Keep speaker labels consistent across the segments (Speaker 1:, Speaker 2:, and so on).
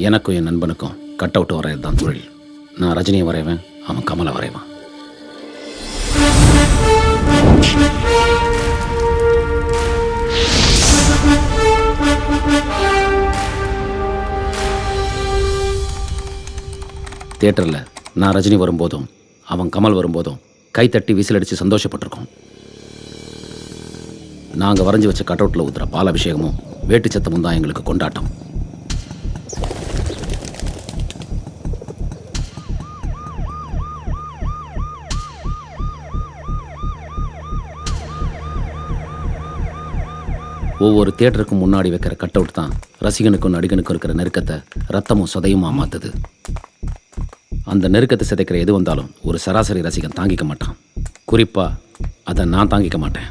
Speaker 1: எனக்கும் என் நண்பனுக்கும் cut out வரையது தான் தொழில். நான் ரஜினியை வரைவேன், அவன் கமலை வரைவான். தியேட்டரில் நான் ரஜினி வரும்போதும் அவன் கமல் வரும்போதும் கைத்தட்டி விசில் அடித்து சந்தோஷப்பட்டிருக்கோம். நாங்கள் வரைஞ்சி வச்ச கட் அவுட்டில் ஊத்துற பால் அபிஷேகமும் வேட்டு சத்தமும் தான் எங்களுக்கு கொண்டாட்டம். ஒவ்வொரு தியேட்டருக்கும் முன்னாடி வைக்கிற கட் அவுட் தான் ரசிகனுக்கும் நடிகனுக்கும் இருக்கிற நெருக்கத்தை ரத்தமும் சதையுமா மாற்றுது. அந்த நெருக்கத்தை சிதைக்கிற எது வந்தாலும் ஒரு சராசரி ரசிகன் தாங்கிக்க மாட்டான். குறிப்பாக அதை நான் தாங்கிக்க மாட்டேன்.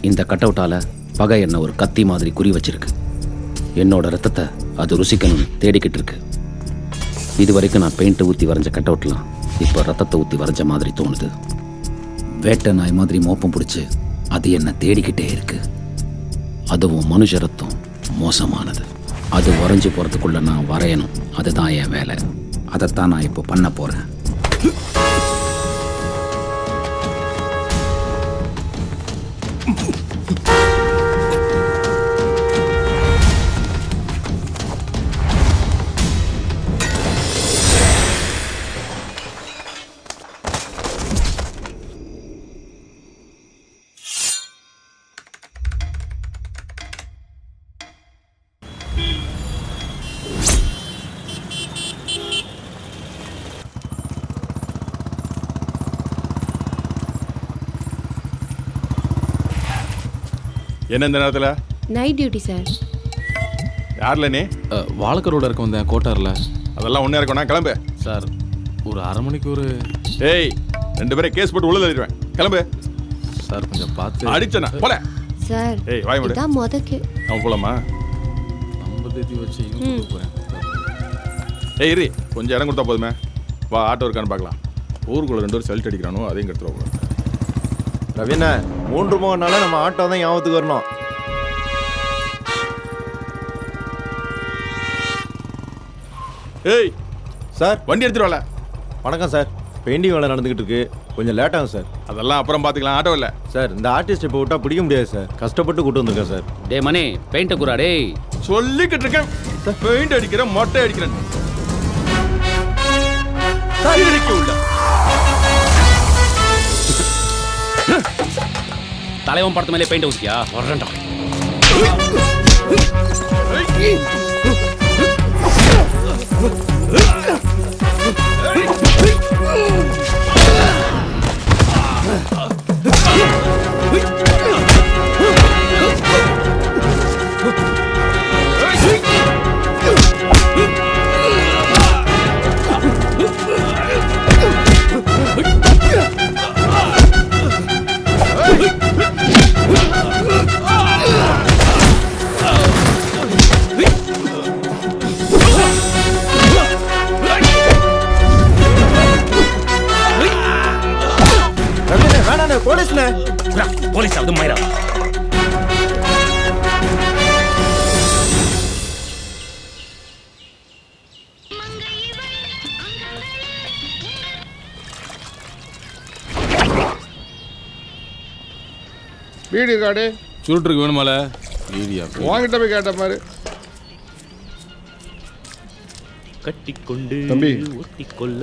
Speaker 1: இந்த கட் அவுட்டால பகை என்ன ஒரு கத்தி மாதிரி குறி வச்சிருக்கு. என்னோட ரத்தத்தை அது ருசிக்கணும்னு தேடிக்கிட்டு இருக்கு. இது வரைக்கும் நான் பெயிண்ட்டை ஊற்றி வரைஞ்ச கட் அவுட்லாம் இப்போ ரத்தத்தை ஊற்றி வரைஞ்ச மாதிரி தோணுது. வேட்டை நாய் மாதிரி மோப்பம் பிடிச்சி அது என்ன தேடிக்கிட்டே இருக்கு. அதுவும் மனுஷ ரத்தம் மோசமானது. அது வரைஞ்சி போகிறதுக்குள்ள நான் வரையணும். அதுதான் என் வேலை. அதைத்தான் நான் இப்போ பண்ண போகிறேன்.
Speaker 2: என்ன இந்த நேரத்தில்?
Speaker 3: Night duty sir.
Speaker 2: யாரில் நீ?
Speaker 4: வாழக்கரோட இருக்க வந்தேன் கோட்டாரில்.
Speaker 2: அதெல்லாம் ஒன்றே இருக்கணும். நான் கிளம்பு
Speaker 4: சார். ஒரு அரை மணிக்கு ஒரு
Speaker 2: ஏய் 2 பேரும் கேஸ் போட்டு உள்ள தள்ளிடுவேன். கிளம்பு
Speaker 4: சார். கொஞ்சம் பார்த்து
Speaker 2: அடிச்சனா போல
Speaker 3: சார்.
Speaker 2: ஏய் வாய் மூடு.
Speaker 3: இதான் முதக்கு.
Speaker 2: நான் போலாமா?
Speaker 4: நம்ம தேதி வச்சு இங்க போறேன்.
Speaker 2: ஏய் இரு, கொஞ்சம் இடம் கொடுத்தா போதுமே. வா ஆட்டோ இருக்கான்னு பார்க்கலாம். ஊருக்குள்ள 2 பேரும் செல்ட் அடிக்கிறானோ அதையும் கெடுத்துருவோம்.
Speaker 5: ரவிண்ணா 3 மணினால நம்ம ஆட்டோ தான் ஞாபகத்துக்கு வரணும்.
Speaker 2: ஏய்
Speaker 5: சார்
Speaker 2: வண்டி எடுத்துட்டு வரல.
Speaker 5: வணக்கம் சார். பெயிண்டிங் வேலை நடந்துக்கிட்டு இருக்கு, கொஞ்சம் லேட் ஆகும் சார்.
Speaker 2: அதெல்லாம் அப்புறம் பார்த்துக்கலாம். ஆட்டோ இல்லை
Speaker 5: சார். இந்த ஆர்டிஸ்ட் இப்போ விட்டா பிடிக்க முடியாது சார். கஷ்டப்பட்டு கூட்டு வந்திருக்கேன் சார்.
Speaker 1: டே மணி பெயிண்ட்டை கூறா. டே
Speaker 2: சொல்லிக்கிட்டு இருக்கேன். பெயிண்ட் அடிக்கிறேன், மொட்டை அடிக்கிறேன். உள்ள
Speaker 1: தலைவன் படத்து மேலே பெயிண்ட் ஊத்தியா வரண்டா. போலீஸ் அது மயிரா.
Speaker 6: Video card
Speaker 4: சுருட்டுருக்கு வேணுமால? வீடியா
Speaker 6: வாங்கிட்ட போய் கேட்ட மாதிரி
Speaker 7: கட்டிக்கொண்டு
Speaker 6: தம்பி
Speaker 7: ஒட்டிக்கொள்ள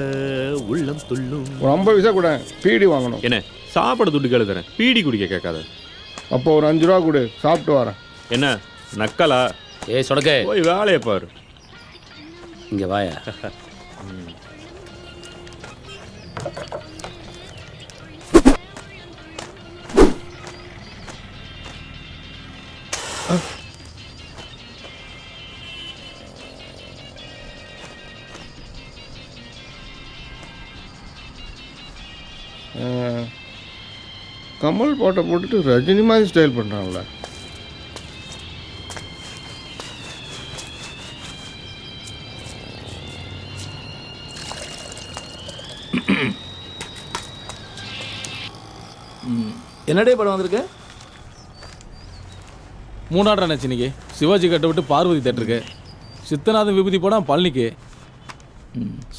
Speaker 7: உள்ளம் துள்ளும்.
Speaker 6: ஒரு 50 பைசா கூட பீடி வாங்கணும்.
Speaker 7: என்ன சாப்பாடு துட்டு கேளு தரேன், பீடி குடிக்க கேட்காத.
Speaker 6: அப்போ ஒரு 5 ரூபா கொடு, சாப்பிட்டு வரேன்.
Speaker 7: என்ன நக்கலா?
Speaker 1: ஏய் சொடக்கே
Speaker 7: போய் வேலையை பாரு.
Speaker 1: இங்கே வாயா.
Speaker 6: கமல் போட்டை போட்டுட்டு ரஜினி மாதிரி ஸ்டைல் பண்ணுறாங்களே.
Speaker 8: என்னடே படம் வந்திருக்கு?
Speaker 4: 3ஆம் நினச்சி இன்னைக்கு சிவாஜி கட்டை விட்டு பார்வதி தேட்டருக்கு, சித்தநாதன் விபூதி படம் பழனிக்கு,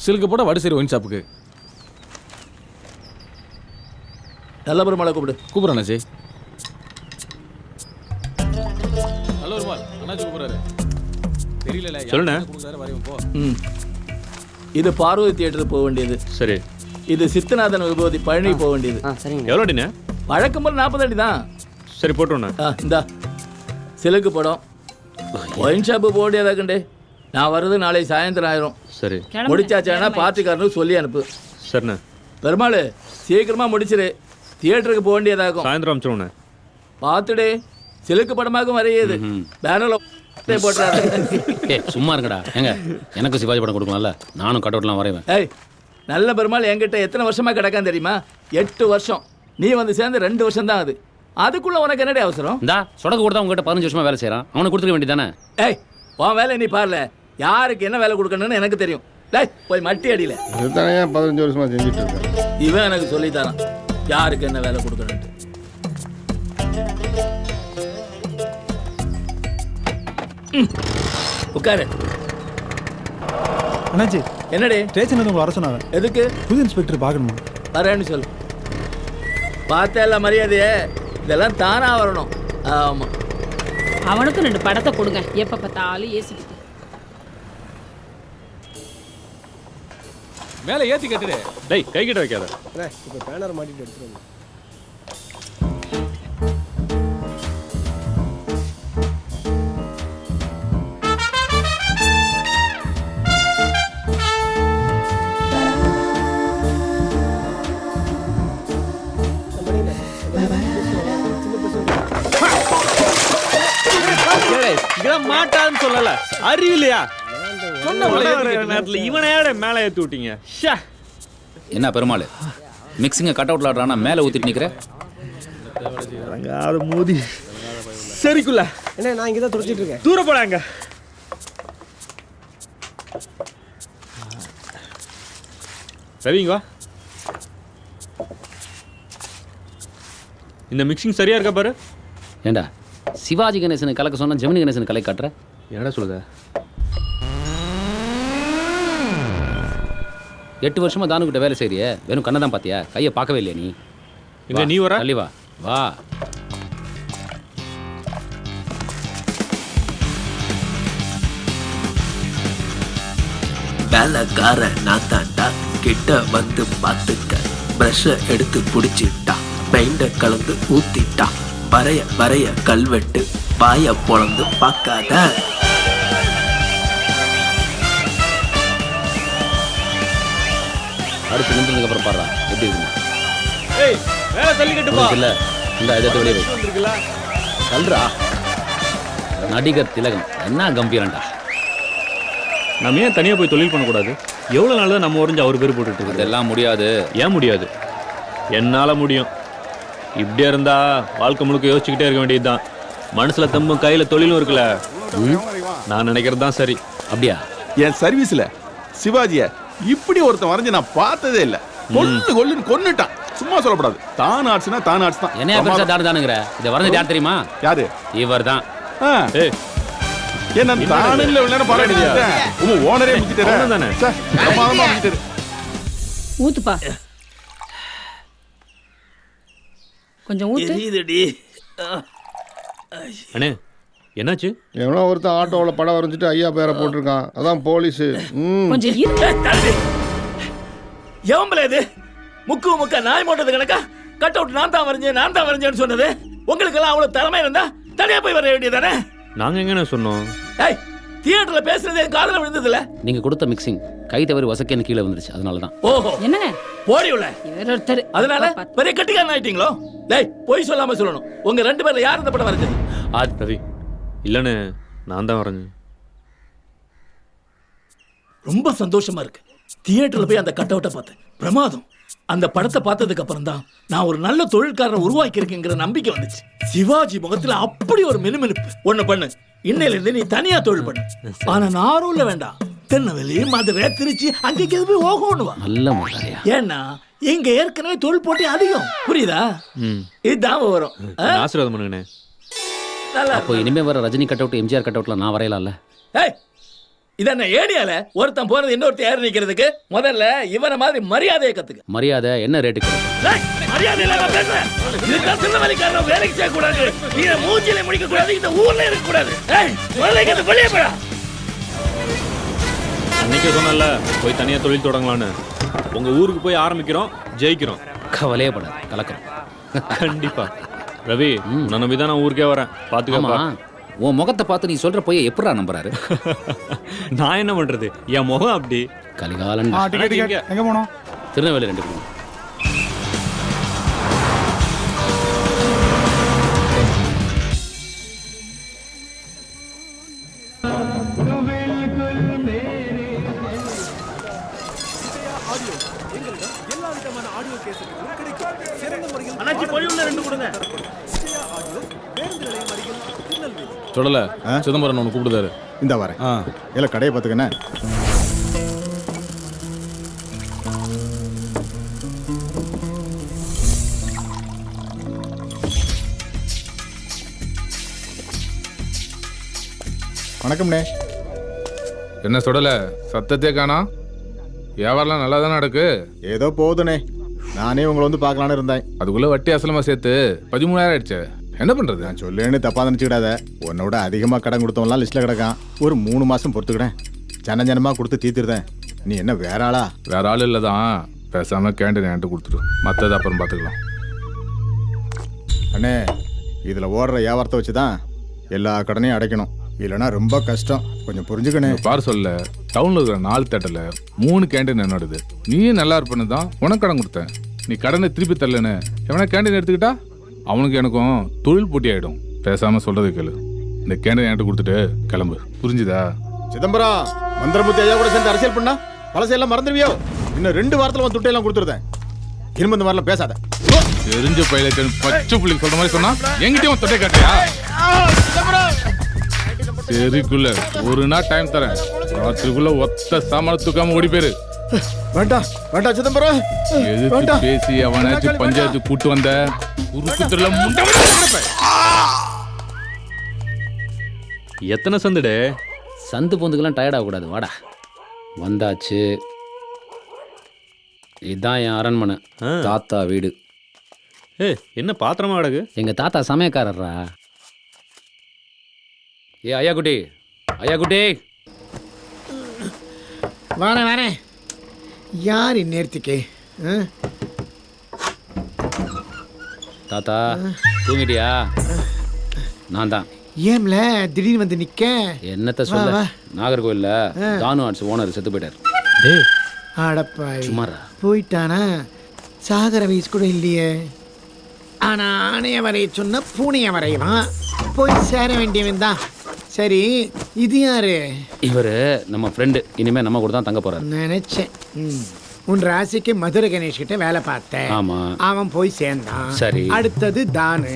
Speaker 4: சில்க்கு படம் வடசேரி ஒயின் ஷாப்புக்கு.
Speaker 8: நல்ல பெருமாளை கூப்பிடு.
Speaker 4: கூப்பிட்றேன் அண்ணாச்சி. நல்ல பெருமாள் அண்ணாச்சி கூப்பிட்றாரு. தெரியல
Speaker 7: சொல்லுண்ணே.
Speaker 4: வரையும் போ.
Speaker 8: ம், இது பார்வதி தியேட்டருக்கு போக வேண்டியது.
Speaker 7: சரி,
Speaker 8: இது சித்தநாதன் விபூதி பழனி போக வேண்டியது.
Speaker 7: எவ்வளோ அடிண்ணே?
Speaker 8: வழக்கம் போல் 40 அடி தான்.
Speaker 7: சரி போட்டுருண்ணே.
Speaker 8: இந்தா சிலுக்கு படம் ஒயின் ஷாப்பு போக வேண்டியதாக்கண்டே. நான் வர்றது நாளை சாயந்தரம் ஆயிரும்.
Speaker 7: சரி
Speaker 8: முடிச்சாச்சானா பார்ட்டிக்காரனுக்கு சொல்லி அனுப்பு.
Speaker 7: சரிண்ணே.
Speaker 8: பெருமாள் சீக்கிரமாக முடிச்சிரு, தியேட்டருக்கு போக வேண்டியதாகும்.
Speaker 7: சாயந்தரம் அனுப்பிச்சிடுவோண்ணே.
Speaker 8: பார்த்துடே, சிலுக்கு படமாகவும் வரையுது. பேனரில் போட்டுறாரு.
Speaker 1: சும்மா இருங்கடா. ஏங்க எனக்கு சிவாஜி படம் கொடுக்கலாம்ல, நானும் கட் அவுட்லாம் வரைவேன்.
Speaker 8: ஏய், நல்ல பெருமாள் என்கிட்ட எத்தனை வருஷமா கிடக்கான்னு தெரியுமா? 8 வருஷம். நீ வந்து சேர்ந்து 2 வருஷம் தான். அதுக்குள்ள உனக்கு என்னடி அவசரம்?
Speaker 1: இந்தா சொடக்கு கொடுத்தா உங்ககிட்ட 15 வருஷமா வேலை செய்கிறான், அவனுக்கு கொடுத்துக்க வேண்டியதானே?
Speaker 8: ஏய், உன் வேலை நீ பாருல. யாருக்கு என்ன வேலை கொடுக்கணும்னு எனக்கு தெரியும். டேய், போய் மட்டி அடியில.
Speaker 6: இதுதானே 15 வருஷமாக செஞ்சுட்டு இருக்கேன்.
Speaker 8: இவன் எனக்கு சொல்லித்தரான் யாருக்கு என்ன வேலை கொடுக்கணும்ட்டு. உட்காரு.
Speaker 9: அண்ணாச்சி,
Speaker 8: என்னடி?
Speaker 9: ஸ்டேஷன் வந்து உங்களை வர சொன்னாங்க.
Speaker 8: எதுக்கு?
Speaker 9: புது இன்ஸ்பெக்டர் பார்க்கணுமா?
Speaker 8: வரேன்னு சொல்லு. பார்த்தேல்ல மரியாதையே, இதெல்லாம் தானா வரணும். ஆமா,
Speaker 10: அவனுக்கும் 2 படத்தை கொடுங்க. எப்ப பார்த்தாலும் ஏசிக்கிட்டு.
Speaker 4: மேலே ஏற்றி கட்டுடு.
Speaker 7: டேய் கை கிட்ட வைக்காத.
Speaker 9: இப்போ பேனர் மாட்டிட்டு எடுத்துருவோம்.
Speaker 7: இதெல்லாம் மாட்டான்னு சொல்லல, அறிவில்லையா? சொன்ன நேரத்தில் இவனையாட மேலே ஏற்றி விட்டீங்க.
Speaker 1: என்ன பெருமாள், மிக்சிங்கை கட் அவுட்ல ஆடுறானா மேலே ஊற்றிட்டு நிற்கிற?
Speaker 7: அது மோதி சரிக்குள்ள
Speaker 9: என்ன, நான் இங்கே தான் துடைச்சிட்டு இருக்கேன்.
Speaker 7: தூர போடாங்க. ரவிங்க வா. இந்த மிக்சிங் சரியா இருக்கா பாரு.
Speaker 1: ஏண்டா சிவாஜி கணேசனுக்கு கலக்க சொன்னா ஜெமினி கணேசனுக்கு கலை காட்டுற?
Speaker 7: என்னடா சொல்லுத?
Speaker 1: 8 வருஷமா தானுக்கிட்ட வேலை செய்றியே, வெறும் கண்ணை தான் பார்த்தியா, கையை பார்க்கவே இல்லையா நீ?
Speaker 7: இங்க நீ வர
Speaker 1: தள்ளி வா வா.
Speaker 11: வேலைக்கார நான் தாண்டா, கிட்ட வந்து பார்த்துக்க. பிரஷ எடுத்து பிடிச்சிட்டா, பெயிண்ட கலந்து ஊத்திட்டா, வரைய வரைய கல்வெட்டு, பாய பொழந்து பார்க்காத.
Speaker 1: அடுத்து நின்றதுக்கு அப்புறம் பாடுறா எப்படி இருக்குமா?
Speaker 7: ஏய் வேலை தள்ளிக்கிட்டுப்பா.
Speaker 1: இல்ல இந்த இதை வெளியே
Speaker 7: வந்துருக்குல
Speaker 1: சொல்றா. நடிகர் திலகம் என்ன கம்பீரண்டா.
Speaker 7: நம்ம ஏன் தனியாக போய் தொழில் பண்ணக்கூடாது? எவ்வளோ நாள் தான் நம்ம உறைஞ்சு அவர் பேர் போட்டுட்டு இருக்குது?
Speaker 1: இதெல்லாம் முடியாது.
Speaker 7: ஏன் முடியாது? என்னால் முடியும். இப்படியே இருந்தா வாழ்க்கை முழுக்க யோசிச்சுக்கிட்டே இருக்க வேண்டியதுதான். மனசுல தம்பும் கையில தொழிலும் இருக்குல்ல. நான் நினைக்கிறது தான் சரி.
Speaker 1: அப்படியா?
Speaker 2: என் சர்வீஸ்ல சிவாஜிய இப்படி ஒருத்தன் வரைஞ்சு நான் பார்த்ததே இல்ல. கொல்லுன்னு கொன்னுட்டான். சும்மா சொல்லக்கூடாது. தான் ஆட்சினா தான் ஆட்சி தான்.
Speaker 1: என்ன பெருசா தானுங்கிற? இதை வரைஞ்சது யார் தெரியுமா?
Speaker 2: யாரு?
Speaker 1: இவர் தான்.
Speaker 7: ஏய்
Speaker 2: என்ன தானில்ல உள்ளன பாராட்டியா? உங்க ஓனரே முக்கிட்டே
Speaker 7: தானே.
Speaker 2: பிரமாதமா முக்கிட்டே.
Speaker 10: ஊத்துப்பா, கொஞ்சம் ஊத்து.
Speaker 8: எரியுதுடி.
Speaker 7: அண்ணே என்னாச்சு?
Speaker 6: எவனோ ஒருத்தன் ஆட்டோவில் படம் வரைஞ்சிட்டு ஐயா பேரை போட்டிருக்கான், அதான் போலீஸு.
Speaker 10: கொஞ்சம்
Speaker 8: எவம்பல இது முக்கு முக்க நாய் மோட்டது கணக்கா கட் அவுட் நான் தான் வரைஞ்சேன்னு சொன்னது. உங்களுக்கு எல்லாம் அவ்வளவு திறமை இருந்தா தனியா போய் வர வேண்டியதானே?
Speaker 7: நாங்க எங்கன்னு சொன்னோம்?
Speaker 8: ஏய், தியேட்டர்ல பேசுறது என் காதுல விழுந்ததுல.
Speaker 1: நீங்க கொடுத்த மிக்சிங் கை தவறி வசக்கேன்னு கீழே வந்துருச்சு, அதனால தான்.
Speaker 8: ஓஹோ,
Speaker 10: என்னங்க
Speaker 8: போடி உள்ள.
Speaker 10: இவர் ஒருத்தர்.
Speaker 8: அதனால பெரிய கட்டிக்காரன் ஆயிட்டீங்களோ? டேய், போய் சொல்லாம சொல்லணும். உங்க 2 பேர்ல யார் இந்த படம் வரைஞ்சது?
Speaker 7: ரவி இல்லன்னு நான் தான் வரைஞ்சேன்.
Speaker 8: ரொம்ப சந்தோஷமா இருக்கு. தியேட்டர்ல போய் அந்த கட் அவுட்டை பார்த்தேன். பிரமாதம். அந்த படத்தை பார்த்ததுக்கு அப்புறம் தான் நான் ஒரு நல்ல தொழில்காரனை உருவாக்கி இருக்கேங்கிற நம்பிக்கை வந்துச்சு. சிவாஜி முகத்துல அப்படி ஒரு மினுமினுப்பு. ஒண்ணு பண்ணு, இன்னையில இருந்து நீ தனியா தொழில் பண்ணு. ஆனா நாரூர்ல வேண்டாம், திருநெல்வேலி, மதுரை, திருச்சி அங்கேக்கு போய் ஓகோன்னு வா.
Speaker 1: நல்ல முதலாளியா.
Speaker 8: ஏன்னா இங்க ஏற்கனவே தொழில் போட்டி அதிகம், புரியுதா? இதுதான் வரும்.
Speaker 7: ஆசீர்வாதம் பண்ணுங்கண்ணே.
Speaker 8: நல்லா
Speaker 1: அப்போ இனிமே வர Rajini cut out, MGR cut அவுட்ல நான் வரையலாம்ல?
Speaker 8: இதென்ன ஏடியால ஒருத்தன் போறது இன்னொருத்தன் ஏறி நிக்கிறதுக்கு முதல்ல இவனை மாதிரி மரியாதையை கத்துக்க.
Speaker 1: மரியாதை என்ன ரேட்டுக்கு?
Speaker 8: மரியாதை இல்லாம பேசுறேன். இதுதான் திருநெல்வேலிக்காரன் வேலைக்கு செய்ய கூடாது, நீங்க மூஞ்சில முடிக்க கூடாது, இந்த ஊர்ல இருக்க கூடாது. முதல்ல வெளியே போடா.
Speaker 7: அன்னைக்கே சொன்னல போய் தனியா தொழில் தொடங்கலான்னு. உங்க ஊருக்கு போய் ஆரம்பிக்கிறோம், ஜெயிக்கிறோம்.
Speaker 1: கவலையே படாது, கலக்கிறோம்.
Speaker 7: கண்டிப்பா. ரவி, நான் நம்பிதான் நான் ஊருக்கே வரேன், பாத்துக்கோமா.
Speaker 1: உன் முகத்தை பார்த்து நீ சொல்ற போய் எப்படா நம்புறாரு?
Speaker 7: நான் என்ன பண்றது, என் முகம் அப்படி.
Speaker 1: கலிகாலன்.
Speaker 9: எங்க போனோம்?
Speaker 1: திருநெல்வேலி 2 பேரும்.
Speaker 8: அண்ணாச்சி பொழிவுல 2 கொடுங்க.
Speaker 4: சொல்லல, சிதம்பரம் ஒன்று கூப்பிடுதாரு.
Speaker 6: இந்த வரேன். இல்லை கடையை பார்த்துக்கண்ணே. வணக்கம்ண்ணே.
Speaker 12: என்ன சொல்லல, சத்தத்தே காணா? வியாபாரம்லாம் நல்லா தானே நடக்கு?
Speaker 6: ஏதோ போகுதுண்ணே. நானே உங்களை வந்து பார்க்கலான்னு இருந்தேன்.
Speaker 12: அதுக்குள்ள வட்டி அசலமா சேர்த்து 13,000 ஆயிடுச்சு. என்ன பண்றது?
Speaker 6: நான் சொல்லேன்னு தப்பா நினச்சிக்கிடாத. உன்னோட அதிகமாக கடன் கொடுத்தவங்களாம் லிஸ்ட்டில் கிடக்கான். ஒரு 3 மாதம் பொறுத்துக்கிட்டேன். ஜனமாக கொடுத்து தீர்த்துருதேன். நீ என்ன வேற ஆளா?
Speaker 12: வேற ஆள் இல்லை தான். பேசாம கேண்டீன் என்கிட்ட கொடுத்துரு, மற்றது அப்புறம் பார்த்துக்கலாம்.
Speaker 6: அண்ணே, இதில் ஓடுற வியாபாரத்தை வச்சு தான் எல்லா கடனையும் அடைக்கணும். இல்லைன்னா ரொம்ப கஷ்டம். கொஞ்சம் புரிஞ்சுக்கணே.
Speaker 12: பாரு சொல்ல, டவுன்ல இருக்கிற 4 தேட்டர்ல 3 கேண்டீன் என்னோடது. நீயும் நல்லா இருப்பேன்னு தான் உனக்கு கடன் கொடுத்தேன். நீ கடனை திருப்பி தரலன்னு எவனா கேண்டீன் எடுத்துக்கிட்டா அவனுக்கு எனக்கும் தொழில் போட்டி ஆயிடும். பேசாம சொல்றது கேளு. இந்த கேண்டீன் என்கிட்ட கொடுத்துட்டு கிளம்பு, புரிஞ்சுதா?
Speaker 6: சிதம்பரம், மந்திரமுத்தி ஐயா கூட சேர்ந்து அரசியல் பண்ணா பழசையெல்லாம் மறந்துடுவியோ? இன்னும் 2 வாரத்தில் வந்து துட்டையெல்லாம் கொடுத்துருந்தேன். திரும்ப இந்த மாதிரிலாம் பேசாத.
Speaker 12: தெரிஞ்ச பையலுக்கு பச்சை புள்ளிக்கு சொல்ற மாதிரி சொன்னா எங்கிட்டயும் தொட்டை காட்டியா? சரிக்குள்ள ஒரு நாள் டைம் தரேன். ராத்திரிக்குள்ள ஒத்த சாமான தூக்காம ஓடி போயிரு.
Speaker 6: வேண்டாம் வேண்டாம் சிதம்பரம்.
Speaker 12: எதிர்த்து பேசி அவனாச்சும் பஞ்சாயத்து கூட்டு வந்த உருக்குத்துல
Speaker 7: எத்தனை சந்துடே?
Speaker 1: சந்து பொந்துக்கெல்லாம் டயர்ட் ஆகக்கூடாது, வாடா. வந்தாச்சு. இதுதான் என் அரண்மனை, தாத்தா வீடு.
Speaker 7: என்ன பாத்திரமா அடகு?
Speaker 1: எங்க தாத்தா சமயக்காரர்ரா. ஏ ஐயா குட்டி, ஐயா குட்டி.
Speaker 9: வரேன் வரேன். யார் இந்நேரத்துக்கு?
Speaker 1: தாத்தா தூங்கிட்டியா? நான் தான்.
Speaker 9: ஏம்ல திடீர்னு வந்து நிக்க?
Speaker 1: என்னத்த சொல்ல, நாகர்கோவில்ல தானு ஆர்ட்ஸ் ஓனர் செத்து போயிட்டார்.
Speaker 9: அடப்பாய்,
Speaker 1: சும்மாரா
Speaker 9: போயிட்டானா? சாகர வயசு கூட இல்லையே. ஆனா ஆணைய வரைய சொன்ன பூனைய வரையலாம். போய் சேர வேண்டியவன் தான். சரி, இது யாரு?
Speaker 1: இவரு நம்ம ஃப்ரெண்டு. இனிமே நம்ம கூட தான் தங்க போறாரு.
Speaker 9: நினைச்சேன். உன் ராசிக்கு மதுரை கணேஷ் கிட்ட வேலை பார்த்தேன்.
Speaker 1: ஆமா,
Speaker 9: அவன் போய் சேர்ந்தான்.
Speaker 1: சரி,
Speaker 9: அடுத்தது தானு.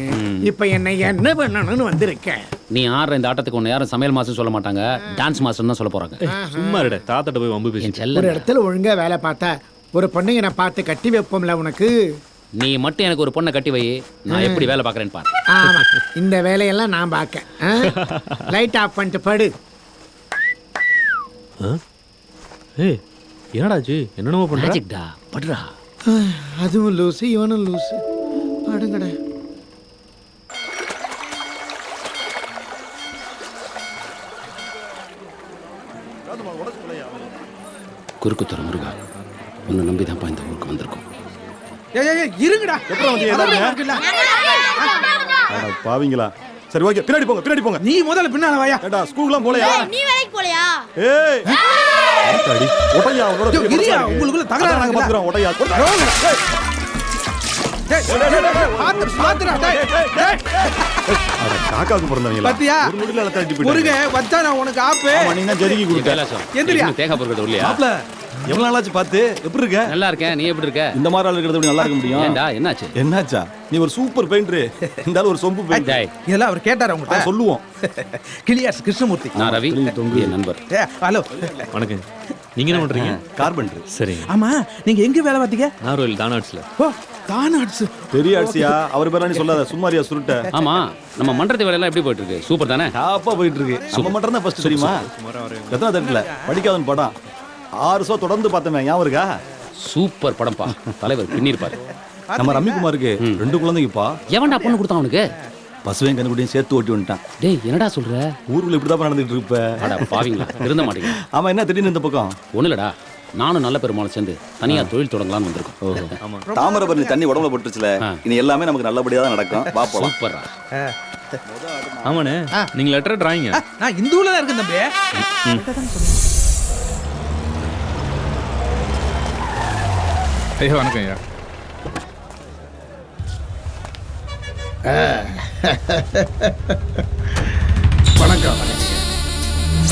Speaker 9: இப்ப என்ன பண்ணணும்னு வந்திருக்க?
Speaker 1: நீ ஆடுற இந்த ஆட்டத்துக்கு ஒன்னு யாரும் சமையல் மாஸ்டர் சொல்ல மாட்டாங்க, டான்ஸ் மாஸ்டர் தான் சொல்ல போறாங்க.
Speaker 7: சும்மா இருட, தாத்தாட்ட போய் வம்பு பேசி.
Speaker 9: ஒரு இடத்துல ஒழுங்கா வேலை பார்த்தா ஒரு பொண்ணுங்க நான் பார்த்து கட்டி வைப்போம்ல உனக்கு.
Speaker 1: நீ மட்டும் எனக்கு ஒரு பொண்ணை கட்டி வை, நான் எப்படி வேலை பார்க்கறேன்னு பாரு.
Speaker 9: ஆமா, இந்த வேலையெல்லாம் நான் பார்க்க. லைட் ஆஃப் பண்ணிட்டு படு.
Speaker 7: என்னடாச்சு? என்னென்னமோ பண்ற?
Speaker 1: மேஜிக்டா, படுறா.
Speaker 9: அதுவும் லூசு, இவனும் லூசு. படுங்கடா.
Speaker 1: குறுக்குத்துறை முருகா, உன்னை நம்பி தான்ப்பா இந்த ஊருக்கு வந்திருக்கோம்.
Speaker 9: இருங்கடா.
Speaker 5: பாவீங்களா? சரி ஓகே, பின்னாடி போங்க, பின்னாடி போங்க.
Speaker 9: நீ முதல்ல பின்னால வாயா.
Speaker 5: ஏடா ஸ்கூலுக்குலாம் போலையா?
Speaker 3: நீ வேலைக்கு போலையா?
Speaker 5: ஏய் அடி ஒடையா, உங்களோட
Speaker 9: இரியா, உங்களுக்குள்ள தகராறு
Speaker 5: நாங்க பாத்துறோம். ஒடையா
Speaker 9: பாத்துடா.
Speaker 5: அட காக்காக்கு பிறந்தவங்களா?
Speaker 9: பாத்தியா?
Speaker 5: ஒரு முடியல தட்டி போயிடு.
Speaker 9: முருக வச்சா நான் உனக்கு ஆப்பு.
Speaker 5: ஆமா, நீங்க ஜெரிகி குடுங்க.
Speaker 1: கைலாசம்,
Speaker 9: எந்திரியா.
Speaker 1: தேங்காய் பொறுக்கிறது இல்லையா?
Speaker 5: மாப்ள எவ்வளவு நாளாச்சு பார்த்து எப்படி இருக்க?
Speaker 1: நல்லா இருக்கேன். நீ எப்படி இருக்க?
Speaker 5: இந்த மாதிரி ஆள் இருக்கிறது எப்படி நல்லா இருக்க முடியும்?
Speaker 1: ஏண்டா என்னாச்சு?
Speaker 5: என்னாச்சா? நீ ஒரு சூப்பர் பெயிண்டர். இந்த ஆள் ஒரு சொம்பு பெயிண்டர்.
Speaker 1: டேய்,
Speaker 13: இதெல்லாம் அவர் கேட்டார் உங்கள்கிட்ட.
Speaker 5: சொல்லுவோம்.
Speaker 13: கிளியாஸ் கிருஷ்ணமூர்த்தி.
Speaker 1: நான் ரவி, என் நண்பர்.
Speaker 13: ஹலோ.
Speaker 7: வணக்கம். நீங்க என்ன பண்றீங்க?
Speaker 5: கார்பெண்டர்.
Speaker 7: சரி.
Speaker 13: ஆமா நீங்க எங்க வேலை பார்த்தீங்க?
Speaker 7: நார்வேல் தானாட்ஸ்ல.
Speaker 13: ஓ தானாட்ஸ்.
Speaker 5: பெரிய ஆட்சியா? அவர் பேரா நீ சொல்லாத, சும்மாரியா சுருட்ட.
Speaker 1: ஆமா, நம்ம மன்றத்து வேலையெல்லாம் எப்படி போயிட்டு இருக்கு? சூப்பர் தானே?
Speaker 5: டாப்பா போயிட்டு இருக்கு. நம்ம மட்டும் தான் ஃபர்ஸ்ட் தெரியுமா? எத்தனை தட்டுல படிக்காதன் படம் 6 ஷோ தொடர்ந்து பார்த்தமே, ஞாபகம் இருக்கா?
Speaker 1: சூப்பர் படம்பா. தலைவர் பின்னிருப்பாரு.
Speaker 5: நம்ம ரம்மிக்குமாருக்கு 2 குழந்தைங்கப்பா.
Speaker 1: எவன்டா பொண்ணு கொடுத்தான் அவனுக்கு?
Speaker 5: பசுவையும் கண்டுபிடியும் சேர்த்து ஓட்டி வந்துட்டான்.
Speaker 1: டேய், என்னடா சொல்ற?
Speaker 5: ஊருக்குள்ள இப்படிதான் நடந்துட்டு இருப்ப.
Speaker 1: அட பாவிங்களா, திருந்த மாட்டீங்க.
Speaker 5: ஆமா, என்ன திடீர்னு இந்த பக்கம்?
Speaker 1: ஒண்ணுலடா, நானும் நல்ல பெருமாள் சேர்ந்து தனியா தொழில் தொடங்கலாம்னு வந்திருக்கோம்.
Speaker 5: தாமிரபரணி தண்ணி உடம்புல போட்டுச்சுல, இனி எல்லாமே நமக்கு நல்லபடியா தான் நடக்கும். வா போலாம்.
Speaker 1: சூப்பர்ரா.
Speaker 7: ஆமாண்ணே, நீங்க லெட்டர் டிராயிங்க.
Speaker 13: நான் இந்த ஊர்ல தான் இருக்கேன் தம்பி.
Speaker 12: ஐயா வணக்கம் ஐயா.
Speaker 9: வணக்கம்.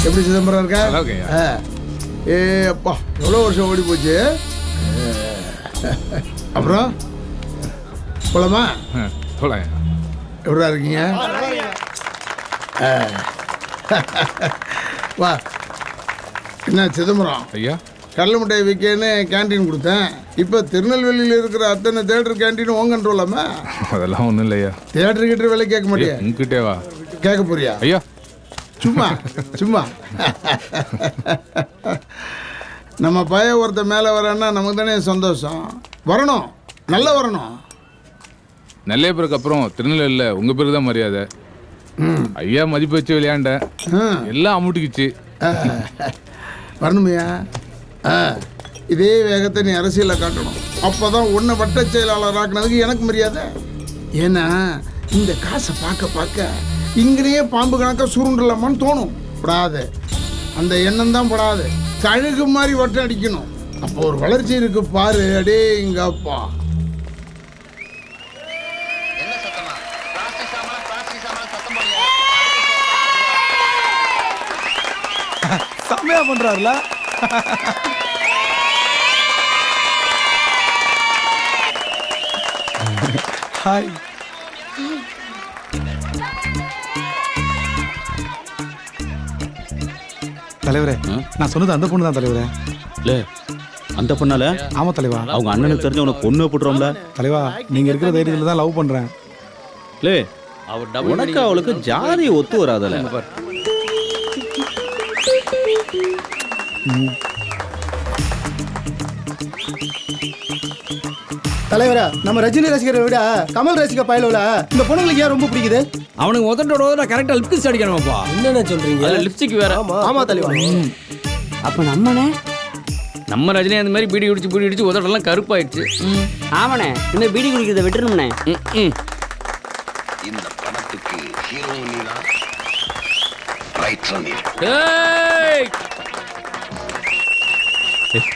Speaker 9: எப்படி சிதம்பரம் இருக்கா?
Speaker 12: நல்லா இருக்கேன் ஐயா.
Speaker 9: ஏ அப்பா, எவ்வளோ வருஷம் ஓடி போச்சு. அப்புறம் போலாமா?
Speaker 12: போலாம் ஐயா.
Speaker 9: எப்படா இருக்கீங்க? வா. என்ன சிதம்பரம்,
Speaker 12: ஐயா
Speaker 9: கடலை மிட்டாய் விற்கன்னு கேன்டீன் கொடுத்தேன். இப்போ திருநெல்வேலியில் இருக்கிற அத்தனை தேட்டர் கேன்டீன் உங்க கண்ட்ரோலாமா?
Speaker 12: அதெல்லாம் ஒன்றும் இல்லையா.
Speaker 9: தேட்டர் கிட்ட விலை கேட்க மாட்டியா?
Speaker 12: உங்ககிட்டே வா.
Speaker 9: கேட்க போறியா?
Speaker 12: ஐயா
Speaker 9: சும்மா சும்மா. நம்ம பய ஒருத்த மேலே வரேன்னா நமக்கு தானே சந்தோஷம். வரணும், நல்லா வரணும்.
Speaker 12: நல்ல பேருக்கு அப்புறம் திருநெல்வேலியில் உங்க பேருக்கு தான் மரியாதை. ஐயா மதிப்பு வச்சு விளையாண்டேன், எல்லாம் அமுட்டிக்குச்சு.
Speaker 9: வரணுமையா? இதே வேகத்தை நீ அரசியலில் காட்டணும். அப்போதான் உன்னை வட்ட செயலாளர் ஆக்குனதுக்கு எனக்கு மரியாதை. ஏன்னா இந்த காசை பார்க்க பார்க்க இங்கேயே பாம்பு கணக்காக சுருண்டலாமான்னு தோணும். படாது, அந்த எண்ணம் தான் படாது. கழுகு மாதிரி வட்டம் அடிக்கணும். அப்போ ஒரு வளர்ச்சி இருக்கு பாரு. அடே இங்க அப்பா.
Speaker 5: செம்மையா பண்றாருல. ஹாய்.
Speaker 13: தலைவரே, நான் சொன்னது அந்த பொண்ணு தான் தலைவரே.
Speaker 2: இல்ல அந்த பொண்ணால?
Speaker 13: ஆமா தலைவா.
Speaker 2: அவங்க அண்ணனுக்கு தெரிஞ்ச உனக்கு பொண்ணு போட்டுருவோம்ல.
Speaker 13: தலைவா, நீங்க இருக்கிற தைரியத்துல தான் லவ் பண்றேன்.
Speaker 2: லே, உனக்கு அவளுக்கு ஜாதி ஒத்து வராதல.
Speaker 13: தலைவரா, நம்ம ரஜினி ரசிகரை விட கமல் ரசிக பயலோல இந்த பொண்ணுங்களுக்கு ஏன் ரொம்ப பிடிக்குது?
Speaker 8: அவனுக்கு உதட்டோட கரெக்டா லிப்ஸ்டிக் அடிக்கணுமாப்பா.
Speaker 13: என்னென்ன சொல்றீங்க?
Speaker 1: லிப்ஸ்டிக் வேற.
Speaker 13: ஆமா தலைவா.
Speaker 10: அப்ப நம்மனே
Speaker 1: நம்ம ரஜினி அந்த மாதிரி பீடி குடிச்சு உதட்டெல்லாம் கருப்பாயிடுச்சு.
Speaker 10: ஆமாண்ணே, இந்த பீடி குடிக்கிறத விட்டுருணும்ண்ணே.
Speaker 11: இந்த படத்துக்கு ஹீரோயினா ரைட் ரன்.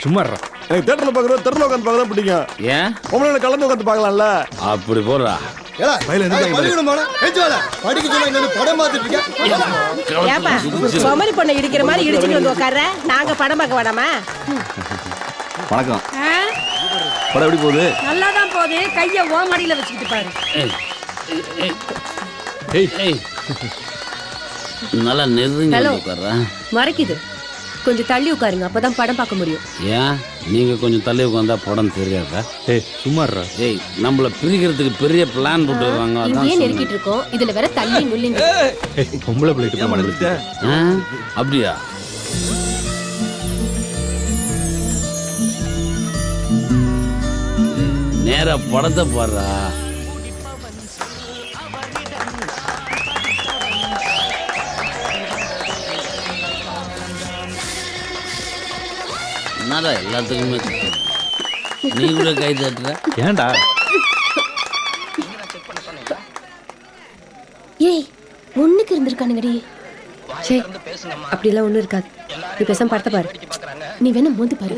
Speaker 7: சும்மா
Speaker 5: எனக்கு தேட்டர்ல பாக்குறது தெருல உட்காந்து பார்க்க தான் பிடிக்கும்.
Speaker 1: ஏன்?
Speaker 5: உங்களோட கலந்து உட்காந்து பார்க்கலாம்ல.
Speaker 1: அப்படி போடுறா.
Speaker 10: சமரி பண்ண இடிக்கிற மாதிரி இடிச்சுட்டு வந்து உட்கார்ற. நாங்க படம் பார்க்க வேணாமா?
Speaker 5: வணக்கம். படம் எப்படி போகுது?
Speaker 10: நல்லாதான் போகுது. கைய ஓமடியில வச்சுக்கிட்டு பாரு.
Speaker 1: நல்லா நெருங்கி உட்கார்றா.
Speaker 3: மறைக்குது. கொஞ்சம் தள்ளி உட்காருங்க, அப்பதான் படம் பார்க்க முடியும்.
Speaker 1: ஏன் நீங்க கொஞ்சம் தள்ளி உட்காந்தா படம் தெரியாதா?
Speaker 7: சும்மாறா.
Speaker 1: ஏய், நம்மள பிரிக்கிறதுக்கு பெரிய பிளான் போட்டுருக்காங்க.
Speaker 3: இங்கேயே நெருக்கிட்டு இருக்கோம், இதுல வேற தள்ளி நுள்ளிங்க.
Speaker 7: பொம்பளை பிள்ளைட்டு
Speaker 1: அப்படியா? நேரா படத்தை பாடுறா. என்னடா எல்லாத்துக்குமே நீ கூட கை தட்டுற?
Speaker 7: ஏன்டா?
Speaker 3: ஏய், ஒண்ணுக்கு இருந்திருக்கானுங்கடி. சே, அப்படிலாம் ஒண்ணும் இருக்காது. நீ பேசாம படத்தை பாரு. நீ வேணா மோந்து பாரு.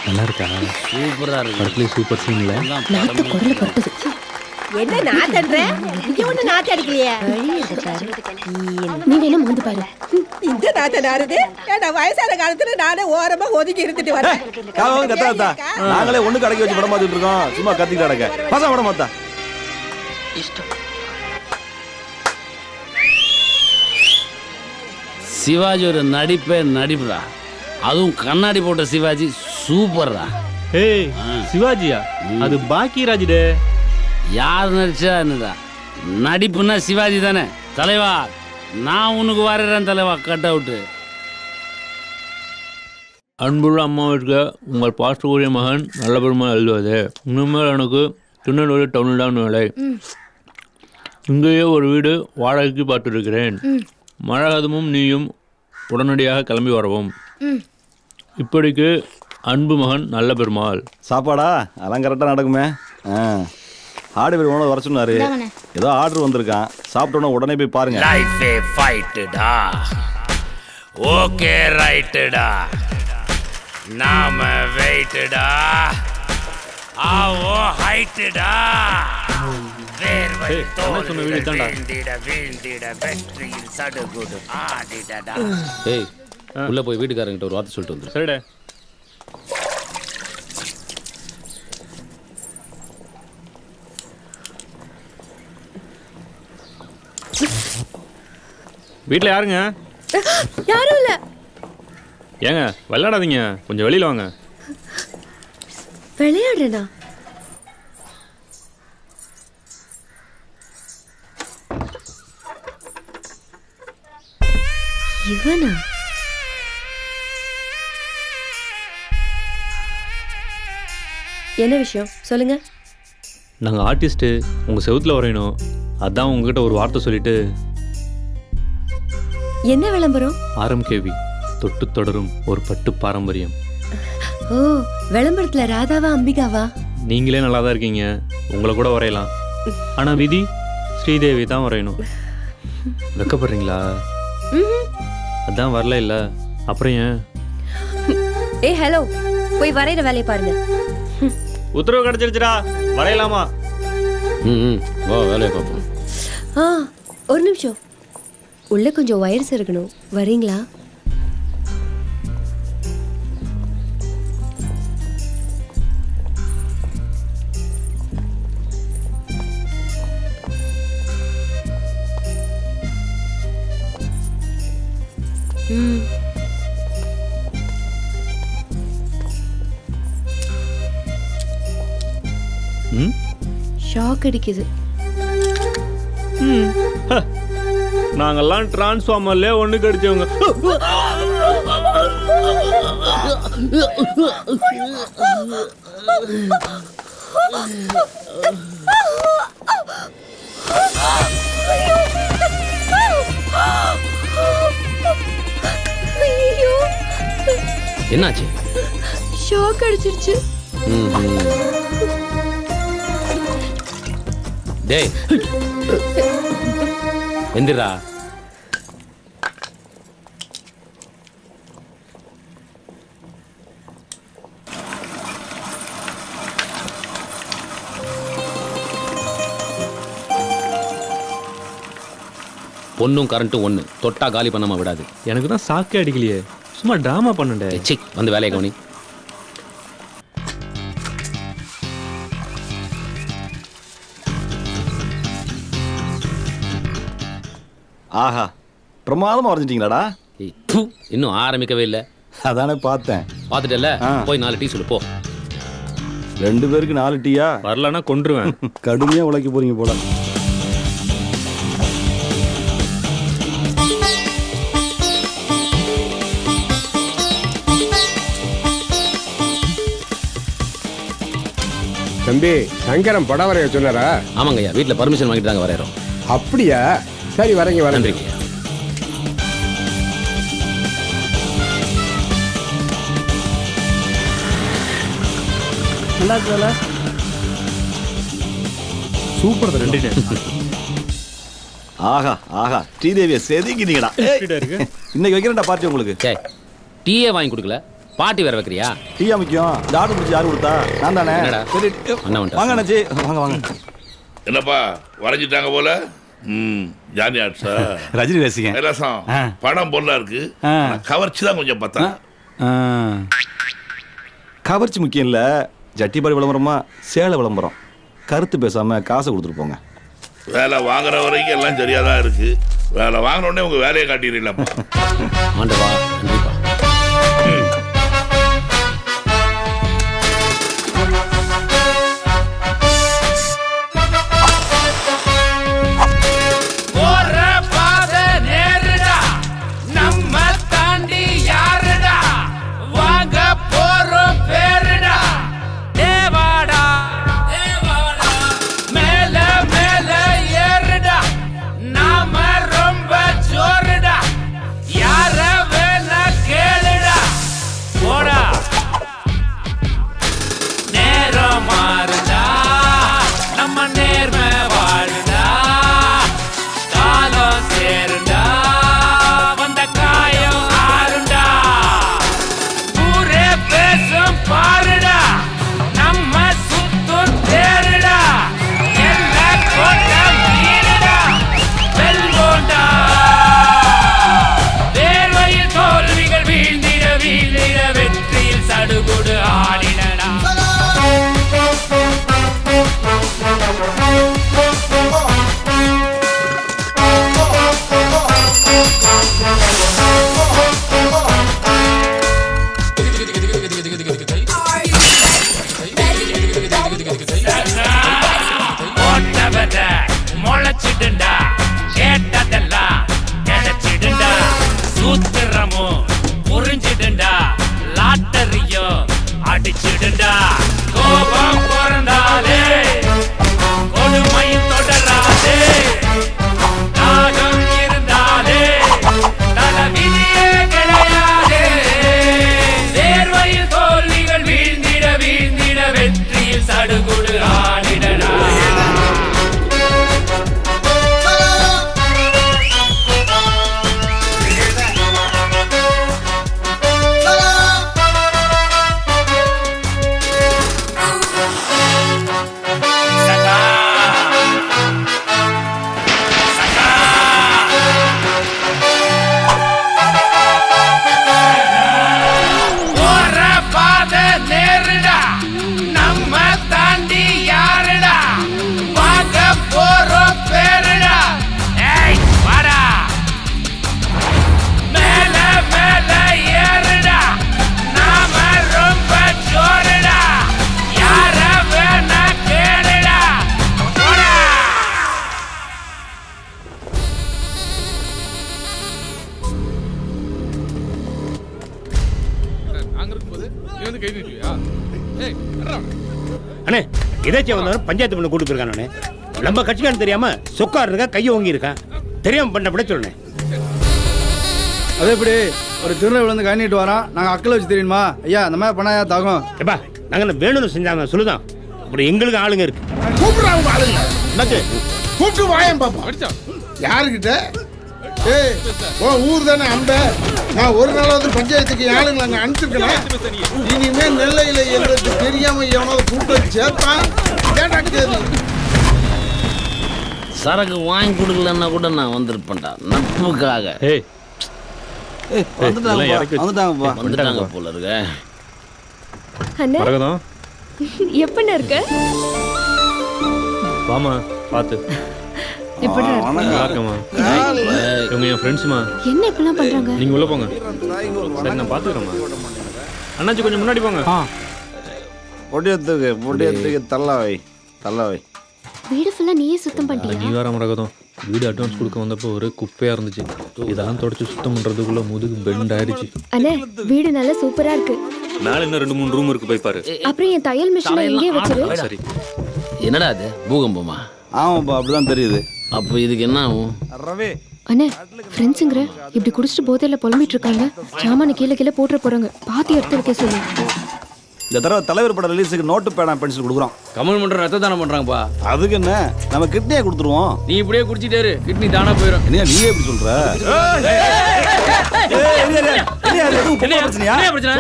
Speaker 7: நல்லா இருக்கா?
Speaker 1: சூப்பரா இருக்கு.
Speaker 7: படத்துல சூப்பர் சீன்ல
Speaker 3: நாட்டு குடல பட்டது.
Speaker 10: என்ன நாத்தன்ற இங்க ஒண்ணு நாத்த அடிக்கலையே
Speaker 3: நீ வேணா மோந்து பாரு.
Speaker 10: இந்த நாத்த நாருது ஏடா வயசான காலத்துல நானே ஓரமா ஒதுங்கி இருந்துட்டு வரேன்
Speaker 5: கத்தாத்தா நாங்களே ஒண்ணு கடைக்கு வச்சு படம் பார்த்துட்டு இருக்கோம். சும்மா கத்திட்டு கிடக்க பசங்க படம் பார்த்தா
Speaker 1: சிவாஜி ஒரு நடிப்புடா, அதுவும் கண்ணாடி போட்ட சிவாஜி சூப்பர்ரா.
Speaker 7: ஏய் சிவாஜியா? அது பாக்கியராஜ் டே.
Speaker 1: யார் நடிச்சா என்னடா, நடிப்புன்னா சிவாஜி தானே தலைவா. நான் உனக்கு வரைகிறேன் தலைவா, கட் அவுட்டு.
Speaker 7: அன்புள்ள அம்மாவிற்கு உங்கள் பாசக்கூடிய மகன் நல்ல பெருமாள் எழுதுவது. இனிமேல் எனக்கு திருநெல்வேலி டவுனில் தான் வேலை. இங்கேயே ஒரு வீடு வாடகைக்கு பார்த்துருக்கிறேன். மழகதமும் நீயும் உடனடியாக கிளம்பி வரவும். இப்படிக்கு அன்பு மகன் நல்ல பெருமாள்.
Speaker 5: சாப்பாடா அதெல்லாம் கரெக்டாக நடக்குமே. ஆடு பேர் உணவு வர சொன்னாரு. ஏதோ ஆர்டர் வந்திருக்கான். சாப்பிட்டோன்னா உடனே போய் பாருங்க.
Speaker 1: லைஃபே ஃபைட்டுடா, ஓகே ரைட்டுடா, நாம வெயிட்டுடா, ஆவோ ஹைட்டுடா. ஏய், உள்ள போய் வீட்டுக்காரங்கிட்ட ஒரு வார்த்தை சொல்லிட்டு வந்துரு.
Speaker 7: சரிடா. வீட்டில் யாருங்க?
Speaker 3: யாரும் இல்ல.
Speaker 7: ஏங்க விளையாடாதீங்க, கொஞ்சம் வெளியில் வாங்க.
Speaker 3: விளையாடுறேனா? இவனா? என்ன விஷயம் சொல்லுங்க.
Speaker 7: நாங்கள் ஆர்டிஸ்ட்டு, உங்கள் செவுத்தில் வரையணும். அதான் உங்ககிட்ட ஒரு வார்த்தை சொல்லிட்டு.
Speaker 3: என்ன விளம்பரம்?
Speaker 7: ஆர்எம்கேவி தொட்டு தொடரும் ஒரு பட்டு பாரம்பரியம்.
Speaker 3: ஓ, விளம்பரத்துல ராதாவா அம்பிகாவா?
Speaker 7: நீங்களே நல்லா தான் இருக்கீங்க, உங்களை கூட வரையலாம். ஆனால் விதி ஸ்ரீதேவி தான் வரையணும். வெக்கப்படுறீங்களா? அதான் வரல இல்லை, அப்புறம் ஏன்?
Speaker 3: ஏய் ஹலோ, போய் வரைகிற வேலையை பாருங்க.
Speaker 7: உத்தரவு கிடைச்சிருச்சுடா, வரையலாமா?
Speaker 1: வா வேலையை பார்ப்போம்.
Speaker 3: ஒரு நிமிஷம், உள்ள கொஞ்சம் வயர்ஸ் இருக்கணும், வரீங்களா? ஷாக் அடிக்குது.
Speaker 7: நாங்கெல்லாம் டிரான்ஸ்ஃபார்மர்ல ஒண்ணு கடிச்சவங்க.
Speaker 1: என்னாச்சு?
Speaker 3: ஷாக் அடிச்சிருச்சு.
Speaker 1: டேய் எந்திரா. பொண்ணும் கரண்ட்டும் ஒன்று, தொட்டா காலி பண்ணாம விடாது.
Speaker 7: எனக்கு தான் சாக்கே அடிக்கலையே, சும்மா டிராமா பண்ணண்டே.
Speaker 1: சி, வந்து வேலையை கவனி.
Speaker 5: ஆஹா, பிரமாதமா வரைஞ்சிட்டீங்களாடா.
Speaker 1: இன்னும் ஆரம்பிக்கவே இல்லை.
Speaker 5: அதானே பார்த்தேன்.
Speaker 1: பார்த்துட்டல, போய் 4 டீ சொல்லு போ.
Speaker 5: 2 பேருக்கு 4 டீயா?
Speaker 7: வரலன்னா கொன்றுவேன்.
Speaker 5: கடுமையா உழைக்க போறீங்க போல.
Speaker 14: தம்பி, சங்கரம் படம் வரைய சொன்னாரா?
Speaker 1: ஆமாங்கய்யா, வீட்டில் பர்மிஷன் வாங்கிட்டு தாங்க வரைகிறோம்.
Speaker 14: அப்படியா? சரி, வரேங்க வரேன்.
Speaker 1: நன்றிங்கய்யா.
Speaker 13: நல்லா இருக்கல.
Speaker 5: சூப்பர். நன்றிண்ணே. ஆஹா ஆஹா, ஸ்ரீதேவியை செதுக்கிட்டீங்கடா. இன்னைக்கு வைக்கிறேன்டா பார்ட்டி உங்களுக்கு.
Speaker 1: டீயே வாங்கி கொடுக்கல, பார்ட்டி வேற வைக்கிறியா?
Speaker 5: டீயா முக்கியம். டாக்டர் முடிச்சு யாரு கொடுத்தா? நான் தானே. சரி வாங்க அண்ணாச்சி, வாங்க வாங்க.
Speaker 15: என்னப்பா வரைஞ்சிட்டாங்க போல. ஜானி ஆட்ஸா?
Speaker 5: ரஜினி ரசிகன்.
Speaker 15: ரசம் படம் பொருளா இருக்கு, கவர்ச்சி தான் கொஞ்சம் பார்த்தா.
Speaker 5: கவர்ச்சி முக்கியம் இல்லை, ஜட்டிபாடி விளம்பரமா சேலை விளம்பரம். கருத்து பேசாம காசை கொடுத்துட்டு போங்க.
Speaker 15: வேலை வாங்குற வரைக்கும் எல்லாம் சரியா தான் இருக்கு. வேலை வாங்கின உடனே உங்க வேலையை காட்டிடுறீங்களா?
Speaker 1: ஆண்டவா நன்றிப்பா.
Speaker 16: முளைச்சிடுண்டா, கேட்டதெல்லாம் கிடைச்சிடுண்டா, சூத்திரமும் புரிஞ்சிடுண்டா, லாட்டரியும் அடிச்சிடுண்டா. கோபம் பிறந்தாலே கொடுமை தொடராதே, தாகம் இருந்தாலே தலைவிதியே கிடையாது. தேர்வையில் தோல்விகள் வீழ்ந்திட வீழ்ந்திட வெற்றியில் சடுகுடு ஆடிடடா.
Speaker 17: அண்ணே எதாச்சும் வந்தாலும் பஞ்சாயத்து பண்ண கூட்டு போயிருக்கானே. நம்ம கட்சிக்காரன் தெரியாம சொக்கார் இருக்கா, கையை ஓங்கி இருக்கான். தெரியாம பண்ண சொல்லுனே.
Speaker 13: அதே இப்படி ஒரு திருநெல்வேலி வந்து கண்ணிட்டு வரோம். நாங்கள் அக்களை வச்சு தெரியுமா ஐயா, இந்த மாதிரி பண்ணா தாகும்.
Speaker 17: எப்பா நாங்கள் வேணும்னு செஞ்சாங்க சொல்லுதான். அப்படி எங்களுக்கு ஆளுங்க இருக்கு.
Speaker 9: கூப்பிடுறாங்க ஆளுங்க. என்னச்சு கூப்பிட்டு வாயம் பாப்பா. யாருக்கிட்ட? ஏய் உன் ஊர் தானே அந்த. நான் ஒரு நாளாவது பஞ்சாயத்துக்கு ஆளுங்களை அங்கே அனுப்பிச்சிருக்கேன். இனிமே நெல்லையில் எங்களுக்கு தெரியாம எவனாவது கூப்பிட்டு சேர்த்தான் கேட்டாக்கு.
Speaker 1: சரக்கு வாங்கி கொடுக்கலன்னா கூட நான் வந்திருப்பேன்டா நட்புக்காக. வந்துட்டாங்க போல இருக்க.
Speaker 3: அண்ணா எப்பண்ணா இருக்க?
Speaker 7: வாமா பார்த்து.
Speaker 3: எப்படி
Speaker 7: இருக்கமா? இவங்க என் ஃப்ரெண்ட்ஸ்மா.
Speaker 3: என்ன இப்பெல்லாம் பண்றாங்க?
Speaker 7: நீங்க உள்ள போங்க. சரி நான் பாத்துக்கறேன்மா. அண்ணாச்சி கொஞ்சம் முன்னாடி போங்க.
Speaker 5: பொடியத்துக்கு தள்ளவை.
Speaker 3: வீடு ஃபுல்லா நீயே சுத்தம் பண்ணிட்டியா?
Speaker 7: நீ வர மரகதம். வீடு அட்வான்ஸ் கொடுக்க வந்தப்போ ஒரே குப்பையா இருந்துச்சு. இதெல்லாம் தொடச்சு சுத்தம் பண்றதுக்குள்ள முதுகு பெண்ட் ஆயிடுச்சு.
Speaker 3: அண்ணே வீடு நல்லா சூப்பரா இருக்கு.
Speaker 7: மேல இன்னும் 2-3 ரூம் இருக்கு, போய் பாரு.
Speaker 3: அப்புறம் என் தையல் மிஷினை இங்கே வச்சிரு.
Speaker 7: சரி.
Speaker 1: என்னடா அது பூகம்பமா?
Speaker 5: ஆமாப்பா அப்படிதான் தெரியுது.
Speaker 1: அப்போ இதுக்கு என்ன ஆகும்?
Speaker 3: அண்ணே ஃப்ரெண்ட்ஸுங்கிற இப்படி குடிச்சிட்டு போதையில புலம்பிட்டு இருக்காங்க. சாமான கீழே போட்டுற போறாங்க. பாத்தி எடுத்து வைக்க சொல்லு.
Speaker 5: இந்த தடவை தலைவர் படம் ரிலீஸுக்கு நோட்டு பேனா பென்சில் கொடுக்குறோம்.
Speaker 4: கமல் மன்ற ரத்த தானம் பண்றாங்கப்பா.
Speaker 5: அதுக்கு என்ன, நம்ம கிட்னியே கொடுத்துருவோம்.
Speaker 4: நீ இப்படியே குடிச்சிட்டாரு, கிட்னி தானா போயிடும்.
Speaker 5: என்ன நீ எப்படி சொல்ற?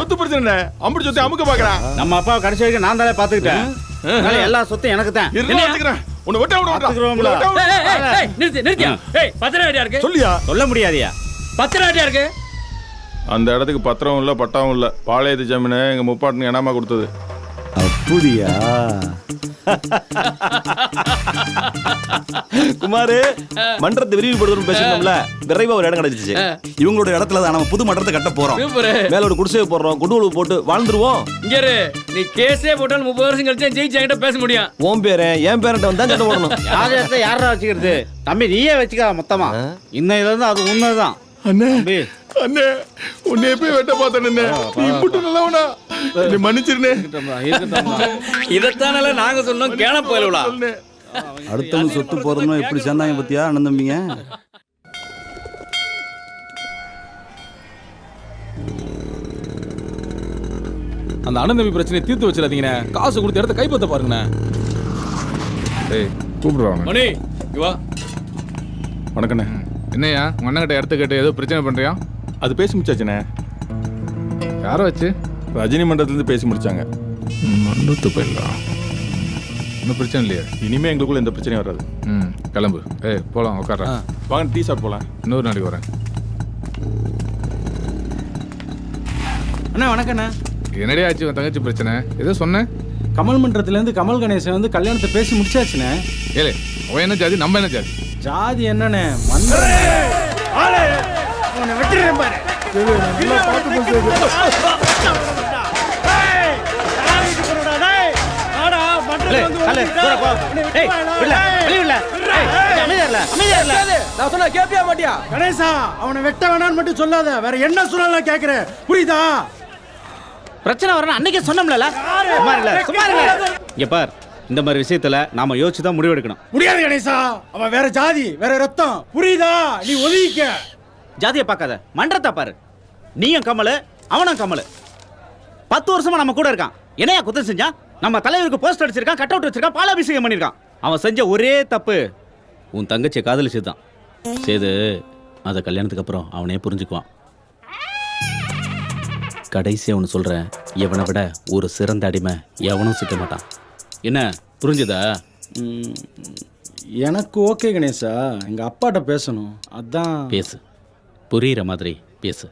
Speaker 2: சொத்து பிரச்சனை அம்படி சொத்து அமுக்க பாக்குறான்.
Speaker 17: நம்ம அப்பா கடைசி வரைக்கும் நான் தானே பாத்துக்கிட்டேன். எல்லா சொத்தும் எனக்கு தான்.
Speaker 2: உன்னை வெட்ட விட
Speaker 17: பாத்துக்கிறோம்ல.
Speaker 8: நிறுத்தியா ஏய் பத்திரம் ரெடியா இருக்கு
Speaker 2: சொல்லியா
Speaker 17: சொல்ல முடியாதியா
Speaker 8: பத்திரம் ரெடியா இருக்கு
Speaker 2: அந்த இடத்துக்கு பத்திரம் இல்ல பட்டாவும் இல்ல பாளையத்து ஜமீனை எங்க முப்பாட்டுக்கு இனாமா கொடுத்தது
Speaker 5: அப்படியா குமாரு மன்றத்தை விரிவுபடுத்தணும் பேசணும்ல விரைவா ஒரு இடம் கிடைச்சிச்சு இவங்களோட இடத்துல தான் நம்ம புது மன்றத்தை கட்ட போறோம் மேல ஒரு குடிசையை போடுறோம் குண்டுவலு போட்டு வாழ்ந்துருவோம்
Speaker 8: இங்க இரு நீ கேஸே போட்டாலும் 30 வருஷம் கழிச்சு ஜெயிச்சு என்கிட்ட பேச முடியும்
Speaker 5: உன் பேரு என் பேரண்ட வந்தா சண்டை போடணும்
Speaker 17: யாரை யாரா வச்சுக்கிறது தம்பி நீயே வச்சுக்க மொத்தமா இன்னையில இருந்து அது உண்மைதான்
Speaker 2: அண்ணே அண்ணே உன்னை போய் வெட்ட பார்த்தேன் நீ இப்படி நல்லவனா நீ மன்னிச்சிருனே
Speaker 8: இதத்தானல நாங்க சொன்னோம் கேன போயிலா
Speaker 5: அடுத்தவங்க சொத்து போறதுன்னா எப்படி சேர்ந்தாங்க பத்தியா அண்ணன் தம்பிங்க
Speaker 4: அந்த அண்ணன் தம்பி பிரச்சனையை தீர்த்து வச்சிடாதீங்கண்ணே காசு கொடுத்த இடத்த கைப்பற்ற பாருங்கண்ணே
Speaker 12: டேய் கூப்பிடுவாங்க
Speaker 8: மணி வா
Speaker 2: வணக்கண்ணே
Speaker 12: என்னையா உங்க அண்ணன் கிட்ட இடத்த கேட்டு ஏதோ பிரச்சனை பண்றியா
Speaker 2: அது பேசி முடிச்சாச்சுண்ணே
Speaker 12: யாரை வச்சு
Speaker 2: ரஜினி மன்றத்துலேருந்து பேசி முடிச்சாங்க
Speaker 12: மண்டத்து போயிடலாம் ஒன்றும் பிரச்சனை இல்லையா
Speaker 2: இனிமே எங்களுக்குள்ள எந்த பிரச்சனையும் வராது
Speaker 12: ம் கிளம்பு ஏய் போகலாம் உட்கார்றேன்
Speaker 2: வாங்க டீ சாப்பிட்டு போகலாம்
Speaker 12: இன்னொரு நாளைக்கு வரேன்
Speaker 13: அண்ணா வணக்கண்ணா
Speaker 12: என்னடியா ஆச்சு உன் தங்கச்சி பிரச்சனை ஏதோ சொன்னேன்
Speaker 13: கமல் மன்றத்துலேருந்து கமல் கணேசன் வந்து கல்யாணத்தை பேசி முடிச்சாச்சுண்ணே
Speaker 12: ஏலே அவன் என்ன ஜாதி நம்ம என்ன ஜாதி
Speaker 13: ஜாதி என்னண்ணே மன்றம்
Speaker 9: வெட்டுறேன் பாரு கணேசா அவனை வெட்ட வேணான்னு மட்டும் சொல்லாத வேற என்ன சொன்னாலும் கேக்குறேன் புரியுதா
Speaker 17: பிரச்சனை வரணும் அன்னைக்கே சொன்னோம்ல இங்க பார் இந்த மாதிரி விஷயத்துல நாம யோசிச்சு தான் முடிவெடுக்கணும்
Speaker 9: முடியாது கணேசா அவன் வேற ஜாதி வேற ரத்தம் புரியுதா நீ ஒதுக்கிக்க
Speaker 17: ஜாதியை பார்க்காத மன்றத்தை பாரு நீயும் கமல் அவனும் கமல் 10 வருஷமா நம்ம கூட இருக்கான் என்னையா குத்தம் செஞ்சான் நம்ம தலைவருக்கு போஸ்ட் அடிச்சிருக்கான் கட் அவுட் வச்சிருக்கான் பாலாபிஷேகம் பண்ணிருக்கான் அவன் செஞ்ச ஒரே தப்பு உன் தங்கச்சியை காதலிச்சுதான் சேது அதை கல்யாணத்துக்கு அப்புறம் அவனே புரிஞ்சுக்குவான் கடைசி அவனு சொல்றேன் எவனை விட ஒரு சிறந்த அடிமை எவனும் சிக்க மாட்டான் என்ன புரிஞ்சுதா
Speaker 13: எனக்கு ஓகே கணேசா எங்க அப்பாட்ட பேசணும் அதான்
Speaker 17: பேசு புரியுற மாதிரி பேசு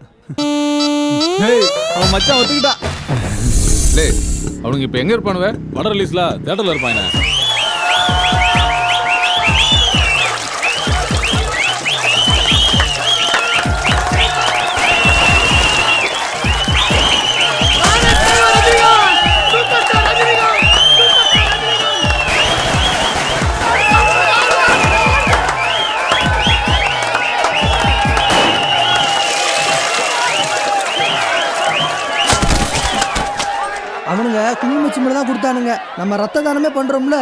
Speaker 13: அவன் மச்சான் ஒத்துக்கிட்டா
Speaker 12: டேய் அவனுங்க இப்போ எங்க இருப்பானுவ
Speaker 4: வட ரிலீஸ்ல தியேட்டர்ல இருப்பாங்க
Speaker 18: அவனுங்க குங்குமச்சி மட்டும் தான் கொடுத்தானுங்க நம்ம ரத்த தானமே பண்றோம்ல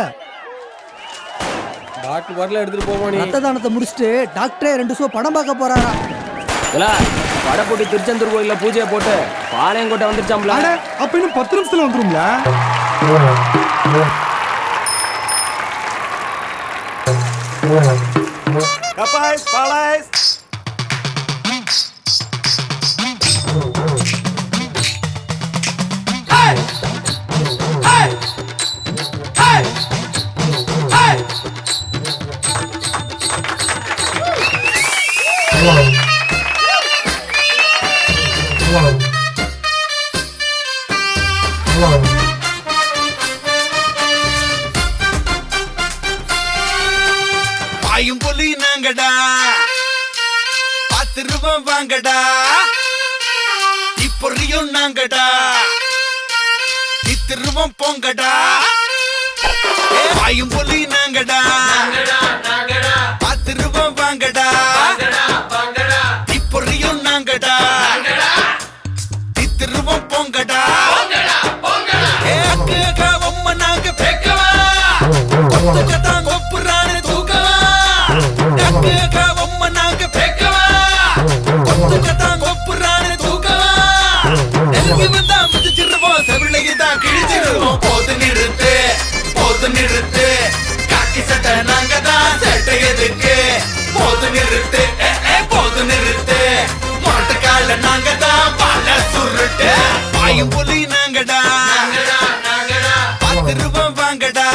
Speaker 13: டாக்டர் வரல எடுத்துட்டு போவோம்
Speaker 18: ரத்த தானத்தை முடிச்சுட்டு டாக்டரே 2 ஷோ படம் பார்க்க போறாரா
Speaker 19: பட போட்டு திருச்செந்தூர் கோயில்ல பூஜையை போட்டு பாளையங்கோட்டை வந்துருச்சாம்ல
Speaker 13: அப்ப இன்னும் 10 நிமிஷத்துல வந்துரும்ல
Speaker 5: கபாய்ஸ் பாலாய்ஸ்
Speaker 20: பாயும் புலி நாங்கடா 10 ரூபாய் வாங்கடா இப்பொறியும் நாங்கடா 10 ரூபாய் போங்கடா பாயும் புலி நாங்கடா 10 ரூபாய் வாங்கடா இப்பொறியும் நாங்கடா 10 ரூபாய் போங்கடா அக்கா ஒம்ம நாங்க பேக்கவா ஒத்துக்கத்தான் ஒப்புறானு தூக்கவா அக்கா ஒம்ம நாங்க பேக்கவா ஒத்துக்கத்தான் ஒப்புறானு தூக்கவா நெருங்கி வந்தா மிதிச்சிருவோம் செவிலையுதான் கிழிச்சிருவோம் போது நிறுத்து காக்கி சட்டை நாங்க தான் சட்டை எதுக்கு போது நிறுத்து மாட்டுக்கால நாங்க தான் பால சுருட்டு பாயும் புலி நாங்கடா 10 ரூபாய் வாங்கடா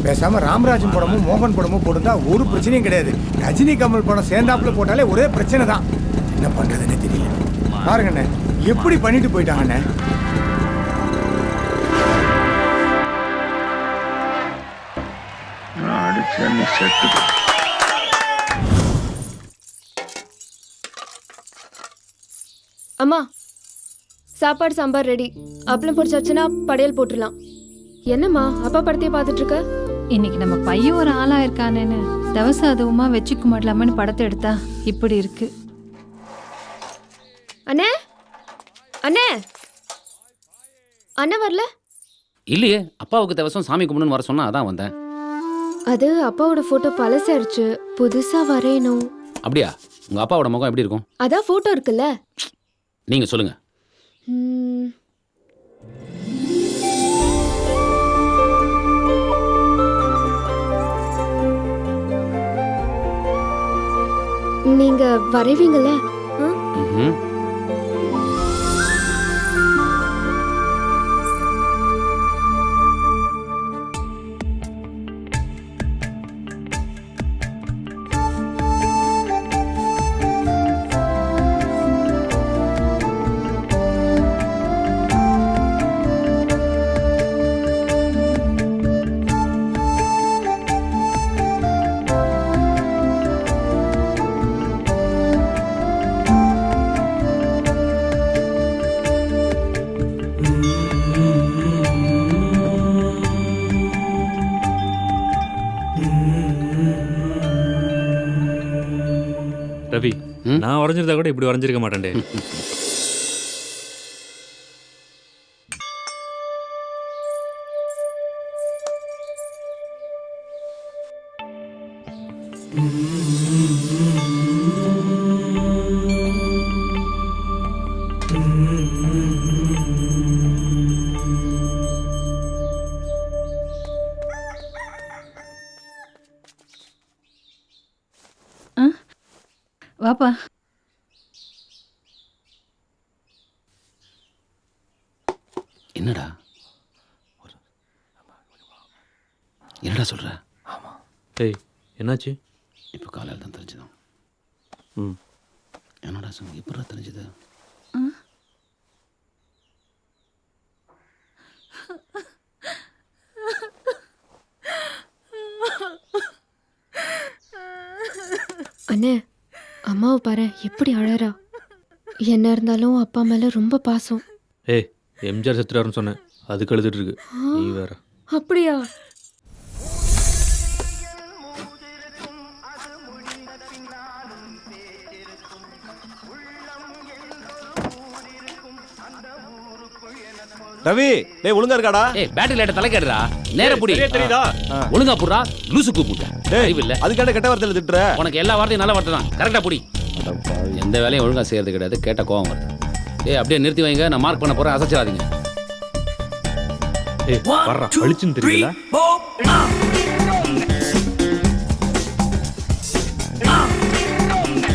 Speaker 14: பேசாம ராமராஜன் படமும் மோகன் படமும் போட்டுருந்தா ஒரு பிரச்சனையும் கிடையாது. ரஜினி கமல் படம் சேர்ந்தாப்புல போட்டாலே ஒரே பிரச்சனை தான். என்ன பண்றதுன்னு தெரியல. பாருங்கண்ணே எப்படி பண்ணிட்டு போயிட்டாங்கண்ணே.
Speaker 3: அம்மா சாப்பாடு சாம்பார் ரெடி. அப்பளம் பொரிச்சாச்சுன்னா படையல் போட்டுடலாம். என்னம்மா அப்பா படத்தையே பார்த்துட்டு இருக்க?
Speaker 21: இன்னைக்கு நம்ம பையன் ஒரு ஆளா இருக்கானேன்னு தவச அதுவுமா வச்சுக்க மாட்டலாமன்னு படத்தை எடுத்தா இப்படி இருக்கு.
Speaker 3: அண்ணே அண்ணே அண்ணா வரல?
Speaker 1: இல்லையே, அப்பாவுக்கு தவசம் சாமி கும்பிடுன்னு வர சொன்னா அதான் வந்தேன்.
Speaker 3: அது அப்பாவோட போட்டோ பழசாயிருச்சு, புதுசா வரையணும்.
Speaker 1: அப்படியா? உங்க அப்பாவோட முகம் எப்படி இருக்கும்?
Speaker 3: அதான் போட்டோ இருக்குல்ல.
Speaker 1: நீங்க சொல்லுங்க.
Speaker 3: நீங்க வரைவீங்கல்ல?
Speaker 7: ரவி, நான் வரைஞ்சிருந்தா கூட இப்படி வரைஞ்சிருக்க மாட்டேன்டே.
Speaker 21: வாப்பா.
Speaker 1: என்னடா என்னடா சொல்ற?
Speaker 7: டேய் என்னாச்சு?
Speaker 1: இப்போ காலையில் தான் தெரிஞ்சுதான். என்னடா சொன்ன? எப்படா தெரிஞ்சது?
Speaker 3: அண்ணே, அம்மாவை பாரு எப்படி அழறா. என்ன இருந்தாலும் அப்பா மேல ரொம்ப பாசம்.
Speaker 7: ஏய் எம்ஜிஆர் செத்துறாருன்னு சொன்னேன், அதுக்கு எழுதிட்டு இருக்கு. நீ வேற.
Speaker 3: அப்படியா?
Speaker 5: ரவி டேய் ஒழுங்கா இருக்காடா?
Speaker 1: ஏய் பேட்டரி லைட்ட தலைக்கேடுடா. நேரா புடி.
Speaker 5: தெரியுதா?
Speaker 1: ஒழுங்கா புடுடா. லூசு கூப்பிட்ட.
Speaker 5: டேய்
Speaker 1: இல்ல.
Speaker 5: அதுக்காண்ட கெட்ட வார்த்தையில திட்டுற.
Speaker 1: உனக்கு எல்லா வார்த்தையும் நல்ல வார்த்தை தான். கரெக்டா புடி. எந்த வேலையும் ஒழுங்கா செய்யறது கிடையாது. கேட்ட கோவம் வரும். ஏய் அப்படியே நிறுத்தி வைங்க. நான் மார்க் பண்ண போறேன். அசைச்சிடாதீங்க.
Speaker 7: ஏய் வர்றா. அழிச்சுன்னு தெரியல.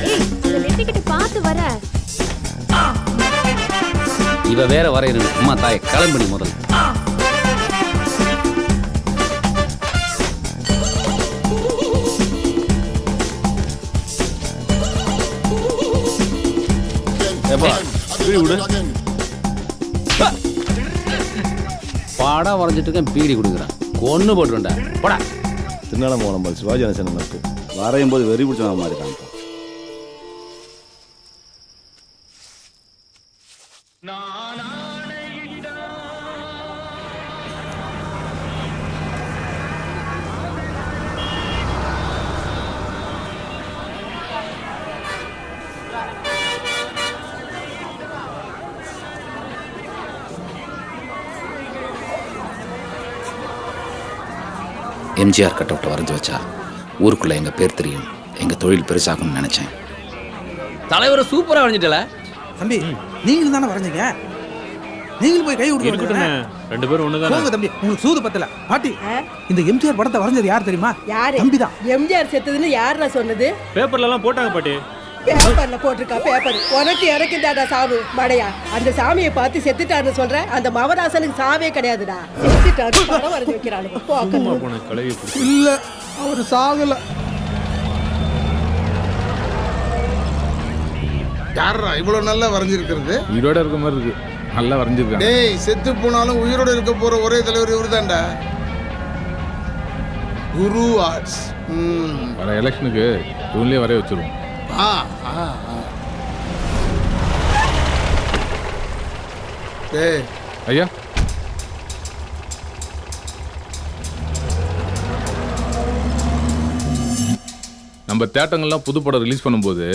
Speaker 3: ஏய் அந்த நெத்திக்கிட்ட பார்த்து வர.
Speaker 1: இவ வேற வரையணும். அம்மா தாய் கிளம்பி முதல்ல. பாடா வரைஞ்சிட்டு இருக்கேன். பீடி கொடுக்குறான். கொன்னு போட்டுருண்டா. போடா.
Speaker 5: திருநாளம் போன போது சிவாஜி கணேசன் நட்பு வரையும் போது வெறி பிடிச்ச மாதிரி தான்.
Speaker 1: எம்ஜிஆர் கட் அவுட்டை வரைஞ்சி வச்சா ஊருக்குள்ள எங்க பேர் தெரியும். எங்க தொழில் பெருசாகும்னு நினைச்சேன்.
Speaker 19: தலைவரை சூப்பரா வரைஞ்சிட்டல.
Speaker 18: தம்பி நீங்களும் தானே வரைஞ்சீங்க. நீங்களும் போய் கை
Speaker 7: இருக்கட்டுமே. ரெண்டு பேரும் ஒண்ணுதானே.
Speaker 18: போங்க தம்பி, உங்களுக்கு சூது பத்தல. பாட்டி இந்த எம்ஜிஆர் படத்தை வரைஞ்சது யார் தெரியுமா?
Speaker 10: யாரு?
Speaker 18: தம்பிதான்.
Speaker 10: எம்ஜிஆர் செத்ததுன்னு யாருடா சொன்னது?
Speaker 7: பேப்பர்ல எல்லாம் போட்டாங்க பாட்டி.
Speaker 10: பேப்பர்ல போட்டிருக்கா பேப்பர். உனக்கு எனக்கு தாடா சாவு மடையா. அந்த சாமியை பார்த்து செத்துட்டாருன்னு சொல்ற. அந்த மவராசனுக்கு சாவே கிடையாதுடா. செத்துட்டாரு படம் வரைஞ்சு வைக்கிறானுங்க.
Speaker 9: இல்ல அவர் சாகல. யாரா இவ்வளவு நல்லா வரைஞ்சிருக்கிறது?
Speaker 12: உயிரோட இருக்க மாதிரி இருக்கு. நல்லா வரைஞ்சிருக்காங்க.
Speaker 9: டேய் செத்து போனாலும் உயிரோட இருக்க போற ஒரே தலைவர் இவர்தான்டா. குரு ஆர்ட்ஸ்.
Speaker 12: வர எலெக்ஷனுக்கு இவங்களே வரைய வச்சிருவோம்.
Speaker 9: டேய்
Speaker 12: ஐயா நம்ம தேட்டங்கள்லாம் புது படம் ரிலீஸ் பண்ணும்போது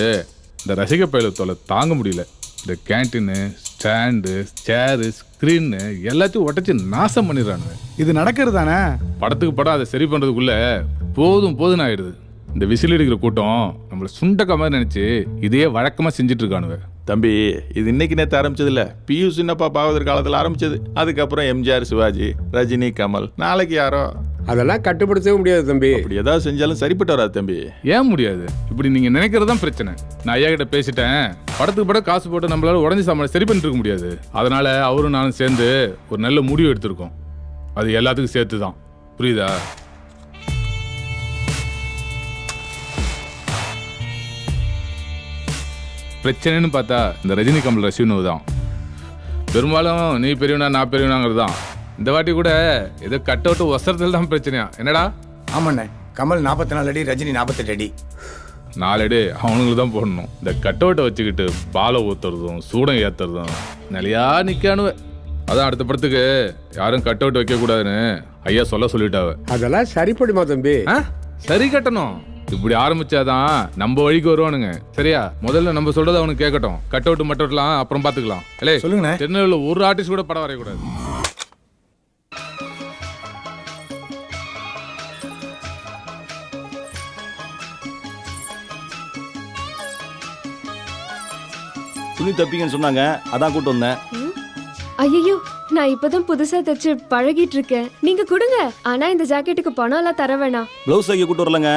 Speaker 12: இந்த ரசிக பயலத்தோட தாங்க முடியல. இந்த கேன்டீனு, ஸ்டாண்டு, சேரு, ஸ்க்ரீனு எல்லாத்தையும் உடச்சி நாசம் பண்ணிடுறானுங்க.
Speaker 13: இது நடக்கிறது தானே?
Speaker 12: படத்துக்கு படம் அதை சரி பண்ணுறதுக்குள்ள போதும்னு ஆயிடுது. இந்த விசில் அடிக்கிற கூட்டம் நம்மளை சுண்டக்க மாதிரி நினைச்சு இதையே வழக்கமாக செஞ்சுட்டு இருக்கானுங்க.
Speaker 2: தம்பி இது இன்னைக்கு நேற்று ஆரம்பிச்சது இல்ல. பியூ சின்னப்பா பாவதர் காலத்தில் ஆரம்பிச்சது. அதுக்கப்புறம் எம்ஜிஆர், சிவாஜி, ரஜினி, கமல், நாளைக்கு யாரோ.
Speaker 6: அதெல்லாம் கட்டுப்படுத்தவே முடியாது தம்பி.
Speaker 2: அப்படி ஏதாவது செஞ்சாலும் சரிப்பட்டு வராது தம்பி.
Speaker 12: ஏன் முடியாது? இப்படி நீங்க நினைக்கிறது தான் பிரச்சனை. நான் ஐயா கிட்ட பேசிட்டேன். படத்துக்கு படம் காசு போட்டு நம்மளால உடஞ்சி சாமான் சரி பண்ணிட்டு இருக்க முடியாது. அதனால அவரும் நானும் சேர்ந்து ஒரு நல்ல முடிவு எடுத்திருக்கோம். அது எல்லாத்துக்கும் சேர்த்து தான். புரியுதா? பிரச்சனைன்னு பார்த்தா இந்த ரஜினி கமல் ரசிகனு தான். பெரும்பாலும் நீ பெரியவனா நான் பெரியவனாங்கிறது தான். இந்த வாட்டி கூட ஏதோ கட் அவுட் ஒசரத்தில் தான் பிரச்சனையா? என்னடா?
Speaker 14: ஆமாண்ணே, கமல் 44 அடி, ரஜினி 48 அடி.
Speaker 12: 4 அடி அவனுங்களுக்கு தான் போடணும். இந்த கட் அவுட்டை வச்சுக்கிட்டு பாலை ஊத்துறதும் சூடம் ஏத்துறதும் நிலையா நிக்கானுவ. அதான் அடுத்த படத்துக்கு யாரும் கட் அவுட் வைக்க கூடாதுன்னு ஐயா சொல்லிட்டாவ.
Speaker 6: அதெல்லாம் சரிப்படுமா தம்பி?
Speaker 12: சரி கட்டணும். இப்படி ஆரம்பிச்சாதான் நம்ம வழிக்கு வருவானுங்க. சரியா? முதல்ல நம்ம சொல்றது அவனுக்கு கேட்கட்டும். கட் அவுட் மட்டும் அப்புறம் பாத்துக்கலாம். இல்ல
Speaker 14: சொல்லுங்க.
Speaker 12: திருநெல்வேலியில் ஒரு ஆர்டிஸ்ட் கூட படம் வரையக்கூடாது.
Speaker 5: துணி தப்பிங்கன்னு சொன்னாங்க, அதான் கூட்டு வந்தேன்.
Speaker 3: ஐயோ, நான் இப்பதான் புதுசா தச்சு பழகிட்டு இருக்கேன். நீங்க கொடுங்க. ஆனா இந்த ஜாக்கெட்டுக்கு பணம் எல்லாம் தர வேணாம்.
Speaker 5: ப்ளவுஸ் தைக்க கூட்டு வரலங்க,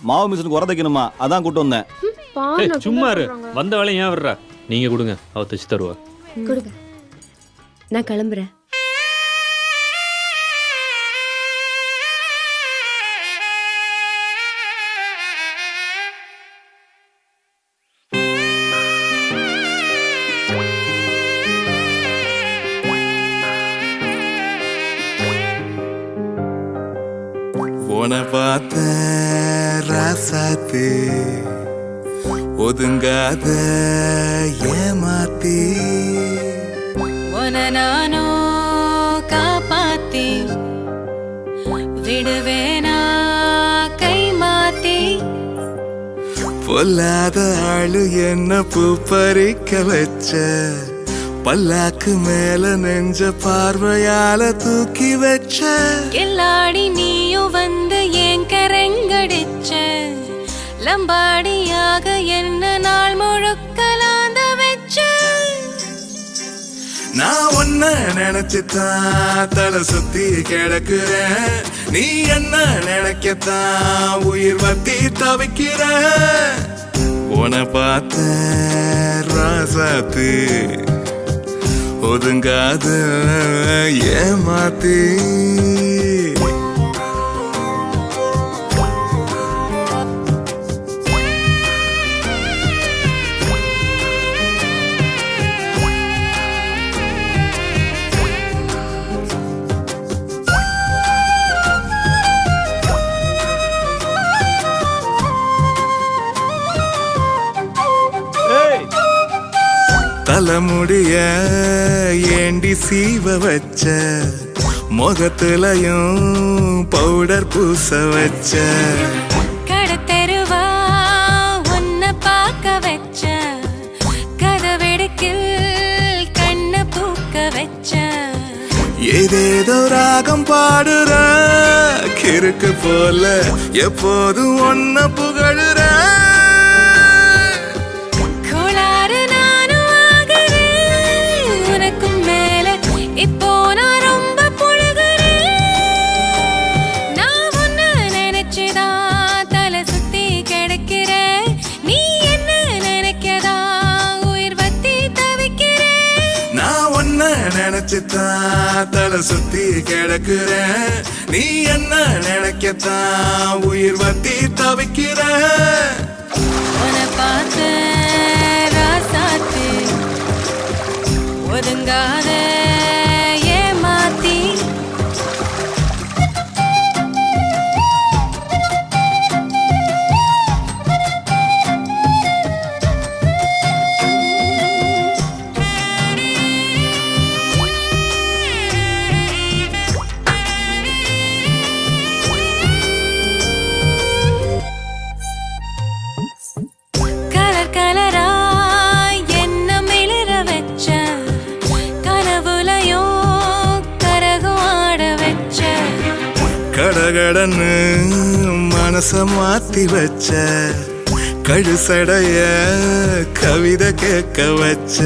Speaker 5: மாவு மிஷினுக்கு உர தைக்கணுமா, அதான் கூட்டு வந்தேன்.
Speaker 7: சும்மா இரு, வந்த வேலை ஏன் வர்ற? நீங்க கொடுங்க, அவ தச்சு தருவா.
Speaker 3: கொடுங்க, நான் கிளம்புறேன்.
Speaker 20: உன பார்த்த ராசாத்து ஒதுங்காத ஏமாத்தி
Speaker 11: உன நானோ காப்பாத்தி விடுவேனா கை மாத்தி
Speaker 20: பொல்லாத ஆளு என்ன பூ பறிக்க வச்ச பல்லாக்கு மேல நெஞ்ச பார்வையால தூக்கி வச்ச
Speaker 11: எல்லாடி நீயும் வந்து ஏன் கரங்கடிச்ச லம்பாடியாக என்ன நாள் முழுக்கலாந்த வச்ச
Speaker 20: நான் உன்ன நினைச்சுதான் தலை சுத்தி கிடக்குறேன் நீ என்ன நினைக்கத்தான் உயிர் வத்தி தவிக்கிற உன பார்த்த ராசாத்து ஒதுங்காத ஏமாத்தி தலைமுடிய ஏண்டி சீவ வச்ச முகத்துலயும் பவுடர் பூச வச்ச
Speaker 11: கடத்தெருவா உன்னை பார்க்க வச்ச கதவெடுக்கில் கண்ண பூக்க வச்ச
Speaker 20: ஏதேதோ ராகம் பாடுற கிறுக்கு போல எப்போதும் ஒன்ன புகழுற
Speaker 11: இப்போ நான் ரொம்ப புழுகிறேன் நான் உன்ன நினைச்சுதான் தலை சுத்தி கிடக்கிறேன் நீ என்ன நினைக்கதா உயிர் வத்தி தவிக்கிறேன்
Speaker 20: நான் உன்ன நினைச்சுதான் தலை சுத்தி கிடக்குறேன் நீ என்ன நினைக்கத்தான் உயிர் வத்தி தவிக்கிற
Speaker 11: உன்னை பார்த்து ராசாத்து ஒதுங்காத ஏமாத்தி கலர் கலரா என்ன மிளிர வச்ச கனவுலையோ கரகம் ஆட வச்ச
Speaker 20: கடகடன்னு மனச மாத்தி வச்ச கழுசடைய கவிதை கேட்க வச்ச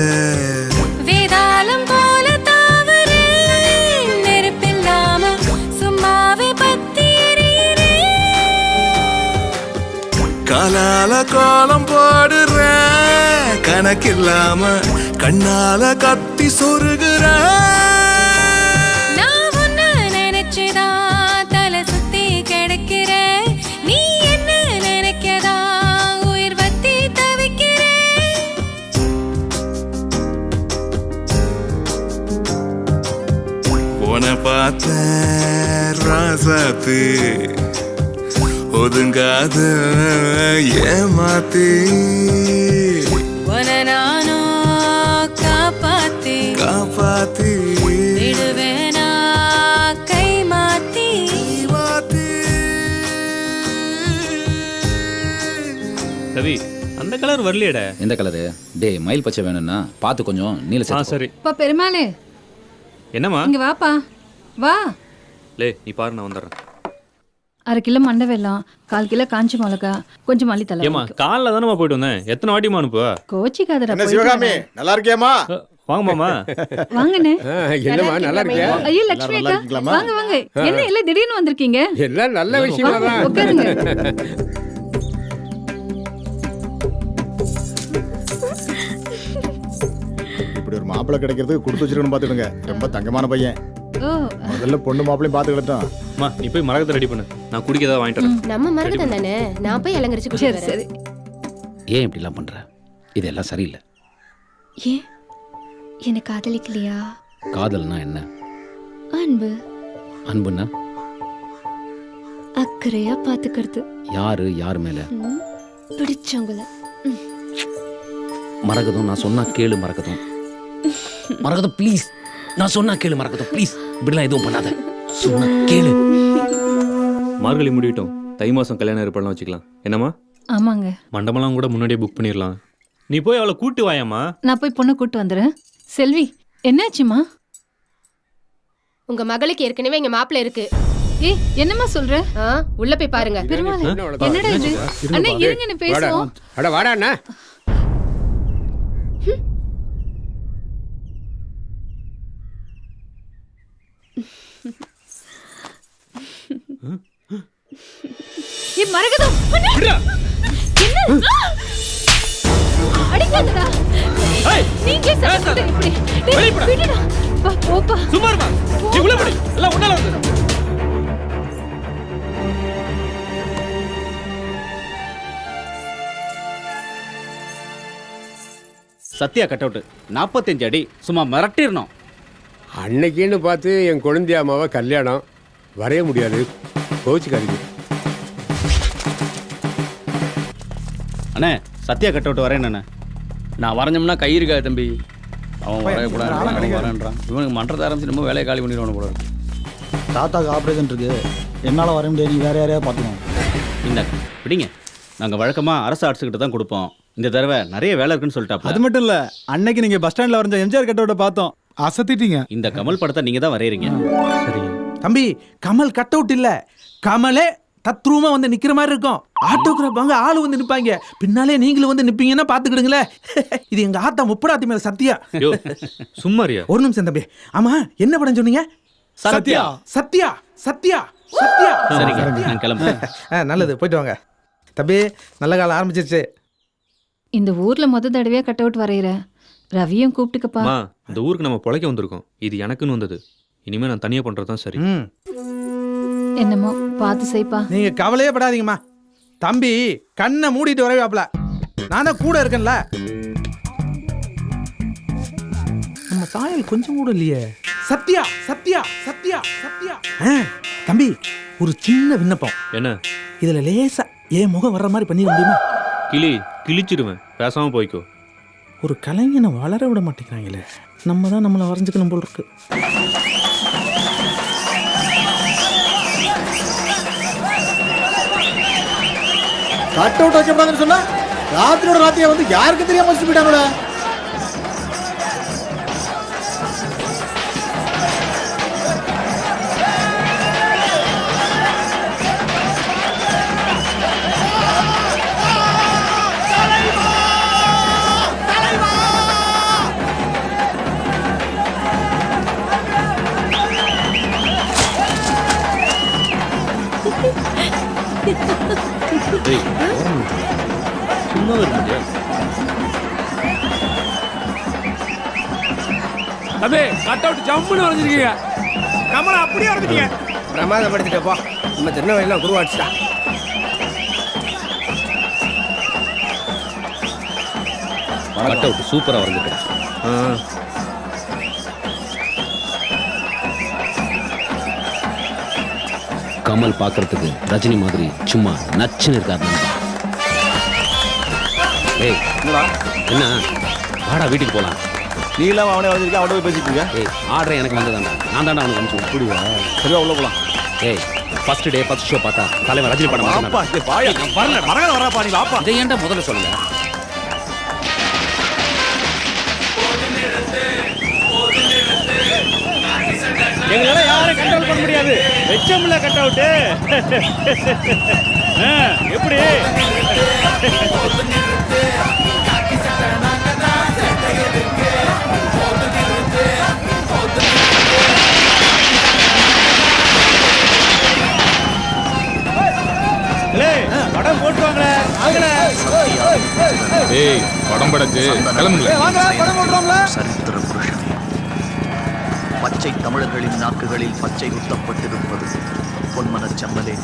Speaker 11: வேதாளம் போல தாவரேன் நெருப்பில்லாம சும்மாவே பத்தி எரியுறேன்
Speaker 20: காலால கோலம் போடுற கணக்கில்லாம கண்ணால கத்தி சொருகிற
Speaker 11: நான் உன்ன நினைச்சுதான் தலை சுத்தி கிடக்கிறேன் நீ என்ன நினைக்கதா உயிர் வத்தி தவிக்கிறேன்
Speaker 20: உன பார்த்த ராசாத்து ஒதுங்காத ஏமாத்தி
Speaker 11: உன நானோ காப்பாத்தி
Speaker 20: காப்பாத்தி
Speaker 11: விடுவேனா கை மாத்தி
Speaker 7: ரவி, அந்த கலர் வரலையடா.
Speaker 1: எந்த கலரு? டேய், மயில் பச்சை வேணும்னா பார்த்து கொஞ்சம் நீல சேர்த்து.
Speaker 7: சரி.
Speaker 21: அப்பா பெருமாளே,
Speaker 7: என்னம்மா?
Speaker 21: இங்க வாப்பா, வா.
Speaker 7: லே, நீ பாரு, நான் வந்துடுறேன்.
Speaker 21: 1/2 கிலோ மண்டை வெல்லம், 1/4 கிலோ காஞ்சி மிளகா, கொஞ்சம் மல்லித்தலை.
Speaker 7: ஏமா காலைல தானே போயிட்டு வந்தேன், எத்தனை வாட்டிமா அனுப்புவ?
Speaker 21: கோச்சிக்காதடா.
Speaker 13: சிவகாமி நல்லா இருக்கியாமா?
Speaker 7: வாங்க மாமா.
Speaker 21: வாங்கண்ணே.
Speaker 6: என்னம்மா நல்லா இருக்கியா?
Speaker 21: ஐயோ லட்சுமி அக்கா, வாங்க வாங்க. என்ன எல்லாம் திடீர்னு வந்திருக்கீங்க?
Speaker 6: எல்லாம் நல்ல விஷயமா தான்.
Speaker 21: உட்காருங்க.
Speaker 13: இப்படி ஒரு மாப்பிள்ளை கிடைக்கிறதுக்கு கொடுத்து வச்சிருக்கணும் பாத்துடுங்க. ரொம்ப தங்கமான பையன்.
Speaker 21: ஓ,
Speaker 13: முதல்ல பொண்ணு மாப்பிளையும் பாத்துக்கிட்டோம்.
Speaker 7: அம்மா நீ போய் மரகத்தை ரெடி பண்ணு, நான் குடிக்க ஏதாவது வாங்கிட்டு வரேன்.
Speaker 3: நம்ம மரகதம் தானே, நான் போய் அலங்கரிச்சு
Speaker 21: சரி
Speaker 3: குடிக்கிறேன்.
Speaker 21: சரி.
Speaker 1: ஏன் இப்படிலாம் பண்ற? இதெல்லாம் சரியில்லை.
Speaker 21: ஏன் என்ன காதலிக்கலையா?
Speaker 1: காதல்னா என்ன?
Speaker 21: அன்பு.
Speaker 1: அன்புன்னா
Speaker 21: அக்கறையா பாத்துக்கிறது.
Speaker 1: யாரு மேல?
Speaker 21: பிடிச்சவங்கள.
Speaker 1: மரகதம், நான் சொன்னா கேளு மரகதம். மரகதம் ப்ளீஸ், நான் சொன்னா கேளு மரகதம் ப்ளீஸ். இப்படிலாம் எதுவும் பண்ணாத, சொன்னா கேளு.
Speaker 7: மார்கழி முடியட்டும், தை மாசம் கல்யாணம் ஏற்பாடுலாம் வச்சுக்கலாம். என்னம்மா?
Speaker 21: ஆமாங்க.
Speaker 7: மண்டபம்லாம் கூட முன்னாடியே புக் பண்ணிடலாம். நீ போய் அவளை கூட்டு வாயாம்மா.
Speaker 21: நான் போய் பொண்ணை கூட்டு வந்துடுறேன். செல்வி, என்னாச்சுமா?
Speaker 3: உங்க மகளுக்கு ஏற்கனவே இங்க மாப்பிள்ளை இருக்கு.
Speaker 21: ஏய், என்னம்மா சொல்ற?
Speaker 3: உள்ள போய் பாருங்க.
Speaker 21: பெருமாள், என்னடா இது? அண்ணா இருங்கன்னு பேசுவோம்.
Speaker 6: அட வாடா அண்ணா.
Speaker 21: ஏய் மரகதம், என்ன? அடிக்காதடா. நீங்க சத்தம் இப்படி. விடுடா. வா போப்பா.
Speaker 17: சும்மா இருமா. நீ உள்ள போடி. எல்லாம் உன்னால வந்து. சத்யா கட் அவுட் 45 அடி, சும்மா மிரட்டிடணும்.
Speaker 6: அன்னைக்குன்னு பார்த்து என் குழந்தையாமாவை கல்யாணம் வரைய முடியாது, கோச்சுக்காதீங்க.
Speaker 17: அண்ணே சத்யா கட் அவுட் வரேன்.
Speaker 19: நான் வரைஞ்சோம்னா கை இருக்காது தம்பி. அவன் வரையக்கூடாது வரேன்றான். இவனுக்கு மன்றத்தை ஆரம்பிச்சு ரொம்ப வேலையை காலி பண்ணிடுவானு போல இருக்கு.
Speaker 13: தாத்தாக்கு ஆப்ரேஷன் இருக்கு, என்னால் வர முடியாது, நீ வேற யாரையா பார்த்துக்கணும்.
Speaker 17: இந்த பிடிங்க, நாங்கள் வழக்கமாக அரசு ஆர்ட்ஸுக்கிட்ட தான் கொடுப்போம். இந்த தடவை நிறைய வேலை இருக்குன்னு சொல்லிட்டாப்ல.
Speaker 13: அது மட்டும் இல்ல, அன்னைக்கு நீங்க பஸ் ஸ்டாண்ட்ல வரைஞ்ச எம்ஜிஆர் கட் அவுட்டை பார்த்தோம், அசத்திட்டீங்க.
Speaker 17: இந்த கமல் படத்தை நீங்க தான் வரையறீங்க.
Speaker 7: சரி
Speaker 8: தம்பி, கமல் கட் அவுட் இல்ல, கமலே தத்ரூமா வந்து நிக்கிற மாதிரி இருக்கும். ஆட்டோகிராஃப் வாங்க ஆளு வந்து நிப்பாங்க, பின்னாலே நீங்களும் வந்து நிப்பீங்கன்னா பாத்துக்கிடுங்களே. இது எங்க ஆத்தா முப்படாத்தி மேல சத்யா.
Speaker 7: சும்மாரியா?
Speaker 8: ஒரு நிமிஷம் தம்பி. ஆமா, என்ன படம் சொன்னீங்க?
Speaker 17: சத்யா.
Speaker 8: சத்யா சத்யா சத்யா.
Speaker 17: சரிங்க, நான் கிளம்புறேன்.
Speaker 8: நல்லது, போயிட்டு வாங்க தம்பி. நல்ல காலம் ஆரம்பிச்சிருச்சு.
Speaker 21: இந்த ஊர்ல தடவையா கட் அவுட் வரையற. ரவியும் கூப்பிட்டுக்கப்பா.
Speaker 7: இந்த ஊருக்கு நம்ம பொழைக்க வந்திருக்கோம், இது எனக்குன்னு வந்தது. இனிமே நான் தனியா பண்றதுதான் சரி.
Speaker 21: என்னமோ பார்த்து செய்ப்பா.
Speaker 8: நீங்க கவலையே படாதீங்கம்மா. தம்பி கண்ணை மூடிட்டு வரவேப்ல, நான் தான் கூட இருக்கேன்ல. நம்ம சாயல் கொஞ்சம் கூட இல்லையே. சத்யா சத்யா சத்யா சத்யா. தம்பி, ஒரு சின்ன விண்ணப்பம்.
Speaker 7: என்ன?
Speaker 8: இதுல லேசா என் முகம் வர்ற மாதிரி பண்ணிட முடியுமா?
Speaker 7: கிழிச்சிடுவேன், பேசாம போய்க்கோ.
Speaker 8: ஒரு கலைஞனை வளர விட மாட்டேங்கிறாங்களே, நம்ம தான் நம்மளை வரைஞ்சுக்கணும் போல் இருக்கு.
Speaker 13: கட் அவுட் வைக்கப்படாதுன்னு சொன்னா ராத்திரியோட ராத்திரியா வந்து யாருக்கு தெரியாம வச்சுட்டு போயிட்டாங்களே.
Speaker 17: சும்மா இருக்கு.
Speaker 19: தம்பி கட் அவுட் ஜம்முன்னு வரைஞ்சிருக்கீங்க.
Speaker 14: கமலை அப்படியே வரைஞ்சிட்டீங்க. பிரமாதப்படுத்திட்டப்பா. நம்ம திருநெல்வேலியில் குருவாடிச்சிட்டா.
Speaker 1: கட் அவுட் சூப்பரா வரைஞ்சிட்டேன். கமல் பார்க்கறதுக்கு ரஜினி மாதிரி சும்மா நச்சுன்னு இருக்காது. ஏய் என்ன, வாடா வீட்டுக்கு போலாம்.
Speaker 5: நீ இல்லாம அவனே வந்திருக்கா, அவனை போய் பேசிட்டு இருக்க.
Speaker 1: ஏய் ஆர்டர் எனக்கு வந்ததாண்டா, நான் தாண்டா அவனுக்கு அனுப்பிச்சு.
Speaker 5: அப்படியா? சரியா உள்ள போலாம்.
Speaker 1: ஏய் ஃபர்ஸ்ட் டே ஃபர்ஸ்ட் ஷோ பார்த்தா தலைவர் ரஜினி படம்
Speaker 5: வாப்பா, இங்க வாயா.
Speaker 1: வரல
Speaker 5: மரகத வரப்பா, நீ வாப்பா.
Speaker 1: இதை ஏன்டா முதல்ல சொல்லுங்க.
Speaker 17: எங்களால யாரும் கண்ட்ரோல் பண்ண முடியாது. வச்சோம்ல கட் அவுட்டு. எப்படி படம் போட்டுவாங்களே
Speaker 12: ஏய் படம் படச்சு கிளம்புங்களே.
Speaker 20: சரித்திர புருஷனே, பச்சை தமிழர்களின் நாக்குகளில் பச்சை குத்தப்பட்டிருப்பது பொன்மனச் செம்மலே.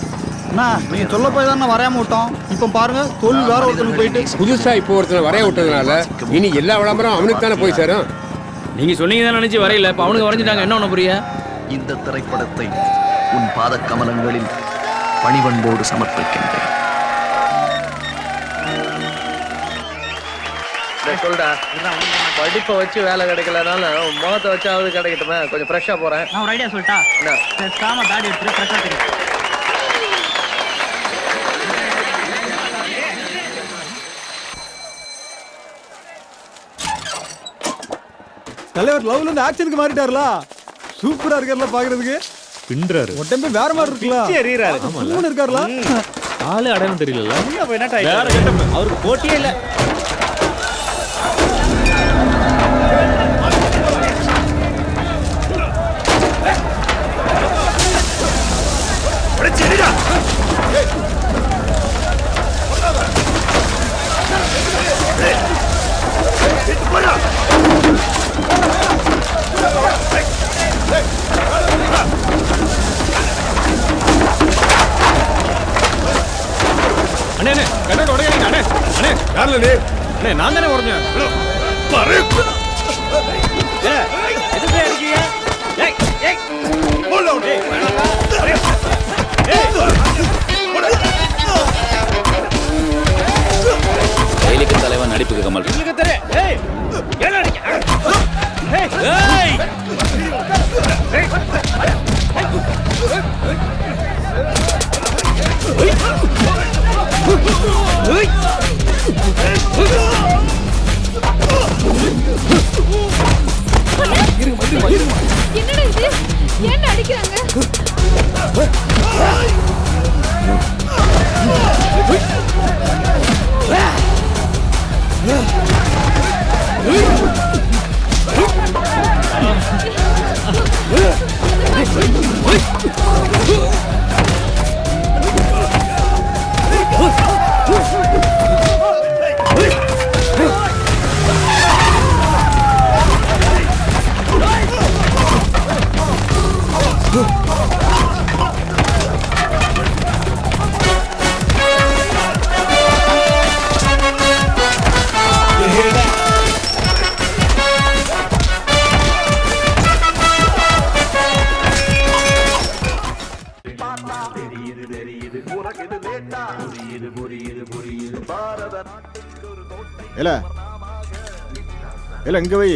Speaker 13: நீங்க சொல்ல போய் தான் வரையாம விட்டோம். இப்ப பாருங்க தொழில் வேற ஒருத்தனுக்கு போயிட்டு
Speaker 6: புதுசா இப்போ ஒருத்தனை வரைய விட்டதுனால இனி எல்லா விளம்பரம் அவனுக்கு தானே போய் சேரும்.
Speaker 19: நீங்க சொன்னீங்க தான் நினைச்சு வரையில, இப்ப அவனுக்கு வரைஞ்சிட்டாங்க, என்ன ஒண்ணு புரிய?
Speaker 20: இந்த திரைப்படத்தை உன் பாத கமலங்களில் பணிவன்போடு சமர்ப்பிக்கின்றேன்.
Speaker 15: சொல்டா, படிப்பை வச்சு வேலை கிடைக்கலனாலும் முகத்தை வச்சாவது கிடைக்கட்டுமே. கொஞ்சம் ஃப்ரெஷ்ஷா போறேன்.
Speaker 17: நான் ஒரு ஐடியா சொல்லிட்டா? பேசாம தாடி எடுத்து ஃப்ரெஷ்ஷா தெரியும்.
Speaker 13: தலைவர் லவ்ல இருந்து ஆக்ஷனுக்கு மாறிட்டாருல. சூப்பரா இருக்காருல பாக்குறதுக்கு.
Speaker 5: பின்றாரு
Speaker 13: உடம்பே வேற மாதிரி இருக்குல்ல.
Speaker 17: எறியறாரு.
Speaker 13: மூணு இருக்காருல.
Speaker 5: ஆளு அடையாளம் தெரியல.
Speaker 17: வேற கெட்டப். அவருக்கு போட்டியே இல்ல.
Speaker 4: அண்ணே அண்ணே கட்டோட உடையறீங்க அண்ணே. அண்ணே யார்ல நீ? அண்ணே நான் தானே உடைஞ்சேன். பாரு.
Speaker 17: எதுக்கு இருக்கீங்க? ஏய் ஏய் போடா டேய்.
Speaker 1: கைலிக்கு தலைவன் நடிப்புக்கு கமல்.
Speaker 17: உங்களுக்கு தெரிய. ஏய் என்ன அடிக்க? ஏய் ஏய்
Speaker 21: என்னடா இது? ஏன் அடிக்கிறாங்க?
Speaker 13: இல்ல இங்க வை.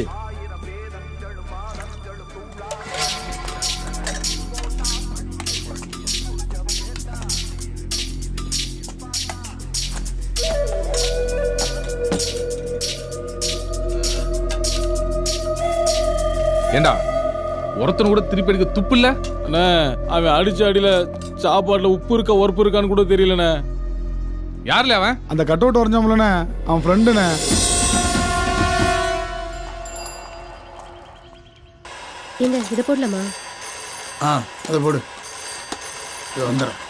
Speaker 12: ஏண்டா ஒருத்தன் கூட திருப்பி எடுக்க துப்பு இல்ல?
Speaker 4: அண்ணே அவன் அடிச்ச அடியில சாப்பாட்டுல உப்பு இருக்கா உரப்பு இருக்கான்னு கூட தெரியலண்ணே.
Speaker 12: யாருல அவன்?
Speaker 13: அந்த கட் அவுட் வரைஞ்சாமலண்ணே, அவன் ஃப்ரெண்டுண்ணே.
Speaker 3: எங்க இதை போடலாமா?
Speaker 9: அதை போடு. இது வந்துடும்.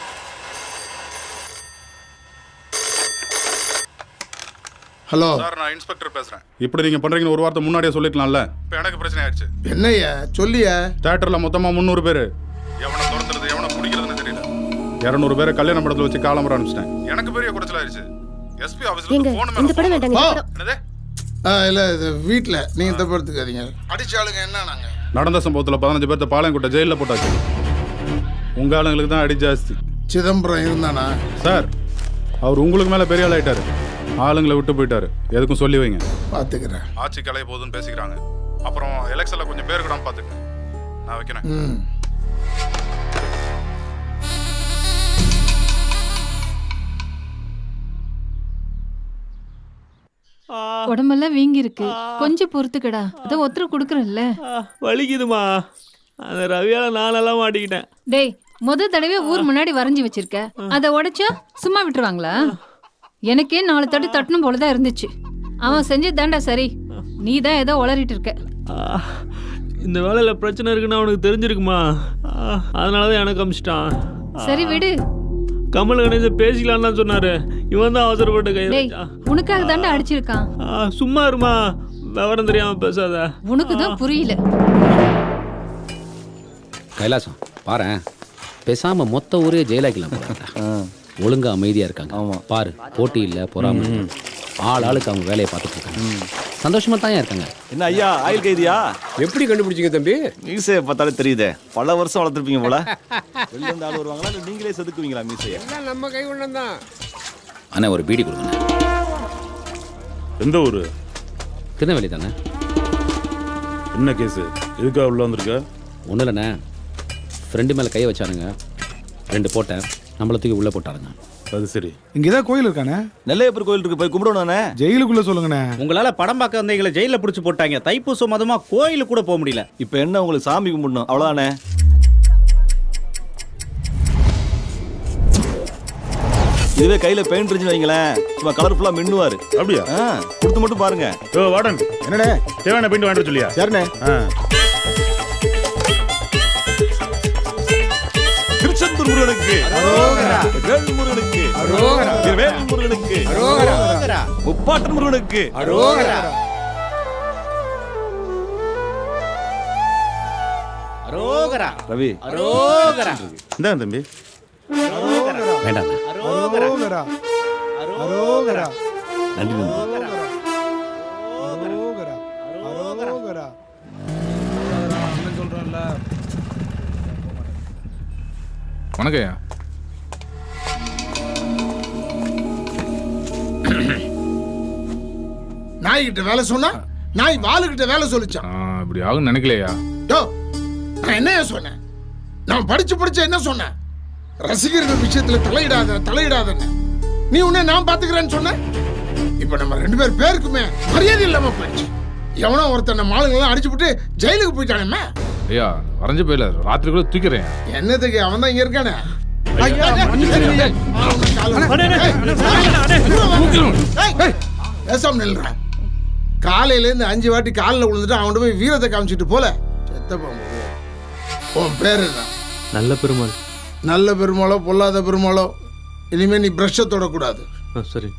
Speaker 9: ஹலோ
Speaker 2: சார், நான் இன்ஸ்பெக்டர் பேசுறேன். இப்படி நீங்க பண்றீங்கன்னு ஒரு வாரத்தை முன்னாடியே சொல்லிக்கலாம்ல. இப்போ எனக்கு பிரச்சனை ஆயிடுச்சு.
Speaker 9: என்னய்யா சொல்லியா?
Speaker 2: தியேட்டர்ல மொத்தமா 300 பேர். எவனை துரத்துறது எவனை பிடிக்கிறதுன்னு தெரியல. 200 பேரை கல்யாண மண்டபத்தில் வச்சு காலம்பரம் அனுப்பிச்சிட்டேன். எனக்கு பெரிய குறைச்சல் ஆயிடுச்சு. எஸ்பி ஆபீஸ்ல போன்
Speaker 3: இந்த படம் வேண்டாங்க.
Speaker 2: என்னது?
Speaker 9: இல்ல இது வீட்டில் நீங்க தப்படுத்துக்காதீங்க. அடிச்ச ஆளுங்க என்ன நாங்க?
Speaker 2: நடந்த சம்பவத்தில் 15 பேர்த்த பாளையங்கோட்டை ஜெயிலில் போட்டாச்சு. உங்க ஆளுங்களுக்கு தான் அடி ஜாஸ்தி.
Speaker 9: சிதம்பரம் இருந்தானா?
Speaker 2: சார், அவர் உங்களுக்கு மேல பெரிய ஆள் ஆயிட்டாரு. ஆளுங்களை விட்டு போயிட்டாரு. எதுக்கும் சொல்லி வைங்க.
Speaker 9: பாத்துக்கிறேன்.
Speaker 2: ஆட்சி கலைய போகுதுன்னு பேசிக்கிறாங்க. அப்புறம் எலெக்ஷன்ல கொஞ்சம் பேர் கூட பாத்துக்க. நான் வைக்கிறேன்.
Speaker 21: உடம்பெல்லாம் வீங்கி இருக்கு, கொஞ்சம் பொறுத்துக்கடா. அதான் ஒருத்தர் கொடுக்குறேன்ல.
Speaker 7: வலிக்குதுமா. அந்த ரவியால நானெல்லாம் மாட்டிக்கிட்டேன்.
Speaker 21: டேய் தடவை ஊர் முன்னாடி வரைஞ்சி வச்சிருக்க, அதை உடைச்சா சும்மா விட்டுருவாங்களா? எனக்கே 4 தட்டு தட்டணும் போலதான் இருந்துச்சு. அவன் செஞ்சதாண்டா சரி, நீ தான் ஏதோ உளறிட்டு இருக்க.
Speaker 7: இந்த வேலையில பிரச்சனை இருக்குன்னு அவனுக்கு தெரிஞ்சிருக்குமா? அதனாலதான் எனக்கு அமிச்சிட்டான்.
Speaker 21: சரி விடு.
Speaker 7: கமல் கணேசன் பேசிக்கலான்னு தான் சொன்னாரு. இவன் தான் அவசரப்பட்ட கை.
Speaker 21: உனக்காக தாண்டா அடிச்சிருக்கான்.
Speaker 7: சும்மா இருமா, விவரம் தெரியாம பேசாத.
Speaker 21: உனக்கு தான் புரியல.
Speaker 1: கைலாசம் பாரேன், பேசாம மொத்த ஊரே ஜெயிலாக்கலாம். ஒழுங்கா அமைதியா இருக்காங்க. பாரு, போட்டி இல்ல, பொறாம இல்ல. ஆளுக்கு அவங்க வேலையை பார்த்துட்டு இருக்காங்க. சந்தோஷமா தான் இருக்காங்க.
Speaker 5: என்ன ஐயா, ஆயில் கைதியா?
Speaker 6: எப்படி கண்டுபிடிச்சீங்க தம்பி?
Speaker 5: மீசையை பார்த்தாலே தெரியுதே, பல வருஷம் வளர்த்துருப்பீங்க போல. வெளில இருந்து ஆள் வருவாங்களா இல்லை நீங்களே செதுக்குவீங்களா மீசையை?
Speaker 6: எல்லாம் நம்ம கை கொண்டு தான்.
Speaker 1: அண்ணா ஒரு பீடி கொடுங்க.
Speaker 2: எந்த ஊரு?
Speaker 1: திருநெல்வேலி தானே.
Speaker 2: என்ன கேஸு? எதுக்காக உள்ள வந்திருக்க?
Speaker 1: ஒன்றும் இல்லைண்ணே, ஃப்ரெண்டு மேலே கை வச்சானுங்க, 2 போட்டேன், நம்மள தூக்கி உள்ளே போட்டாருங்க.
Speaker 2: அது சரி.
Speaker 13: இங்கே தான் கோயில் இருக்கானே,
Speaker 5: நெல்லையப்பர் கோயில் இருக்கு, போய் கும்பிடணும்ண்ணே.
Speaker 13: ஜெயிலுக்குள்ளே சொல்லுங்கண்ணே.
Speaker 17: உங்களால படம் பார்க்க வந்தீங்களை ஜெயிலில் பிடிச்சி போட்டாங்க. தைப்பூசம் மதமா கோயிலுக்கு கூட போக முடியல.
Speaker 5: இப்போ என்ன, உங்களுக்கு சாமி கும்பிடணும் அவ்வளோதானே? இதுவே கையில பெயிண்ட் இருந்துச்சு வைங்களேன், சும்மா கலர்ஃபுல்லா மின்னுவாரு.
Speaker 2: அப்படியா?
Speaker 5: கொடுத்து மட்டும் பாருங்க.
Speaker 2: வார்டன்,
Speaker 13: என்னடே
Speaker 2: தேவையான பெயிண்ட் வாங்கிட்டு சொல்லியா?
Speaker 13: சரிண்ணே.
Speaker 5: திருச்செந்தூர் முருகனுக்கு, வேல் முருகனுக்கு, வேல் முருகனுக்கு, முப்பாட்டன் முருகனுக்கு. ரவி,
Speaker 2: இந்த தம்பி
Speaker 1: வேண்டாம்.
Speaker 5: நன்றி.
Speaker 12: வணக்கம்யா.
Speaker 9: நாய்கிட்ட வேலை சொன்னா நாய் வாளுகிட்ட வேலை சொல்லிச்சான்.
Speaker 12: இப்படி ஆகும் நினைக்கலையா?
Speaker 9: நான் என்ன சொன்னேன்? நான் படிச்சு என்ன சொன்னேன்? ரசிகர்கள் விஷயத்துல தலையிடாதன்னு. நீ உன்னை நான் பாத்துக்கிறேன்னு சொன்ன. இப்ப நம்ம 2 பேருக்குமே மரியாதை இல்லாம போயிடுச்சு. எவனோ ஒருத்தன் நம்ம ஆளுங்கெல்லாம் அடிச்சு விட்டு ஜெயிலுக்கு போயிட்டானே.
Speaker 12: ஐயா வரைஞ்ச போயில ராத்திரிக்குள்ள தூக்கிறேன்.
Speaker 9: என்னதுக்கு? அவன் தான் இங்க இருக்கானே. பேசாம நில்றா. காலையில இருந்து 5 வாட்டி காலில் விழுந்துட்டு அவன் போய் வீரத்தை காமிச்சிட்டு போல. உன் பேர் என்ன?
Speaker 7: நல்ல பெருமாள்.
Speaker 9: நல்ல பெருமாளோ பொல்லாத பெருமாளோ, இனிமே நீ பிரஷை தொடக்கூடாது.
Speaker 7: சரி.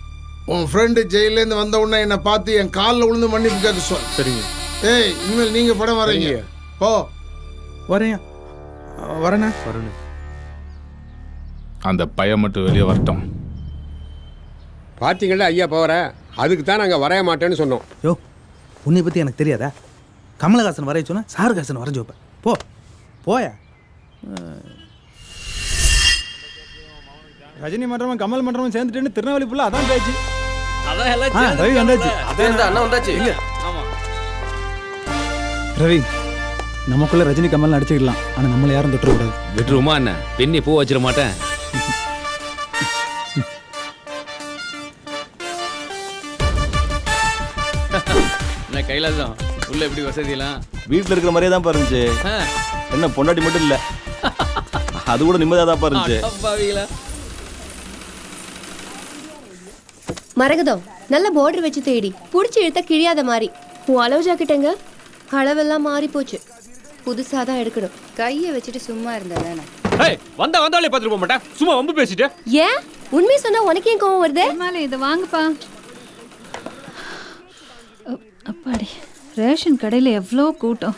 Speaker 9: உன் ஃப்ரெண்டு ஜெயிலேருந்து வந்த உடனே என்னை பார்த்து என் காலில் விழுந்து மன்னிப்பு கேட்க சொல்.
Speaker 7: சரிங்க.
Speaker 9: ஏய், இனிமேல் நீங்க படம் வரீங்க. ஓ
Speaker 13: வரேன்.
Speaker 12: அந்த பையன் மட்டும் வெளியே வரட்டும்.
Speaker 6: பார்த்தீங்களா ஐயா போகிற, அதுக்கு தான் நாங்கள் வரைய மாட்டேன்னு சொன்னோம்.
Speaker 18: யோ, உன்னை பற்றி எனக்கு தெரியாதா? கமலஹாசன் வரைய சொன்னா சாருஹாசன் வரைஞ்சி வைப்பேன். போயா.
Speaker 13: ரஜினி மன்றமும் கமல் மன்றமும் சேர்ந்துட்டு திருநெல்வேலி ஃபுல்லா அதான் பேச்சு.
Speaker 15: ரவி வந்தாச்சு. அண்ணா வந்தாச்சு.
Speaker 13: ரவி, நமக்குள்ள ரஜினி கமல் அடிச்சுக்கலாம், ஆனா நம்மள யாரும் தொட்டுறக்கூடாது.
Speaker 1: விட்டுருமா என்ன? பெண்ணி பூ வச்சிட மாட்டேன்.
Speaker 19: என்ன கைலாசம், உள்ள எப்படி வசதியெல்லாம்?
Speaker 5: வீட்டில் இருக்கிற மாதிரியே தான் பாருந்துச்சு. என்ன பொண்டாட்டி மட்டும் இல்லை, அது கூட நிம்மதியாக தான் பாருந்துச்சு.
Speaker 3: மரகதம், நல்ல பார்டர் வச்சு தேடி புடிச்சு இழுத்த கிழியாத மாதிரி. உன் அளவு ஜாக்கெட்டுங்க, அளவெல்லாம் மாறி போச்சு. புதுசா தான் எடுக்கணும்.
Speaker 11: கையை வச்சுட்டு சும்மா இருந்ததானே.
Speaker 19: வந்தாலே பார்த்துட்டு போக மாட்டேன், சும்மா வம்பு பேசிட்டு.
Speaker 3: ஏன் உண்மையை சொன்னா உனக்கு ஏன் கோவம் வருது?
Speaker 21: இதை வாங்குப்பா. அப்பாடி, ரேஷன் கடையில் எவ்வளோ கூட்டம்.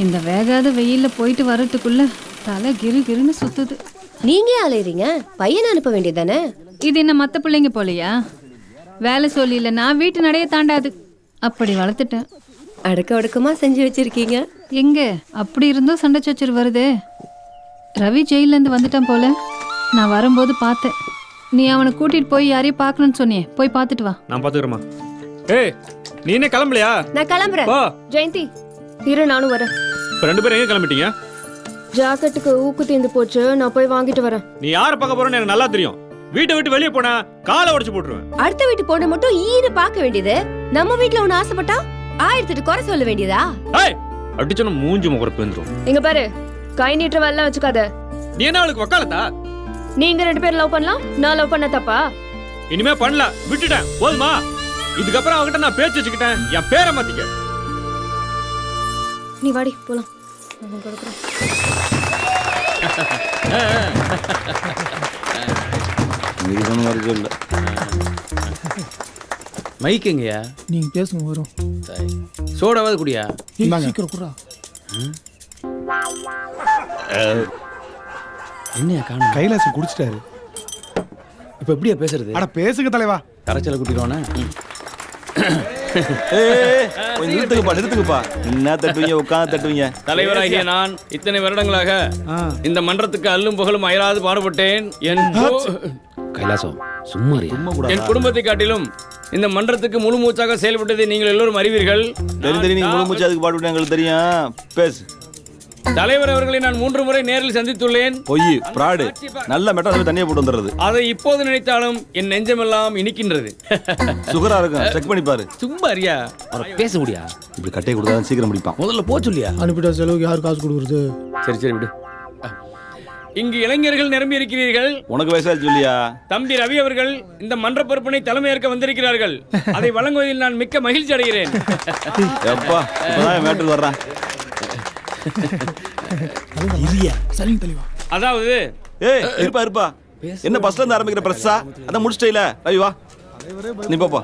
Speaker 21: இந்த வேகாத வெயிலில் போயிட்டு வர்றதுக்குள்ள தலை கிருன்னு சுத்துது.
Speaker 3: நீங்க அலையறீங்க, பையனை அனுப்ப வேண்டியதானே.
Speaker 21: இது என்ன மற்ற பிள்ளைங்க போலையா? வேலை சொல்லியில நான் வீட்டு நடைய தாண்டாது, அப்படி வளர்த்துட்டேன்.
Speaker 3: அடக்கமா செஞ்சு வச்சிருக்கீங்க.
Speaker 21: எங்க அப்படி இருந்தும் சண்டை சச்சர் வருது. ரவி ஜெயிலேருந்து வந்துட்டான் போல. நான் வரும்போது பார்த்தேன். நீ அவனை கூட்டிட்டு போய் யாரையும் பார்க்கணும்னு சொன்னியே, போய் பார்த்துட்டு வா.
Speaker 7: நான் பார்த்துக்கிறேம்மா. ஏய், நீ என்ன கிளம்பலையா?
Speaker 3: நான் கிளம்புறேன். ஜெயந்தி இரு, நானும் வரேன்.
Speaker 7: இப்போ 2 பேரும் எங்க கிளம்பிட்டீங்க?
Speaker 3: ஜாக்கெட்டுக்கு ஊக்கு தீர்ந்து போச்சு, நான் போய் வாங்கிட்டு வரேன்.
Speaker 7: நீ யாரை பார்க்க போறேன்னு எனக்கு நல்லா தெரியும். வீட்டை விட்டு வெளியே போனா காலை உடைச்சு போட்டுருவேன்.
Speaker 3: அடுத்த வீட்டு போன மட்டும் ஈடு பார்க்க வேண்டியது. நம்ம வீட்டுல ஒண்ணு ஆசைப்பட்டா 1008 குறை சொல்ல வேண்டியதா?
Speaker 7: அடிச்சோன்னு மூஞ்சி முகர பேந்துரும்.
Speaker 3: இங்க பாரு, கை நீட்டுற வேலை வச்சுக்காத.
Speaker 19: நீ என்ன அவளுக்கு வக்காலத்தா?
Speaker 3: நீங்க 2 பேரும் லவ் பண்ணலாம், நான் லவ் பண்ண தப்பா?
Speaker 19: இனிமே பண்ணல, விட்டுட்டேன். போதுமா? இதுக்கப்புறம் அவகிட்ட நான் பேச்சு வச்சுக்கிட்டேன். என் பேரை மாத்திக்க.
Speaker 3: நீ வாடி போலாம். நான் கொடுக்குறேன்.
Speaker 5: நீ சொன்ன மாதிரி சொல்ல.
Speaker 19: மைக்குங்கய்யா.
Speaker 18: நீங்க பேசுங்க வரும்.
Speaker 19: சோடாவது குடியா?
Speaker 18: சீக்கிரம் குடுறா.
Speaker 19: என்னையா காணும்?
Speaker 18: கைலாசம் குடிச்சிட்டாரு.
Speaker 19: இப்ப எப்படியா பேசுறது?
Speaker 18: அட பேசுங்க தலைவா.
Speaker 19: கரைச்சல குட்டிடுவானே.
Speaker 5: கொஞ்சம் நிறுத்துக்குப்பா. என்ன தட்டுவீங்க, உட்காந்து தட்டுவீங்க.
Speaker 19: தலைவராகிய நான் இத்தனை வருடங்களாக இந்த மன்றத்துக்கு அல்லும் புகழும் அயராது பாடுபட்டேன்.
Speaker 1: கைலாசம் சும்மாரி.
Speaker 19: என் குடும்பத்தை காட்டிலும் இந்த மன்றத்துக்கு முழு மூச்சாக செயல்பட்டதை நீங்கள் எல்லோரும் அறிவீர்கள்.
Speaker 5: தெரியும், நீங்க முழு மூச்சு அதுக்கு பாடுபட்டு எங்களுக்கு தெரியும். பேசு.
Speaker 19: தலைவர் அவர்களை நான் 3 முறை நேரில் சந்தித்துள்ளேன்.
Speaker 5: பொய், பிராடு. நல்ல மெட்ராஸ் தண்ணியை போட்டு வந்துடுறது.
Speaker 19: அதை இப்போது நினைத்தாலும் என் நெஞ்சமெல்லாம் இனிக்கின்றது.
Speaker 5: சுகரா இருக்கும், செக் பண்ணி பாரு.
Speaker 19: சும்மா அறியா
Speaker 1: பேச முடியா?
Speaker 5: இப்படி கட்டையை கொடுத்தா சீக்கிரம் முடிப்பான்.
Speaker 19: முதல்ல போ சொல்லியா?
Speaker 18: அனுப்பிட்ட செலவுக்கு யார் காசு கொடுக்குறது?
Speaker 19: சரி விடு. இங்கு இளைஞர்கள் நிரம்பி இருக்கிறீர்கள்.
Speaker 5: உனக்கு வயசாச்சு சொல்லியா?
Speaker 19: தம்பி ரவி அவர்கள் இந்த மன்ற பொறுப்பினை தலைமையேற்க வந்திருக்கிறார்கள். அதை வழங்குவதில் நான் மிக்க மகிழ்ச்சி அடைகிறேன்.
Speaker 5: எப்பா இப்பதான் மேட்டருக்கு வர்றேன்.
Speaker 18: சரிங்க தலைவா.
Speaker 19: அதாவது
Speaker 5: இருப்பா என்ன பஸ்ல இருந்து ஆரம்பிக்கிற பிரஸ்ஸா? அதான் முடிச்சிட்டே. ரவி வா, நீ போப்பா.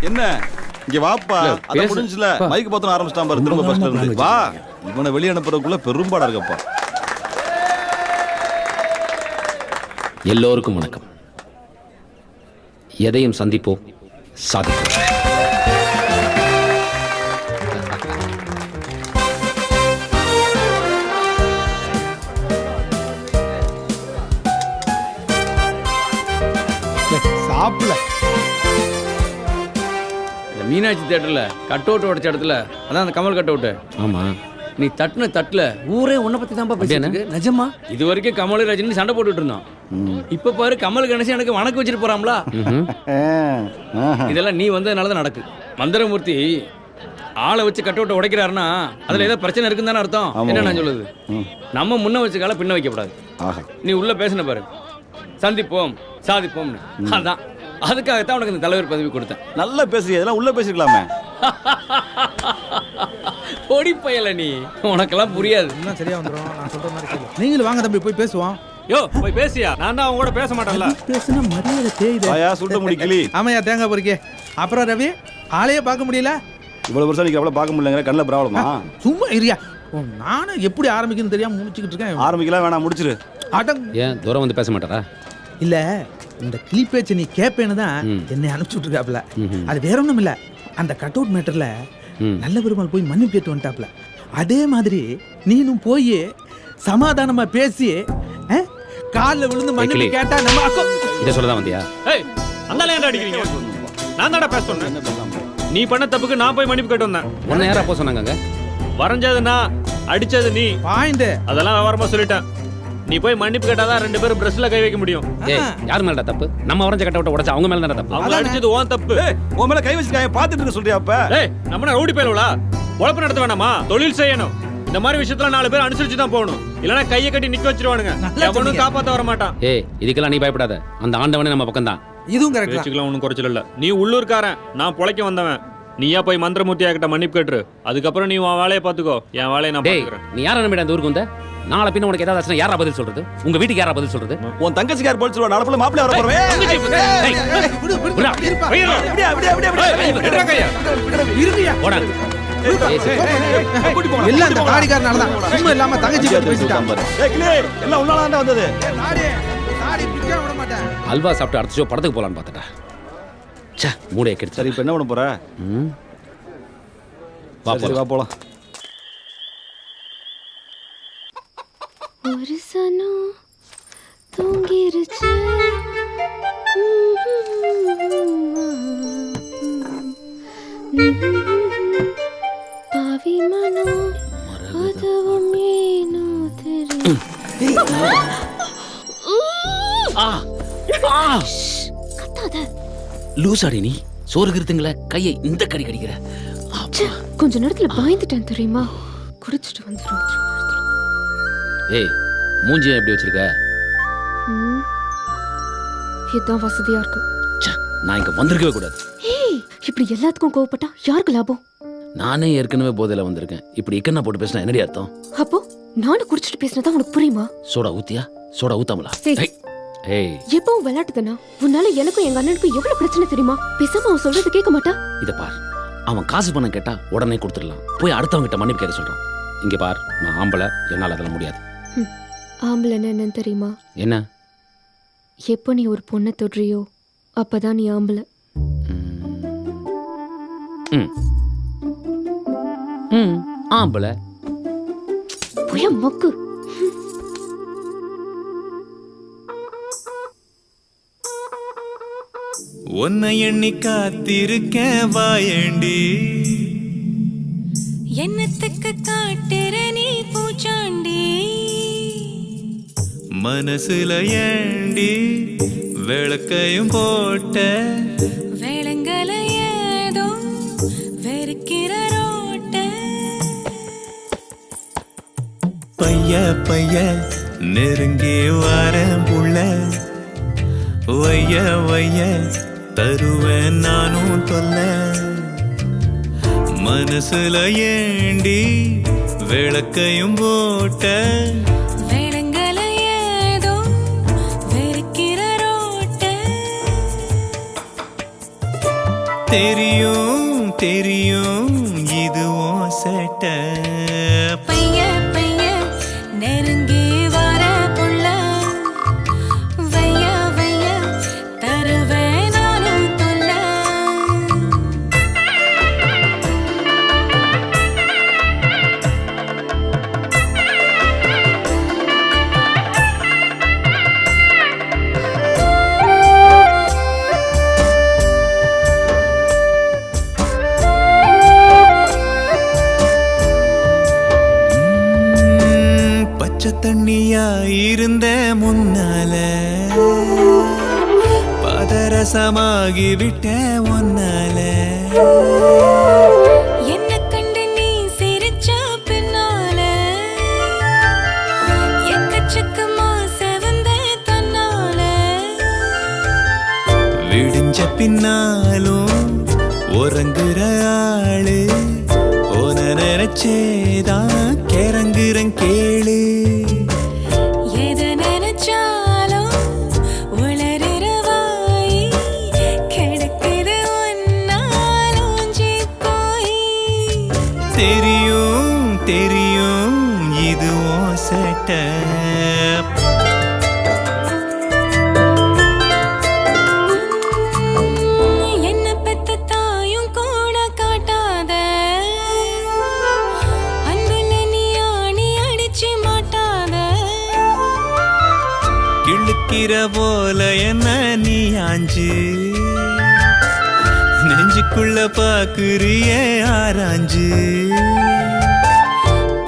Speaker 5: என்ன இங்க வாப்பா. அத முடிஞ்சல மைக் பத்தன ஆரம்பிச்சிட்டான் பாரு. திரும்ப பஸ்ல இருந்து வா. இவனை வெளிய அனுப்புறதுக்குள்ள பெரும்பாடா இருக்கப்பா.
Speaker 1: எல்லோருக்கும் வணக்கம். எதையும் சந்திப்போம், சாதிப்போம்.
Speaker 18: சாப்பிடல.
Speaker 19: மீனாட்சி தியேட்டர்ல கட் அவுட் உடைச்ச இடத்துல, அதான் அந்த கமல் கட் அவுட்.
Speaker 1: ஆமா,
Speaker 19: நீ தட்டுன தட்டுல ஊரே உன்னை பத்தி தான் பேசிட்டு. நிஜமா? இது வரைக்கும் கமல் ரஜினி சண்டை போட்டுட்டு இருந்தான். இப்ப பாரு கமல் கணேசன் எனக்கு வணக்கம் வச்சுட்டு போறாங்களா. இதெல்லாம் நீ வந்ததுனால தான் நடக்கு. மந்திரமூர்த்தி ஆளை வச்சு கட் அவுட் உடைக்கிறாருன்னா அதுல ஏதோ பிரச்சனை இருக்குன்னு தானே அர்த்தம். என்ன நான் சொல்லுது, நம்ம முன்ன வச்ச கால பின்ன வைக்க கூடாது. நீ உள்ள பேசின பாரு, சந்திப்போம் சாதிப்போம். அதான் அதுக்காகத்தான் உனக்கு இந்த தலைவர் பதவி கொடுத்தேன்.
Speaker 5: நல்லா பேசுறீங்க, இதெல்லாம் உள்ள பேசிக்கலாமே.
Speaker 19: பொடி பயல நீ, உனக்கெல்லாம் புரியாது.
Speaker 18: இன்னும் சரியா வந்துரும். நான் சொல்ற மாதிரி கேளு. நீங்களும் வாங்க தம்பி போய் பேசுவோம்.
Speaker 19: யோ போய் பேசியா? நான் தான் அவங்க கூட பேச மாட்டேன்ல.
Speaker 18: பேசுனா மரியாதை தேய்து.
Speaker 5: ஆயா சுட்ட முடி கிளி.
Speaker 18: ஆமாயா தேங்காய் பொறுக்கே. அப்புறம் ரவி ஆளையே பார்க்க முடியல.
Speaker 5: இவ்வளவு வருஷம் நீங்க அவ்வளவு பார்க்க முடியலங்கிற கண்ணில் ப்ராப்ளமா?
Speaker 18: சும்மா இரியா. நானும் எப்படி ஆரம்பிக்கணும்னு தெரியாம முடிச்சுக்கிட்டு இருக்கேன்.
Speaker 5: ஆரம்பிக்கலாம் வேணாம், முடிச்சிரு.
Speaker 1: ஏன் தூரம் வந்து பேச மாட்டாரா?
Speaker 18: இல்ல இந்த கிளி பேச்சை நீ கேப்பேன்னு தான் என்னை அனுப்பிச்சு விட்டுருக்காப்ல. அது வேற ஒண்ணும் இல்ல, அந்த கட் அவுட் மேட்டர்ல நல்ல பெருமாள் போய் மன்னிப்பு கேட்டு வந்துட்டாப்ல. அதே மாதிரி நீனும் போய் சமாதானமா பேசி காலில் விழுந்து மன்னிப்பு கேட்டா நம்ம
Speaker 1: இதை சொல்லதான் வந்தியா?
Speaker 19: ஏய் அந்தால ஏன்டா அடிக்கிறீங்க? நான் தான்டா பேச சொன்னேன். நீ பண்ண தப்புக்கு நான் போய் மன்னிப்பு கேட்டு வந்தேன்.
Speaker 1: உன்னை யாரா போக சொன்னாங்க?
Speaker 19: வரைஞ்சது நான், அடிச்சது நீ.
Speaker 18: பாயிண்ட்
Speaker 19: அதெல்லாம் விவரமா சொல்லிட்டேன். நீ போய் மன்னிப்பு கேட்டாதான் 2 பேரும் பிரஸ்ல கை வைக்க முடியும்.
Speaker 1: ஏய் யார் மேலடா தப்பு? நம்ம வரைஞ்ச கட் அவுட் உடைச்சா அவங்க மேல தான தப்பு.
Speaker 19: அவங்க அடிச்சது உன் தப்பு.
Speaker 5: உன் மேல கை வச்சுக்காய பாத்துட்டு இருக்க சொல்றியா? அப்ப
Speaker 19: ஏய் நம்ம ரவுடி பேலவளா? உழைப்பு நடத்த வேணாமா? தொழில் செய்யணும். இந்த மாதிரி விஷயத்துல 4 பேர் அனுசரிச்சு தான் போகணும். இல்லனா கையை கட்டி நிக்க வச்சிருவானுங்க. எவனும் காப்பாத்த வர மாட்டான்.
Speaker 1: ஏய் இதுக்கெல்லாம் நீ பயப்படாத. அந்த ஆண்டவனே நம்ம பக்கம் தான்.
Speaker 18: இதுவும் கரெக்ட்.
Speaker 19: பேச்சுக்கலாம் ஒன்றும் குறைச்சல இல்ல. நீ உள்ளூர்காரன், நான் பொழைக்க வந்தவன். நீயா போய் மந்திரமூர்த்தியா கிட்ட மன்னிப்பு கேட்டுரு. அதுக்கப்புறம் நீ உன் வேலையை பாத்துக்கோ, என் வேலையை நான் பாத்துக்கிறேன்.
Speaker 1: நீ யாரை நம்பிட அந்த ஊருக்கு வந்த? நாளை பின்ன உனக்கு ஏதாவது ஆச்சுனா யாரா பதில் சொல்றது? உங்க வீட்டுக்கு யாரா பதில் சொல்றது?
Speaker 5: உன் தங்கச்சி யார் பதில் சொல்றா? நடப்புல மாப்பிள்ளை வர போறவே.
Speaker 18: எல்லாம் அந்த தாடிக்காரனால தான். சும்மா இல்லாம தங்கச்சி பத்தி பேசிட்டான்.
Speaker 5: ஏய் கிளி, எல்லாம் உன்னால வந்தது.
Speaker 18: தாடி தாடி பிக்க விட மாட்டேன்.
Speaker 1: அல்வா சாப்பிட்டு அடுத்த ஷோ படத்துக்கு போலான்னு பார்த்துட்டா. ச்சே மூளையை கெடுத்து.
Speaker 5: சரி இப்போ என்ன பண்ண போற? வா போலாம்.
Speaker 11: ஒரு சனம் தூங்கிருச்சு. பாவி மனம் அதுவும் ஏனோ தெரியும்.
Speaker 1: கத்தாத. லூசாடி நீ. சோறு கிருத்துங்கள கையை இந்த கடி கடிக்கிற.
Speaker 3: கொஞ்ச நேரத்துல பயந்துட்டேன் தெரியுமா? குடிச்சிட்டு வந்துடும்.
Speaker 1: ஏய் மூஞ்சியை எப்படி வச்சிருக்க?
Speaker 3: இதுதான் வசதியா இருக்கு.
Speaker 1: நான் இங்க வந்திருக்கவே கூடாது.
Speaker 3: ஏய் இப்படி எல்லாத்துக்கும் கோவப்பட்டா யாருக்கு லாபம்?
Speaker 1: நானே ஏற்கனவே போதையில வந்திருக்கேன். இப்படி இக்கண்ணா போட்டு பேசினா என்னடி அர்த்தம்?
Speaker 3: அப்போ நானும் குடிச்சிட்டு பேசினதா உனக்கு புரியுமா?
Speaker 1: சோடா ஊத்தியா? சோடா ஊத்தாமலா? ஏய்
Speaker 3: எப்பவும் விளையாட்டு தானா? உன்னால எனக்கும் எங்க அண்ணனுக்கும் எவ்வளவு பிரச்சனை தெரியுமா? பேசாம அவன் சொல்றது கேட்க மாட்டா?
Speaker 1: இத பார், அவன் காசு பணம் கேட்டா உடனே கொடுத்துடலாம். போய் அடுத்தவங்க கிட்ட மன்னிப்பு கேட்க சொல்றான். இங்க பார், நான் ஆம்பளை, என்னால அதெல்லாம் முடியாது.
Speaker 3: ஆம்பளைன்னா என்னன்னு தெரியுமா?
Speaker 1: என்ன?
Speaker 3: எப்போ நீ ஒரு பொண்ணை தொடுறியோ அப்பதான் நீ ஆம்பளை.
Speaker 1: ஆம்பளை
Speaker 3: புய மக்கு.
Speaker 20: உன்னை எண்ணி காத்திருக்கேன் வாயண்டி.
Speaker 11: என்னத்துக்கு காட்டுற நீ பூச்சாண்டி?
Speaker 20: மனசுல ஏண்டி விளக்கையும் போட்ட?
Speaker 11: வேளங்கல ஏதோ வெறுக்கிற ரோட்ட.
Speaker 20: பைய பைய நெருங்கி வாரேன் புள்ள. வைய வைய தருவேன் நானும் தொல்ல. மனசுல ஏண்டி விளக்கையும் போட்ட?
Speaker 11: வேளங்கல ஏதோ வெறுக்கிற ரோட்ட.
Speaker 20: தெரியும் தெரியும் இதுவும் சேட்ட.
Speaker 11: பைய பைய நெருங்கி வர புள்ள. வைய வைய தருவேன் நானும் தொல்ல.
Speaker 20: பச்சை தண்ணியா இருந்த முன்னால பதரசமாகி விட்ட ஒன்னால.
Speaker 11: என்ன கண்டு நீ சிரிச்ச பின்னால எக்கச்சக்கமா செவந்த தன்னால.
Speaker 20: விடிஞ்ச பின்னாலும் உறங்குற ஆளு உன நினைச்சேதான் கிறங்குறன் கேளு.
Speaker 11: எதை நினைச்சாலும் உளறுற வாய் கிடக்குது ஒன்னால் ஊஞ்சி போய்.
Speaker 20: தெரியும் தெரியும் இதுவும் சேட்ட.
Speaker 11: என்ன பெத்த தாயும் கூட காட்டாத அன்புல நீ ஆணி அடிச்சு மாட்டாத.
Speaker 20: கிழக்கிற போல என்ன நீ ஆஞ்சு நெஞ்சுக்குள்ள பாக்குறிய ஆராஞ்சு.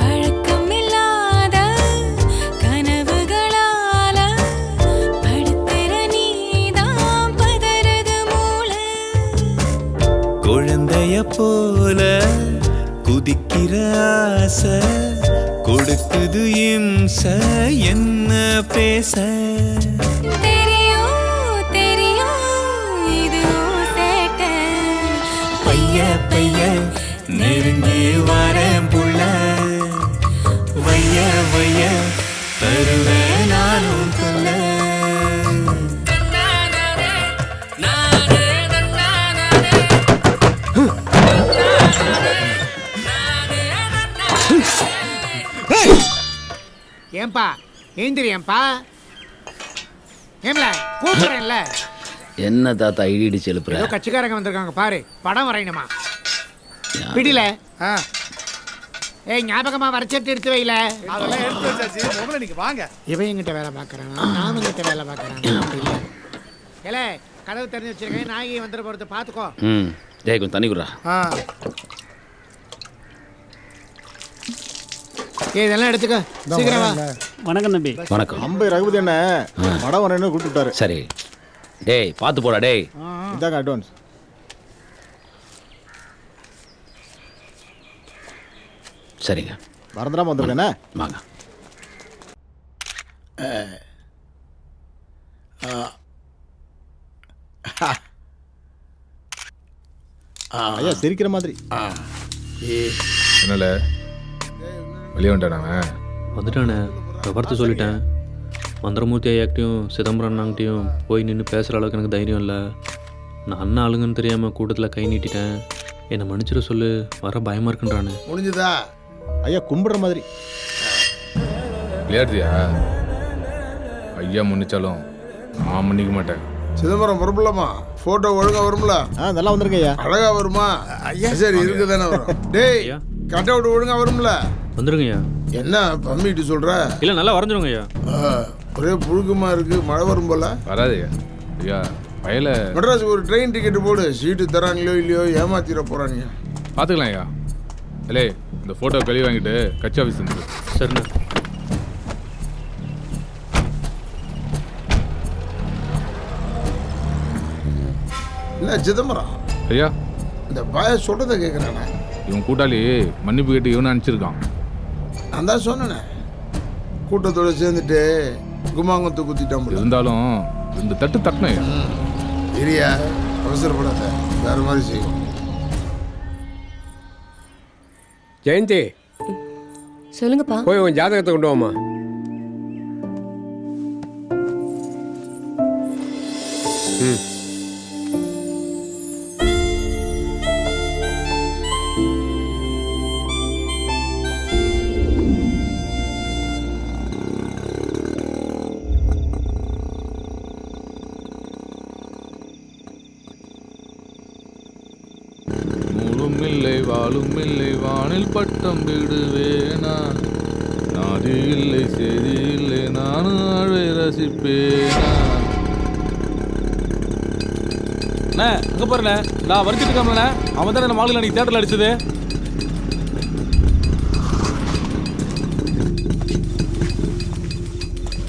Speaker 11: பழக்கமில்லாத கனவுகளால படுத்துற நீதான் பதறது மூளை.
Speaker 20: குழந்தைய போல குதிக்கிற ஆசை கொடுக்குது இம்ச என்ன பேச.
Speaker 11: தெரியும் தெரியும் இதுவும் சேட்ட.
Speaker 20: பைய பைய நெருங்கி வாரேன் புள்ள. வைய வைய தருவேன் நானும் தொல்ல.
Speaker 14: ஏன்பா ஏந்திரியம்பா? ஏம்ல கூப்பிடுறேன்ல.
Speaker 1: என்ன தாத்தா இடிச்சு எழுப்புற?
Speaker 14: ஏதோ கட்சிக்காரங்க வந்திருக்காங்க பாரு, படம் வரையணுமா? பிடில. ஏய் ஞாபகமா வரைச்சிட்டு எடுத்து வைல.
Speaker 13: அதெல்லாம் எடுத்து வச்சாச்சு. முதல்ல நீங்க வாங்க.
Speaker 14: இவன் எங்கிட்ட வேலை பார்க்கறான், நானும் எங்கிட்ட வேலை பார்க்கறேன். ஏலே கதவு திறந்து வச்சிருக்கேன், நாயகி வந்துட போறது பாத்துக்கோ.
Speaker 1: டேய் கொஞ்சம் தண்ணி குடுறா.
Speaker 14: இதெல்லாம் எடுத்துக்க சீக்கிரம் வா.
Speaker 16: வணக்கம் தம்பி.
Speaker 1: வணக்கம்.
Speaker 13: அம்பை ரகுபதி என்ன படம் வரேன்னு கூப்பிட்டு விட்டாரு.
Speaker 1: சரி டேய் பார்த்து போடா. டேய்
Speaker 13: இதாங்க அட்வான்ஸ்.
Speaker 1: சரிங்க.
Speaker 16: மறந்துடாம வந்துருக்கேண்ணே.
Speaker 1: வாங்க.
Speaker 16: ஐயா சிரிக்கிற மாதிரி.
Speaker 12: என்னல வெளியே வந்துட்டானாங்க?
Speaker 7: வந்துட்டானே, விவரத்தை சொல்லிட்டேன். மந்திரமூர்த்தி ஐயாக்கிட்டையும் சிதம்பரம் அண்ணாங்கிட்டையும் போய் நின்று பேசுகிற அளவுக்கு எனக்கு தைரியம் இல்லை. நான் அண்ணன் ஆளுங்கன்னு தெரியாமல் கூட்டத்தில் கை நீட்டிட்டேன். என்னை மன்னிச்சிட சொல்லு, வர பயமாக இருக்குன்றானு.
Speaker 9: முடிஞ்சுதா?
Speaker 16: ஐயா கும்பிடுற மாதிரி.
Speaker 12: விளையாடுறியா? ஐயா மன்னிச்சாலும் நான் மன்னிக்க மாட்டேன்.
Speaker 9: சிதம்பரம் வரப்படலாமா? போட்டோ ஒழுங்கா வரும்ல?
Speaker 16: நல்லா வந்திருங்க ஐயா.
Speaker 9: அழகா வருமா? சரி இருக்குதானே வரும். டேய் கட் அவுட் ஒழுங்கா வரும்ல?
Speaker 7: வந்துருங்க ஐயா.
Speaker 9: என்ன பம்மிட்டு சொல்ற?
Speaker 7: இல்லை நல்லா வரைஞ்சிருங்க ஐயா.
Speaker 9: ஒரே புழுக்கமா இருக்கு, மழை வரும் போல.
Speaker 12: வராது ஐயா. வயல
Speaker 9: மெட்ராஸுக்கு ஒரு ட்ரெயின் டிக்கெட் போடு. சீட்டு தராங்களோ இல்லையோ ஏமாத்திர போறாங்க.
Speaker 12: பார்த்துக்கலாம் ஐயா. இல்லை இந்த ஃபோட்டோ கழுவி வாங்கிட்டு கட்சி ஆஃபீஸ் வந்து.
Speaker 7: சரிண்ணா.
Speaker 9: என்ன சிதம்பரம்
Speaker 12: ஐயா,
Speaker 9: இந்த பாய சொல்றத கேட்குறானே.
Speaker 12: இவன் கூட்டாளி மன்னிப்பு கேட்டு இவனை அனுப்பிச்சிருக்கான்.
Speaker 9: நான் தான் சொன்னேனே, கூட்டத்தோட சேர்ந்துட்டு குமாங்கத்தை குத்திட்டான்.
Speaker 12: இருந்தாலும் இந்த தட்டு தட்டணும் ஐயா.
Speaker 9: இரியா, அவசரப்படாத, வேற மாதிரி செய்யும்.
Speaker 6: ஜெயந்தி
Speaker 3: சொல்லுங்கப்பா.
Speaker 6: போய் உன் ஜாதகத்தை கொண்டு வாமா. ம்.
Speaker 12: நூலும் இல்லை வாழும் இல்லை வானில் பட்டம் விடுவேனா, நாதி இல்லை செய்தி இல்லை நானும் ஆழ்வை ரசிப்பேனா.
Speaker 4: அண்ணே அங்கே பாருண்ணே, நான் வரைஞ்சிட்டு இருக்காமண்ணே. அவன் தானே நம்ம ஆளுங்க அன்னைக்கு தேட்டரில் அடிச்சது.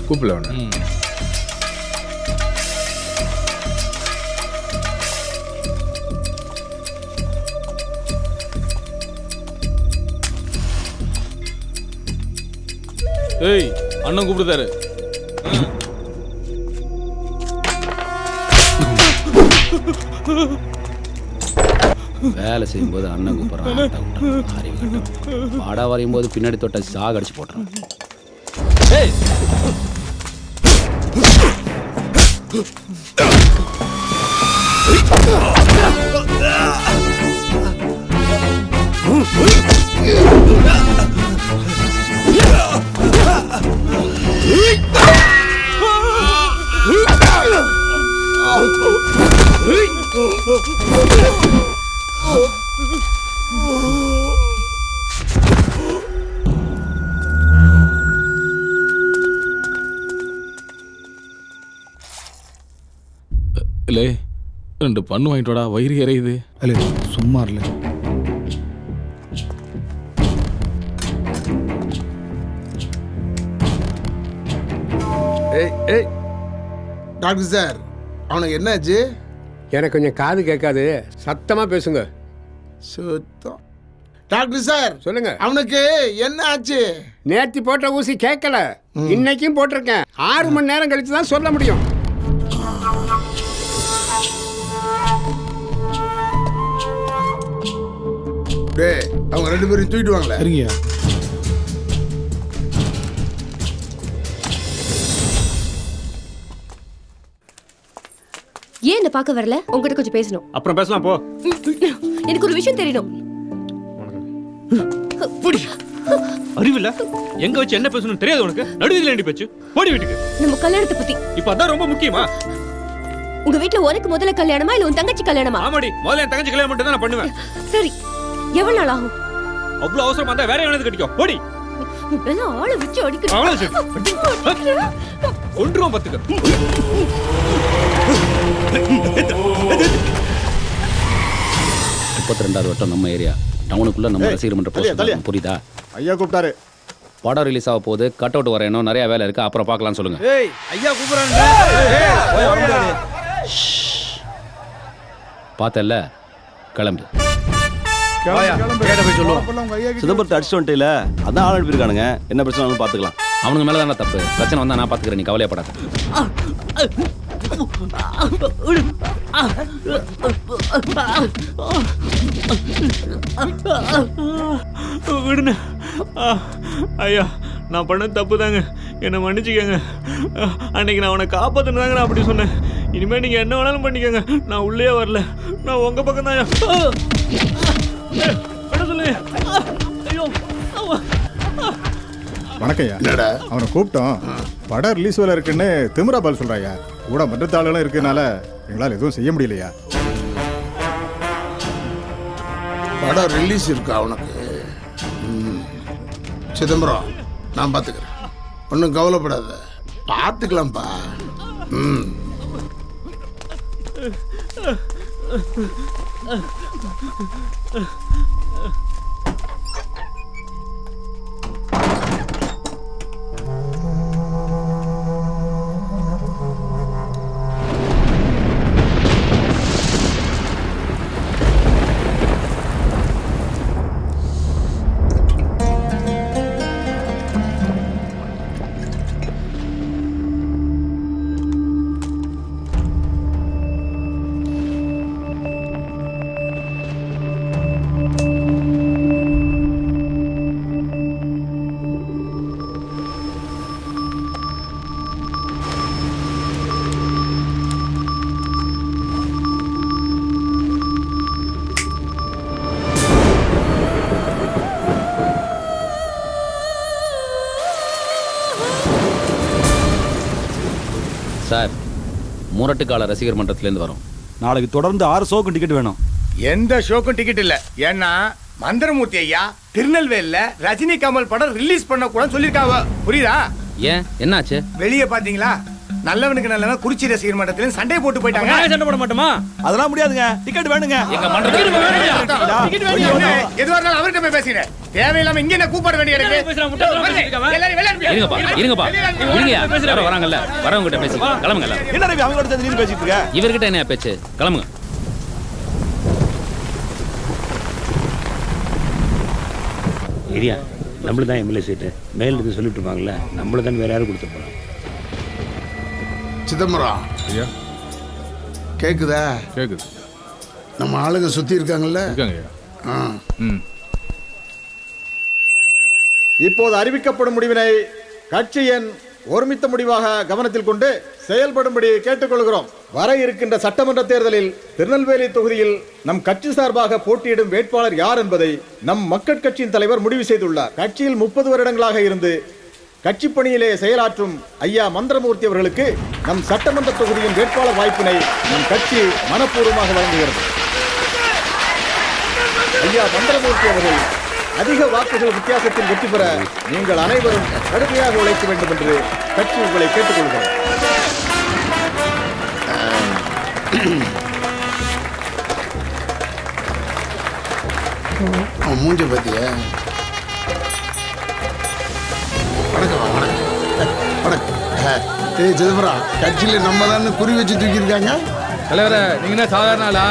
Speaker 12: கூப்பிடல அவனை.
Speaker 4: ஏய் அண்ணன் கூப்பிடுதாரு.
Speaker 1: வேலை செய்யும்போது அண்ணன் கூப்பிட்றான். பாடா வரையும் போது பின்னாடி தொட்ட சாக அடிச்சு போட்டுறான்.
Speaker 4: ஏய் இல்லை 2 பண்ணு வாங்கிட்டு வாடா, வயிறு எறையுது.
Speaker 13: இல்லை சும்மா இல்லை.
Speaker 9: ஏய் ஏய் டாக்டர் சார், அவனுக்கு என்னாச்சு?
Speaker 6: எனக்கு கொஞ்சம் காது கேட்காது, சத்தமா பேசுங்க.
Speaker 9: சுத்தம். டாக்டர் சார்
Speaker 6: சொல்லுங்க.
Speaker 9: அவனுக்கு என்ன ஆச்சு?
Speaker 6: நேத்தி போட்ட ஊசி கேட்கல, இன்னைக்கும் போட்டிருக்கேன். 6 மணி நேரம் கழிச்சு தான் சொல்ல முடியும்.
Speaker 9: டேய் அவங்க 2 பேரும் தூக்கிட்டு வாங்களே.
Speaker 13: சரிங்கய்யா.
Speaker 3: ஏன் என்ன பார்க்க வரல? உங்ககிட்ட கொஞ்சம் பேசணும்.
Speaker 17: அப்புறம் பேசலாம் போ.
Speaker 3: எனக்கு ஒரு விஷயம் தெரியணும்.
Speaker 7: அறிவில்ல, எங்க வச்சு என்ன பேசணும் தெரியாது உனக்கு. நடுவில் ஏண்டி பேச்சு? போடி வீட்டுக்கு.
Speaker 3: நம்ம கல்யாணத்தை பத்தி
Speaker 7: இப்ப அதான் ரொம்ப முக்கியமா?
Speaker 3: உங்க வீட்ல உனக்கு முதல்ல கல்யாணமா இல்ல உன் தங்கச்சி கல்யாணமா?
Speaker 7: ஆமாடி, முதல்ல என் தங்கச்சி கல்யாணம் மட்டும் தான் நான் பண்ணுவேன்.
Speaker 3: சரி, எவ்வளவு நாள் ஆகும்?
Speaker 7: அவ்வளவு அவசரமா இருந்தா வேற எவனது கட்டிக்கோ. போடி.
Speaker 3: எல்லாம் ஆளை வச்சு அடிக்கணும்.
Speaker 7: அவளை ஒன்றும் பத்துக்க.
Speaker 1: 32வது வட்டம் நம்ம ஏரியா. டவுனுக்குள்ள நம்ம ரசிகர் மன்ற போஸ்டர். புரியுதா?
Speaker 16: ஐயா கூப்பிட்டாரு.
Speaker 1: படம் ரிலீஸ் ஆக போகுது. கட் அவுட் வரையணும், நிறைய வேலை இருக்கு. அப்புறம் பார்க்கலாம்னு சொல்லுங்க.
Speaker 13: ஏய் ஐயா கூப்பிடுறாங்க.
Speaker 1: பார்த்தல்ல, கிளம்பு.
Speaker 4: கேட்ட போய் சொல்லுவோம்.
Speaker 5: சிதம்பரத்தை அடிச்சுட்டு வந்துட்டே அதான் ஆள் அனுப்பியிருக்கானுங்க. என்ன பிரச்சனை பார்த்துக்கலாம்.
Speaker 1: அவனுங்க மேலே தானே தப்பு. பிரச்சனை வந்தால் நான் பார்த்துக்கிறேன், நீ கவலையப்படாத.
Speaker 7: விடுங்க ஐயா, நான் பண்ண தப்பு தாங்க, என்னை மன்னிச்சுக்கங்க. அன்னைக்கு நான் அவனை காப்பாற்றணும் தாங்க நான் அப்படி சொன்னேன். இனிமேல் நீங்கள் என்ன வேணாலும் பண்ணிக்கோங்க, நான் உள்ளே வரல, நான் உங்கள் பக்கம் தான். சொல்லு. ஐயோ
Speaker 16: வணக்கம்யா. என்னடா அவனை கூப்பிட்டோம். படம் ரிலீஸ் வேலை இருக்குன்னு திமிரா பால் சொல்றாயா. கூட மற்ற தாளுகளும் இருக்கனால எங்களால் எதுவும் செய்ய முடியலையா.
Speaker 9: படம் ரிலீஸ் இருக்கா அவனுக்கு? சிதம்பரம், நான் பார்த்துக்கிறேன், ஒன்றும் கவலைப்படாத, பார்த்துக்கலாம்ப்பா.
Speaker 1: சார், முரட்டுக்கால ரசிகர் மன்றத்திலேருந்து வரோம்.
Speaker 5: நாளைக்கு தொடர்ந்து 6 ஷோக்கும் டிக்கெட் வேணும்.
Speaker 14: எந்த ஷோக்கும் டிக்கெட் இல்ல. ஏன்னா மந்திரமூர்த்தி ஐயா திருநெல்வேலியில ரஜினி கமல் படம் ரிலீஸ் பண்ண கூட சொல்லிருக்காவ. புரியுதா?
Speaker 1: ஏன், என்னாச்சு?
Speaker 14: வெளியே பாத்தீங்களா, நல்லவனுக்கு நல்லவன் குறிச்சி ரசிகர் மன்றத்திலும் சண்டை போட்டு போயிட்டாங்க.
Speaker 19: சண்டை போட மாட்டோமா?
Speaker 5: அதெல்லாம் முடியாதுங்க, டிக்கெட் வேணுங்க.
Speaker 1: எங்க மன்றத்துக்கு
Speaker 14: எதுவா இருந்தாலும் அவர்கிட்ட போய் பேசுறேன். தேவையில்லாம இங்க என்ன கூப்பிட வேண்டிய இருக்கு.
Speaker 1: இருங்கப்பா, வராங்கல்ல, வரவங்கிட்ட பேசி கிளம்புங்க.
Speaker 5: என்ன ரவி அவங்களோட சேர்ந்து பேசிட்டு இருக்க?
Speaker 1: இவர்கிட்ட என்ன பேச்சு? கிளம்புங்க.
Speaker 10: ஏரியா நம்மளுக்கு தான் எம்எல்ஏ சீட்டு மேல இருந்து சொல்லிட்டு இருப்பாங்கல்ல, நம்மளுக்கு தான் வேற யாரும் கொடுத்து போறோம்.
Speaker 9: சிதம்பரம், கேக்குதா?
Speaker 12: கேக்குது.
Speaker 9: நம்ம ஆளுங்க சுத்தி இருக்காங்கல்ல?
Speaker 16: இப்போது அறிவிக்கப்படும் முடிவினை கட்சியின் ஒருமித்த முடிவாக கவனத்தில் கொண்டு செயல்படும்படி கேட்டுக்கொள்கிறோம். வர இருக்கின்ற சட்டமன்ற தேர்தலில் திருநெல்வேலி தொகுதியில் நம் கட்சி சார்பாக போட்டியிடும் வேட்பாளர் யார் என்பதை நம் மக்கள் கட்சியின் தலைவர் முடிவு செய்துள்ளார். கட்சியில் 30 வருடங்களாக இருந்து கட்சி பணியிலே செயலாற்றும் ஐயா மந்திரமூர்த்தி அவர்களுக்கு நம் சட்டமன்ற தொகுதியின் வேட்பாளர் வாய்ப்பினை நம் கட்சி மனப்பூர்வமாக வழங்குகிறது. ஐயா மந்திரமூர்த்தி அவர்கள் அதிக வாக்குகள் வித்தியாசத்தில் வெற்றி பெற நீங்கள் அனைவரும் கடுமையாக உழைக்க வேண்டும் என்று கட்சி உங்களை கேட்டுக்கொள்கிறோம்.
Speaker 9: மூஞ்ச பத்திய வணக்கம். வணக்கம். ஏய் சிதம்பரம், கட்சியில நம்ம தான் குறி வச்சு தூக்கியிருக்காங்க.
Speaker 12: தலைவரை, நீங்க என்ன சாதாரண ஆளா?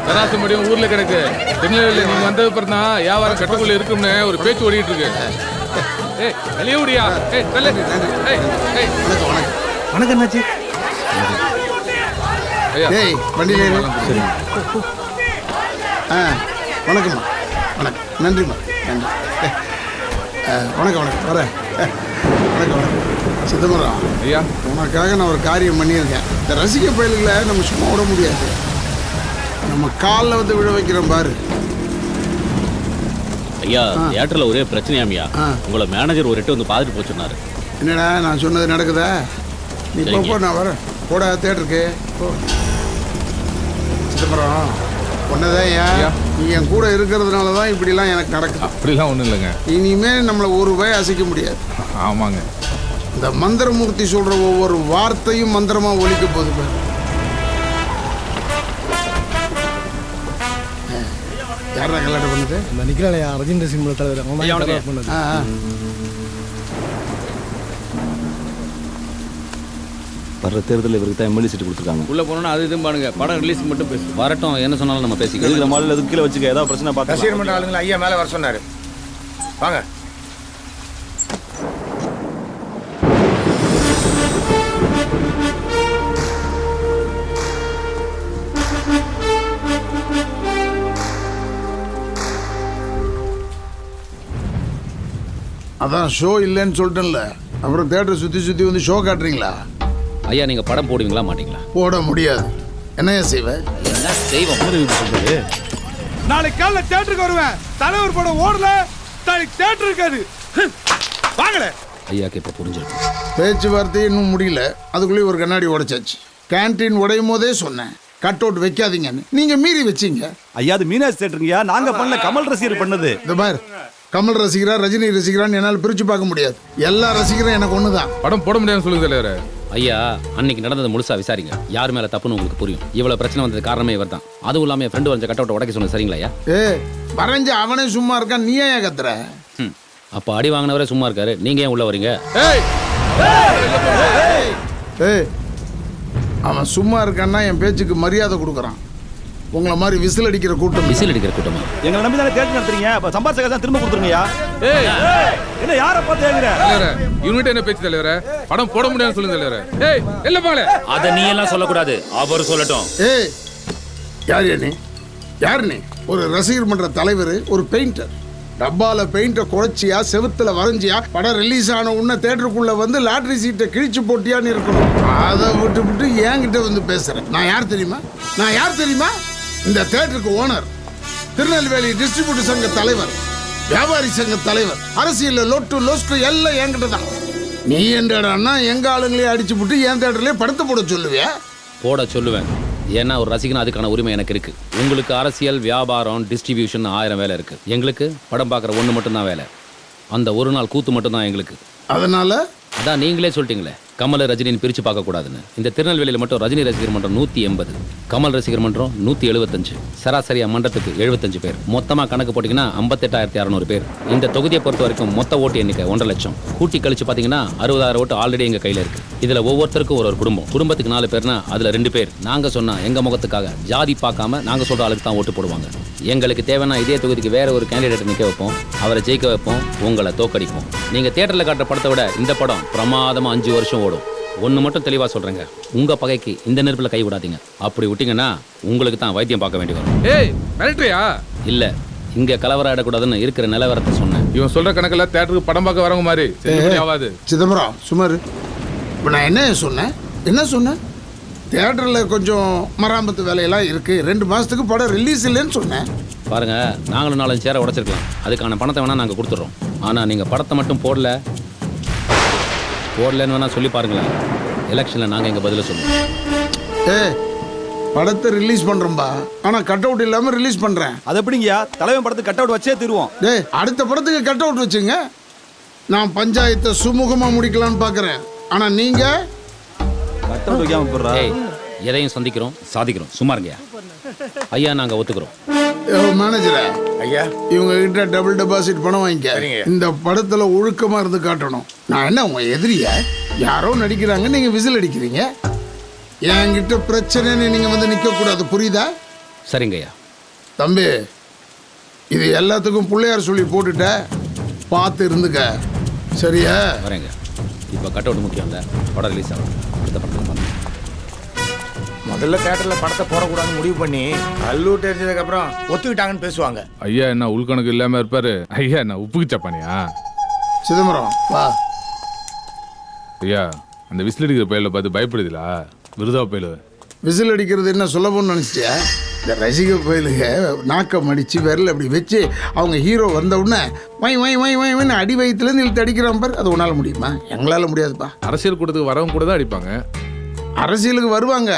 Speaker 12: தராசு முடியும் ஊர்ல கிடக்கு. திருநெல்வேலி நீங்க வந்தது பிறகு தான் வியாபாரம் கட்டுக்குள்ள இருக்கும்னு ஒரு பேச்சு ஓடிட்டு இருக்கு. ஏய் வெளியே ஓடியா? ஏய் தள்ளு. ஏய் ஏய்
Speaker 9: வணக்கம். வணக்கம்.
Speaker 14: வணக்கம் அண்ணாச்சி.
Speaker 9: ஏய் வண்டியில ஏறு. சரி. வணக்கம்மா. வணக்கம். நன்றிம்மா. நன்றி. வணக்கம். வணக்கம். வரேன். வணக்கம். வணக்கம். சிதம்பரம்
Speaker 12: ஐயா,
Speaker 9: உனக்காக நான் ஒரு காரியம் பண்ணியிருக்கேன். இந்த ரசிக பயல்களை நம்ம சும்மா விட முடியாது. நம்ம காலில் வந்து விழ வைக்கிறோம் பாரு.
Speaker 17: ஐயா, தியேட்டர்ல ஒரே பிரச்சனையாமியா. உங்களை மேனேஜர் ஒரு எட்டு வந்து பார்த்துட்டு போய் சொன்னாரு.
Speaker 9: என்னடா நான் சொன்னது நடக்குதா? நீ போ, நான் வரேன். போடா தியேட்டருக்கு போ. சிதம்பரம், ஒன்னதான் ஏன் நீ என் கூட இருக்கிறதுனால தான் இப்படிலாம் எனக்கு நடக்குது.
Speaker 12: அப்படிலாம் ஒன்றும் இல்லைங்க.
Speaker 9: இனிமேல் நம்மளை ஒரு பய அசைக்க முடியாது.
Speaker 12: ஆமாங்க.
Speaker 9: இந்த மந்திரமூர்த்தி சொல்ற ஒவ்வொரு வார்த்தையும் மந்திரமா ஒலிக்க போகுது. யாரா கல்யாணம் பண்ணது?
Speaker 16: இந்த நிக்கலையா ரஜினி சினிமா தலைவர் பண்ணது.
Speaker 5: வர்ற தேர்தலில் இவருக்கு தான் எம்எல்ஏ சீட்டு கொடுத்துருக்காங்க.
Speaker 19: உள்ள போனோம்னா அது இதுவும் பாருங்க, படம் ரிலீஸ் மட்டும் பேசு.
Speaker 1: வரட்டும், என்ன சொன்னாலும் நம்ம பேசிக்கலாம்.
Speaker 5: இந்த மாடல் எதுக்கு கீழே வச்சுக்க, ஏதாவது பிரச்சனை பார்த்து
Speaker 14: ரசிகர் மன்ற ஆளுங்களை ஐயா மேலே வர சொன்னார். வாங்க.
Speaker 9: அதான் ஷோ இல்லைன்னு சொல்லிட்டேன்ல, அப்புறம் தேட்டரை சுற்றி சுற்றி வந்து ஷோ காட்டுறீங்களா?
Speaker 1: ஐயா நீங்கள் படம் போடுவீங்களா மாட்டீங்களா?
Speaker 9: போட முடியாது. என்னையா செய்வேன்?
Speaker 1: என்ன செய்வோம்?
Speaker 14: நாளைக்கு காலைல தேட்டருக்கு வருவேன். தலைவர் படம் ஓடல, நாளைக்கு தேட்டர் இருக்காது. வாங்கல.
Speaker 1: ஐயாக்கு இப்போ புரிஞ்சிருக்கு.
Speaker 9: பேச்சுவார்த்தை இன்னும் முடியல, அதுக்குள்ளேயே ஒரு கண்ணாடி உடைச்சாச்சு. கேன்டீன் உடையும் போதே சொன்னேன் கட் அவுட் வைக்காதீங்கன்னு, நீங்க மீறி வச்சீங்க.
Speaker 5: ஐயா அது மீனாட்சி தேட்டருங்கய்யா, நாங்க பண்ணல, கமல் ரசிகர் பண்ணது.
Speaker 9: இந்த பார், கமல் ரசிகரா ரஜினி ரசிகரான்னு என்னால் பிரிச்சு பார்க்க முடியாது. எல்லா ரசிகரும் எனக்கு ஒண்ணுதான்.
Speaker 12: படம் போட முடியாதுன்னு சொல்லுங்க தலைவரே.
Speaker 1: ஐயா அன்னைக்கு நடந்தது முழுசா விசாரிங்க, யார் மேல தப்புன்னு உங்களுக்கு புரியும். இவ்வளவு பிரச்சனை வந்தது காரணமே இவர் தான். அதுவும் இல்லாம என் ஃப்ரெண்டு வரைஞ்ச கட் அவுட் உடைக்க சொன்னது சரிங்களா ஐயா?
Speaker 9: வரைஞ்ச அவனே சும்மா இருக்கான், நீ ஏன் கத்துற?
Speaker 1: அப்ப அடி வாங்கினவரே சும்மா இருக்காரு, நீங்க ஏன் உள்ள வரீங்க?
Speaker 9: அவன் சும்மா இருக்கான்னா என் பேச்சுக்கு மரியாதை கொடுக்குறான். உங்களை மாதிரி விசில் அடிக்கிற கூட்டம்.
Speaker 1: விசில் அடிக்கிற கூட்டமா?
Speaker 5: எங்களை நம்பி தானே தேட்டர் நடத்துறீங்க, அப்ப சம்பாதிச்ச காசை திரும்ப கொடுத்துருங்கய்யா. என்ன யாரை பார்த்து கேக்குற?
Speaker 12: யூனிட் என்ன பேச்சு தலைவரே? படம் போட முடியாதுன்னு சொல்லுங்க தலைவரே. இல்ல பாங்களே,
Speaker 1: அத நீ எல்லாம் சொல்லக்கூடாது, அவர் சொல்லட்டும்.
Speaker 9: யார் நீ? யார் நீ? ஒரு ரசிகர் மன்ற தலைவர், ஒரு பெயிண்டர். டப்பால பெயிண்ட குறைச்சியா, செவுத்துல வரைஞ்சியா, படம் ரிலீஸ் ஆன உடனே தேட்டருக்குள்ள வந்து லாட்டரி சீட்டை கிழிச்சு போட்டியான்னு இருக்கணும். அதை விட்டு என்கிட்ட வந்து பேசுறேன். நான் யார் தெரியுமா? நான் யார் தெரியுமா? இந்த தேட்டருக்கு ஓனர், திருநெல்வேலி டிஸ்ட்ரிபியூட்டர் சங்க தலைவர், வியாபாரி சங்க தலைவர், அரசியல் லொட்டு லோஸ்ட் எல்லாம் என்கிட்ட தான். நீ என்னடா எங்க ஆளுங்களே அடிச்சு போட்டு என் தேட்டர்லயே படத்தை போட சொல்லுவியா?
Speaker 1: போட சொல்லுவேன். ஏன்னா ஒரு ரசிகன் அதுக்கான உரிமை எனக்கு இருக்கு. உங்களுக்கு அரசியல், வியாபாரம், டிஸ்ட்ரிபியூஷன் 1000 வேலை இருக்கு. எங்களுக்கு படம் பார்க்குற ஒன்று மட்டும்தான் வேலை. அந்த ஒரு நாள் கூத்து மட்டும்தான் எங்களுக்கு.
Speaker 9: அதனால
Speaker 1: அதான் நீங்களே சொல்லிட்டீங்களே, கமல் ரஜினின்னு பிரித்து பார்க்கக்கூடாதுன்னு. இந்த திருநெல்வேலியில் மட்டும் ரஜினி ரசிகர் மன்றம் 180, கமல் ரசிகர் மன்றம் 175, சராசரியா மன்றத்துக்கு 75 பேர். மொத்தமாக கணக்கு போட்டிங்கன்னா 58,600 பேர். இந்த தொகுதியை பொறுத்த வரைக்கும் மொத்த ஓட்டு எண்ணிக்கை 1.5 லட்சம். கூட்டி கழிச்சு பார்த்தீங்கன்னா 60,000 ஓட்டு ஆல்ரெடி எங்கள் கையில் இருக்குது. இதில் ஒவ்வொருத்தருக்கும் ஒரு குடும்பம். குடும்பத்துக்கு 4 பேர்னா அதில் 2 பேர் நாங்கள் சொன்னால் எங்கள் முகத்துக்காக ஜாதி பார்க்காம நாங்கள் சொல்கிற ஆளுக்கு தான் ஓட்டு போடுவாங்க. எங்களுக்கு தேவைன்னா இதே தொகுதிக்கு வேற ஒரு கேண்டிடேட் நிற்க வைப்போம், அவரை ஜெயிக்க வைப்போம், உங்களை தோக்கடிப்போம். நீங்கள் தியேட்டரில் காட்டுற படத்தை விட இந்த படம் பிரமாதமாக 5 வருஷம் ஓடும். ஒன்று மட்டும் தெளிவாக சொல்கிறேங்க, உங்கள் பகைக்கு இந்த நெருப்பில் கை விடாதீங்க. அப்படி விட்டீங்கன்னா உங்களுக்கு தான் வைத்தியம் பார்க்க வேண்டி வரும். இல்லை, இங்கே கலவரம் ஆடக்கூடாதுன்னு இருக்கிற நிலவரத்தை சொன்னேன்.
Speaker 12: இவன் சொல்கிற கணக்கில் தேட்டருக்கு படம் பார்க்க வரவங்க மாதிரி ஆகாது.
Speaker 9: சிதம்பரம் சுமார். இப்போ நான் என்ன சொன்னேன்? தியேட்டரில் கொஞ்சம் மராமத்து வேலையெல்லாம் இருக்குது, 2 மாதத்துக்கு படம் ரிலீஸ் இல்லைன்னு சொன்னேன்.
Speaker 1: பாருங்க, நாங்களும் 4 சேரை உடைச்சிருக்கலாம், அதுக்கான பணத்தை வேணால் நாங்கள் கொடுத்துட்றோம். ஆனால் நீங்கள் படத்தை மட்டும் போடலன்னு வேணா சொல்லி பாருங்களேன். எலெக்ஷனில் நாங்கள் எங்கள் பதில சொல்லுவோம்.
Speaker 9: படத்தை ரிலீஸ் பண்ணுறோம்பா, ஆனால் கட் அவுட் இல்லாமல் ரிலீஸ் பண்ணுறேன்.
Speaker 5: அது எப்படிங்கய்யா? தலைவன் படத்துக்கு கட் அவுட் வச்சே தருவோம்.
Speaker 9: அடுத்த படத்துக்கு கட் அவுட் வச்சுங்க. நான் பஞ்சாயத்தை சுமூகமாக முடிக்கலான்னு பார்க்குறேன். ஆனால் நீங்கள்
Speaker 5: கட் அவுட் வைக்காம போடுறா.
Speaker 1: எதையும் சந்திக்கிறோம், சாதிக்கிறோம். சும்மா இருங்கய்யா. ஐயா நாங்கள் ஒத்துக்கிறோம்.
Speaker 9: மேனேஜரா ஐயா, இவங்க கிட்ட டபுள் டெபாசிட் பணம் வாங்கிக்க. இந்த படத்துல ஒழுக்கமா இருந்து காட்டணும். நான் என்ன உங்க எதிரியா? யாரோ நடிக்கிறாங்க, நீங்க விசில் அடிக்கிறீங்க. என்கிட்ட பிரச்சனைன்னு நீங்க வந்து நிக்க கூடாது, புரியுதா?
Speaker 1: சரிங்கய்யா.
Speaker 9: தம்பி, இது எல்லாத்துக்கும் பிள்ளையார் சொல்லி போட்டுட்ட, பார்த்து இருந்துக்க, சரியா?
Speaker 1: வரேங்க. இப்போ கட் அவுட் முக்கியம் இல்லை, படம் ரிலீஸ் ஆகும். அடுத்த படத்துக்கு
Speaker 14: முதல்ல தேட்டரில் படத்தை போடக்கூடாதுன்னு முடிவு பண்ணி கல்லூர் தெரிஞ்சதுக்கப்புறம் ஒத்துக்கிட்டாங்கன்னு பேசுவாங்க.
Speaker 12: ஐயா என்ன உள்கணக்கு இல்லாமல் இருப்பாரு? ஐயா என்ன உப்புக்கு சப்பானியா?
Speaker 9: சிதம்பரம் வா.
Speaker 12: ஐயா அந்த விசில் அடிக்கிற பயில பார்த்து பயப்படுதுலா? விருதா பயில
Speaker 9: விசில் அடிக்கிறது என்ன சொல்லப்போன்னு நினச்சிட்டியா? இந்த ரசிக பயிலுக நாக்கம் அடித்து விரல் அப்படி வச்சு அவங்க ஹீரோ வந்த உடனே வை அடி வயிற்றுலேருந்து இழுத்து அடிக்கிறான் பார். அது உன்னால் முடியுமா? எங்களால் முடியாதுப்பா.
Speaker 12: அரசியல் கூட்டத்துக்கு வரவங்க கூட தான் அடிப்பாங்க.
Speaker 9: அரசியலுக்கு வருவாங்க,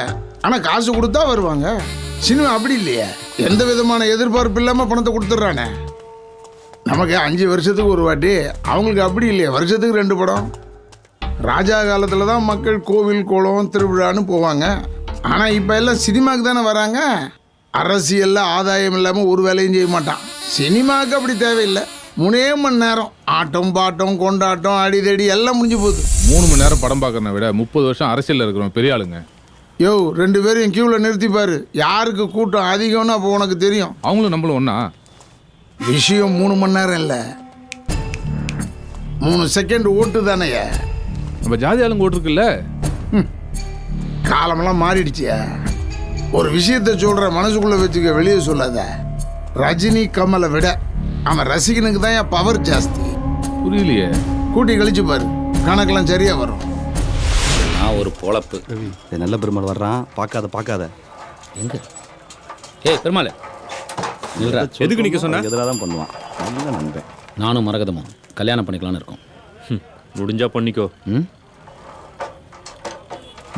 Speaker 9: ஆனால் காசு கொடுத்தா வருவாங்க. சினிமா அப்படி இல்லையே, எந்த விதமான எதிர்பார்ப்பு இல்லாமல் பணத்தை கொடுத்துட்றானே. நமக்கு 5 வருஷத்துக்கு ஒரு வாட்டி, அவங்களுக்கு அப்படி இல்லையே, வருஷத்துக்கு 2 படம். ராஜா காலத்தில் தான் மக்கள் கோவில் குளம் திருவிழான்னு போவாங்க. ஆனால் இப்போ எல்லாம் சினிமாவுக்கு தானே வராங்க. அரசியலில் ஆதாயம் இல்லாமல் ஒரு வேலையும் செய்ய மாட்டான். சினிமாவுக்கு அப்படி தேவையில்லை. 3 மணி நேரம் ஆட்டம் பாட்டம் கொண்டாட்டம் அடிதடி எல்லாம் முடிஞ்சு போகுது.
Speaker 12: 3 மணி நேரம் படம் பார்க்கறத விட 30 வருஷம் அரசியலில் இருக்கிறோம் பெரிய ஆளுங்க.
Speaker 9: யோ 2 பேரும் கியூவில் நிறுத்திப்பாரு. யாருக்கு கூட்டம் அதிகம்னு அப்போ உனக்கு தெரியும்.
Speaker 12: அவங்களும் நம்மளும் ஒன்றா.
Speaker 9: விஷயம் 3 மணி நேரம் இல்லை, 3 செகண்ட் ஓட்டு தானேயா.
Speaker 12: நம்ம ஜாதி ஆளுங்க ஓட்டுருக்குல்ல.
Speaker 9: காலமெல்லாம் மாறிடுச்சியா. ஒரு விஷயத்த சொல்ற, மனசுக்குள்ள வச்சுக்க, வெளியே சொல்லாத. ரஜினி கமலை விட அவன் ரசிகனுக்கு தான் என் பவர் ஜாஸ்தி.
Speaker 12: புரியலையே.
Speaker 9: கூட்டி கழிச்சு பாரு, கணக்கெல்லாம் சரியா வரும்.
Speaker 1: நான் ஒரு பொழப்பு.
Speaker 5: நல்ல பெருமாள் வர்றான், பார்க்காத
Speaker 1: எங்க? ஏய் பெருமாள்,
Speaker 5: எதுக்கு நிற்க சொன்ன? எதிராக தான் பண்ணுவான். நல்ல நண்பன்.
Speaker 1: நானும் மரகதமும் கல்யாணம் பண்ணிக்கலான்னு இருக்கோம்.
Speaker 7: முடிஞ்சா பண்ணிக்கோ.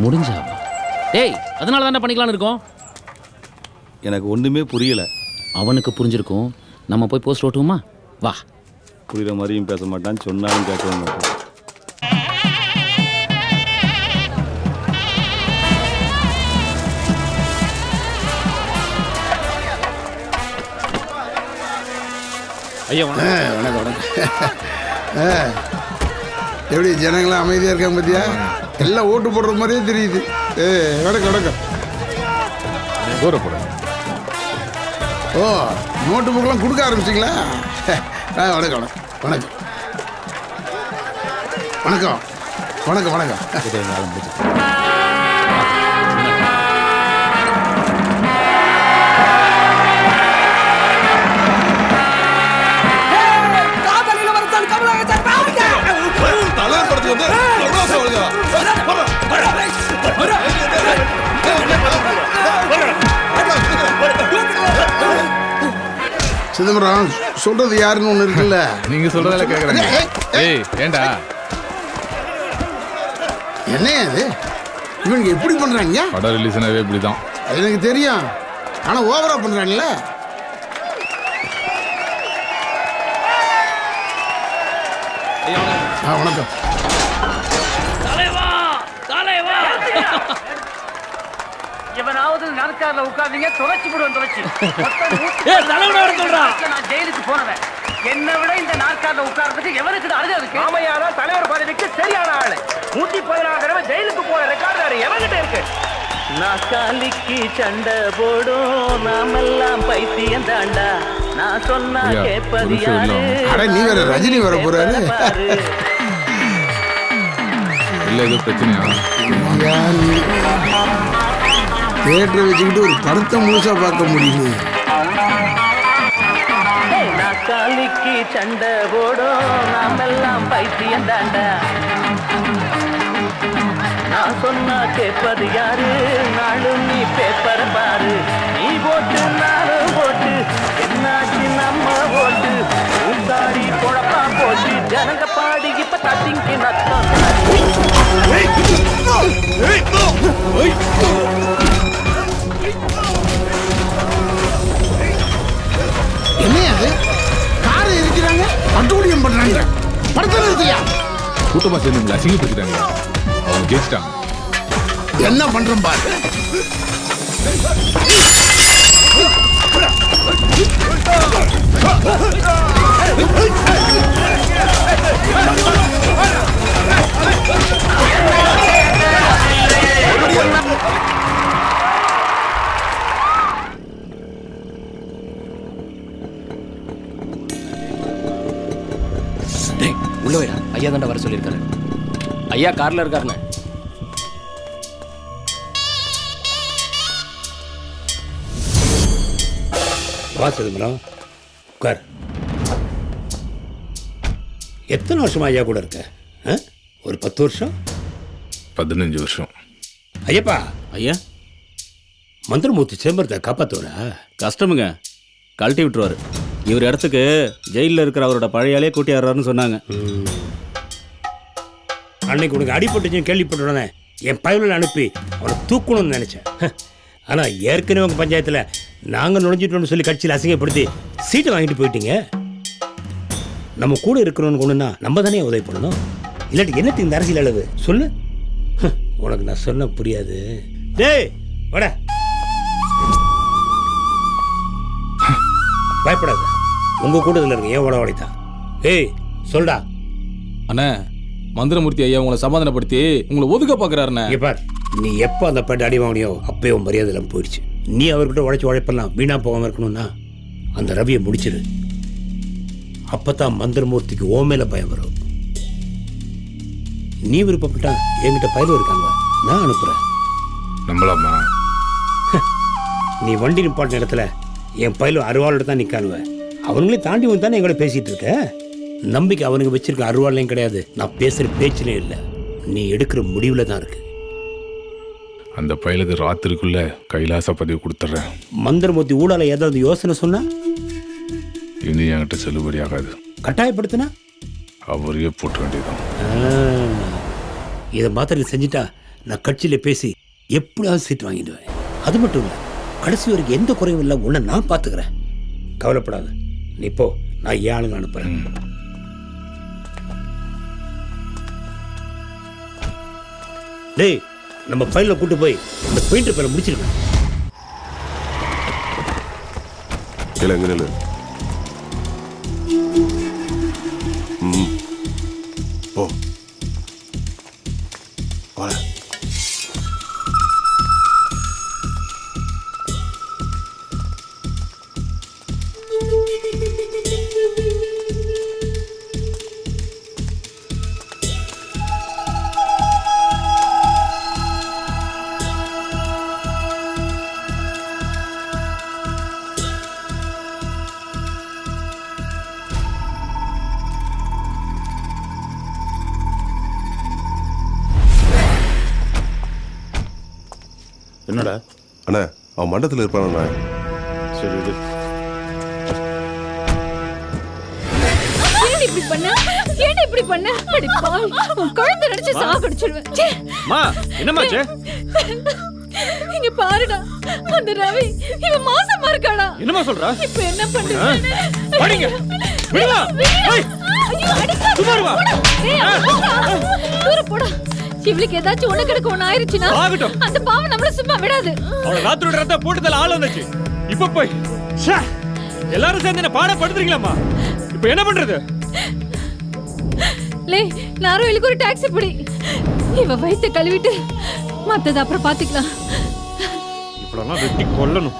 Speaker 1: முடிஞ்சாவா? டேய், அதனால தானே பண்ணிக்கலான்னு இருக்கோம்.
Speaker 5: எனக்கு ஒன்றுமே புரியல.
Speaker 1: அவனுக்கு புரிஞ்சிருக்கும். நம்ம போய் போஸ்ட் ஓட்டுவோமா? வா.
Speaker 5: புரியுற மாதிரியும் பேச மாட்டான், சொன்னாலும் கேட்க மாட்டான்.
Speaker 19: ஐயா
Speaker 9: வணக்கம் வணக்கம். எப்படி ஜனங்களாம் அமைதியாக இருக்காங்க பார்த்தியா? எல்லாம் ஓட்டு போடுற மாதிரியே தெரியுது. வணக்கம் வணக்கம். ஓ, நோட்டு புக்கெலாம் கொடுக்க ஆரம்பிச்சிங்களா? வணக்கம் வணக்கம் வணக்கம் வணக்கம் வணக்கம் வணக்கம். சிதம்பரம் சொல்றது யாருன்னு ஒண்ணு இருக்குல்ல.
Speaker 12: நீங்க சொல்றதால கேக்குறாங்க. ஏய் ஏண்டா,
Speaker 9: என்ன அது? இவனுக்கு எப்படி பண்றாங்க?
Speaker 12: படம் ரிலீஸ்னாவே இப்படிதான்.
Speaker 9: எனக்கு தெரியும், ஆனா ஓவரா பண்றாங்கல்ல. வணக்கம்.
Speaker 8: எவனாவது நாற்காலில உட்கார்ந்தீங்க, தொலைச்சு விடுவேன். தொலைச்சு நான் ஜெயிலுக்கு போனவன். என்னை விட இந்த நாற்காலில உட்கார்றதுக்கு எவனுக்கு அழுத இருக்கு? ஆமையாரா தலைவர் பதவிக்கு சரியான ஆளு. 116 தடவை ஜெயிலுக்கு போன ரெக்கார்டு எவன்கிட்ட இருக்கு? நாற்காலிக்கு சண்டை போடும் நாமெல்லாம் பைத்தியம் தாண்டா. நான் சொன்னா கேட்பது யாரு?
Speaker 9: நீ வேற ரஜினி வர போறாரு.
Speaker 12: இல்ல ஏதோ பிரச்சனையா?
Speaker 9: தியேட்டரை வச்சுக்கிட்டு ஒரு படத்தை முழுசா பார்க்க முடியல.
Speaker 8: நாற்காலிக்கு சண்டை போடும் நாமெல்லாம் பைத்தியம் தாண்டா. நான் சொன்னா கேட்பது யாரு? நாளும் நீ பேப்பர பாரு. நீ போட்டு நானும் போட்டு என்னாச்சு நம்ம போட்டு ஊத்தாடி குழப்பா போட்டு ஜனங்க பாடி இப்ப தட்டிங்க நத்தம்.
Speaker 9: என்ன அது? காரை இருக்கிறாங்க, பட்டுக்குடியம் பண்றாங்க. படத்தை நிறுத்தியா?
Speaker 12: கூட்டமா சேர்ந்து அசிங்கப்படுத்திட்டாங்க. அவங்க ஜெயிச்சிட்டாங்க.
Speaker 9: என்ன பண்றோம் பாரு.
Speaker 19: உள்ள வைடா. ஐயா தாண்டா வர சொல்லியிருக்காரு. ஐயா கார்ல இருக்காருண்ணே.
Speaker 10: வா சிதம்பரம், உட்கார். எத்தனை வருஷமா ஐயா கூட இருக்க? ஒரு 10 வருஷம்?
Speaker 12: 15 வருஷம்.
Speaker 10: ஐயப்பா,
Speaker 17: ஐயா
Speaker 10: மந்திரமூர்த்தி சிதம்பரத்தை காப்பாத்துவரா?
Speaker 17: கஷ்டமுங்க, கழட்டி விட்டுருவாரு. இவர் இடத்துக்கு ஜெயிலில் இருக்கிற அவரோட பழையாலே கூட்டியாடுறாருன்னு சொன்னாங்க.
Speaker 10: அன்னைக்கு உனக்கு அடிபட்டுச்சுன்னு கேள்விப்பட்டுடனே என் பயனில் அனுப்பி அவனை தூக்கணும்னு நினச்சேன். ஆனால் ஏற்கனவே உங்கள் பஞ்சாயத்தில் நாங்கள் நுழைஞ்சிட்டோம்னு சொல்லி கட்சியில் அசிங்கப்படுத்தி சீட்டை வாங்கிட்டு போயிட்டீங்க. நம்ம கூட இருக்கிறோன்னு கொண்டுன்னா நம்ம தானே உதவி பண்ணணும். இல்லாட்டி என்னத்துக்கு இந்த அரசியல் அளவு சொல்லு. உனக்கு நான் சொன்ன புரியாது. டேய் வாடா, பயப்படாத. உங்கள் கூட்டத்தில் இருக்க ஏன் உடவாடித்தான் ஏய் சொல்டா.
Speaker 4: அண்ணே மந்திரமூர்த்தி ஐயா உங்களை சமாதானப்படுத்தி உங்களை ஒதுக்க பார்க்குறாருண்ணே.
Speaker 10: இங்க பார், நீ எப்போ அந்த பெண் அடி வாங்கினியோ அப்பயே உன் மரியாதை எல்லாம் போயிடுச்சு. நீ அவர்கிட்ட உழைப்பெல்லாம் வீணா போகாம இருக்கணும்னா அந்த ரவியை முடிச்சிரு. அப்பதான் மந்திரமூர்த்திக்கு ஓ மேல பயம் வரும். நீ விருப்பப்பட்டா என்கிட்ட பயிர் இருக்காங்க, நான் அனுப்புறேன்.
Speaker 12: நம்பலாமா?
Speaker 10: நீ வண்டி நிப்பாட்டின இடத்துல என் பயில அருவாளோட தான் நிற்கானுவ. அவங்களே தாண்டி வந்து தானே எங்கூட பேசிட்டு இருக்க. நம்பிக்கை அவனுக்கு வச்சிருக்க அருவாளையும் கிடையாது, நான் பேசுற பேச்சிலையும் இல்லை. நீ எடுக்கிற முடிவுல தான் இருக்கு.
Speaker 12: அந்த பயிலுக்கு ராத்திரிக்குள்ள கைலாச பதிவு கொடுத்துட்றேன்.
Speaker 10: மந்திரமூர்த்தி ஊடால ஏதாவது யோசனை சொன்னா
Speaker 12: இனி என்கிட்ட செல்லுபடி ஆகாது.
Speaker 10: கட்டாயப்படுத்தினா
Speaker 12: அவரையே போட்ட வேண்டியதான்.
Speaker 10: இதை மாத்திரம் செஞ்சுட்டா நான் கட்சியில பேசி எப்படியாவது சீட் வாங்கிடுவேன். அது மட்டும் இல்லை, கடைசி வரைக்கும் எந்த குறையும் இல்லை, உன்னை நான் பார்த்துக்கிறேன். கவலைப்படாத, நீ இப்போ நான் ஏழுங்க அனுப்புறேன். டேய், நம்ம ஃபைல்ல கூட்டு போய் இந்த பெயிண்டர் பேரை முடிச்சிருக்கேன்.
Speaker 2: போ போல.
Speaker 5: என்னடா
Speaker 2: அண்ணா, அவன் மண்டபத்தில் இருப்பானா?
Speaker 5: சரி இது
Speaker 21: ஏன் இப்படி பண்ண? ஏன் இப்படி பண்ண? அடி பாவி, உன் குழந்தை நினைச்சு சாகடிச்சிடுவேன். ச்சே.
Speaker 19: மா என்னமாச்சு?
Speaker 21: இங்க பாருடா, அந்த ரவி இவன் மாசமா இருக்காடா.
Speaker 19: என்னமா சொல்றா?
Speaker 21: இப்ப என்ன பண்றது?
Speaker 19: அடிங்க. விடுடா. ஏய்,
Speaker 21: ஐயோ அடிக்காத.
Speaker 19: சும்மா வா.
Speaker 21: ஏய், தூர போடா. இவளுக்கு ஏதாச்சும் ஒண்ணு கிடக்கு ஒண்ணு ஆயிருச்சுனா அந்த பாவம் நம்மள சும்மா விடாது.
Speaker 19: அவள ராத்திரோட ரத்த போட்டதல ஆள் வந்துச்சு. இப்ப போய் எல்லாரும் சேர்ந்து என்ன பாட படுத்துறீங்களாமா? இப்ப என்ன பண்றது?
Speaker 21: லே, நாரோ இலுக்கு ஒரு டாக்ஸி பிடி. இவ வயித்தை கழுவிட்டு மத்தத அப்புறம் பாத்துக்கலாம்.
Speaker 19: இப்பளலாம் வெட்டி கொல்லணும்.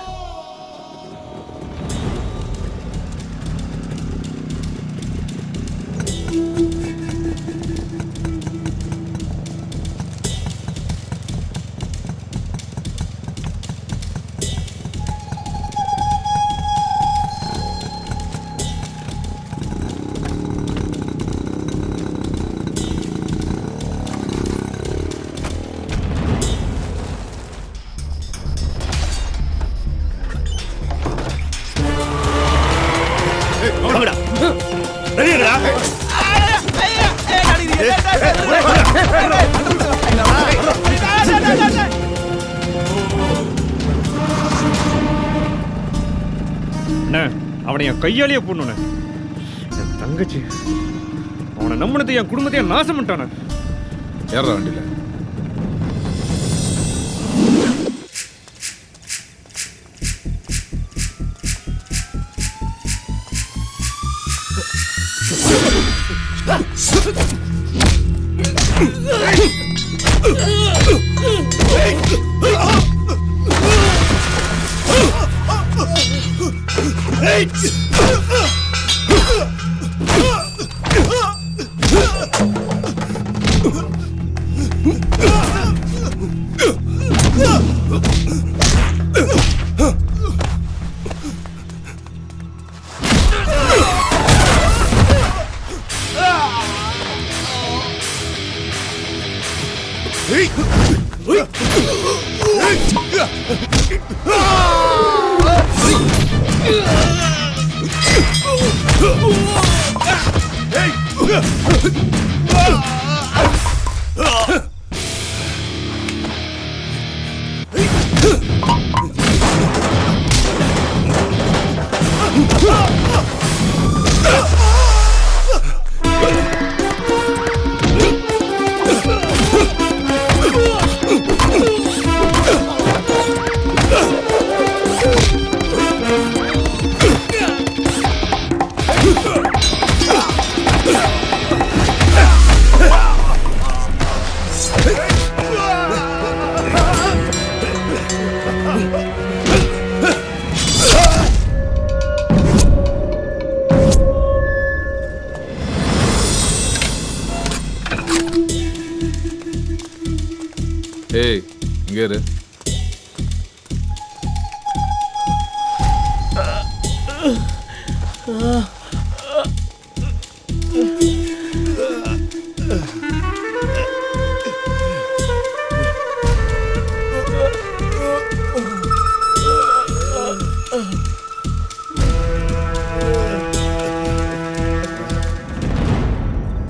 Speaker 19: அவனை என் கையாலேயே போடணும். என் தங்கச்சி அவனை நம்பினது என் குடும்பத்தையும் நாசம் பண்ணிட்டான.
Speaker 12: ஏற வண்டியில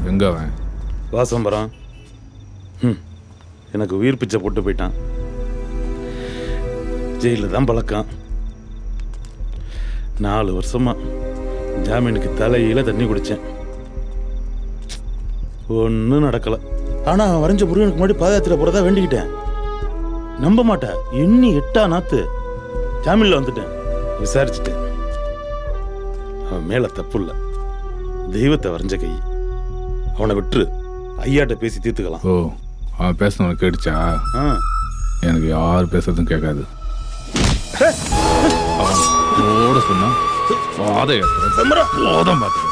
Speaker 12: எங்க அவன்?
Speaker 5: வாசம்பரம் எனக்கு உயிர் பிச்சை போட்டு போயிட்டான். ஜெயிலில் தான் பழக்கம். 4 வருஷமா ஜாமீனுக்கு தலையில தண்ணி குடித்தேன். ஒன்றும் நடக்கலை. ஆனால் அவன் வரைஞ்ச முருகனுக்கு முன்னாடி பாதயாத்திரை போகிறதா வேண்டிக்கிட்டேன். நம்ப மாட்டேன், எண்ணி 8ஆம் நாத்து ஜாமீனில் வந்துட்டேன். விசாரிச்சுட்டேன், அவன் மேலே தப்பு இல்லை, தெய்வத்தை வரைஞ்ச கை. அவனை விட்டு ஐயாட்ட பேசி தீர்த்துக்கலாம்.
Speaker 12: ஓ, அவன் பேசினவனுக்கு கேட்டுச்சா? எனக்கு யார் பேசுறதும் கேட்காது. அவன் ஓட சொன்னா போதும் பார்த்து.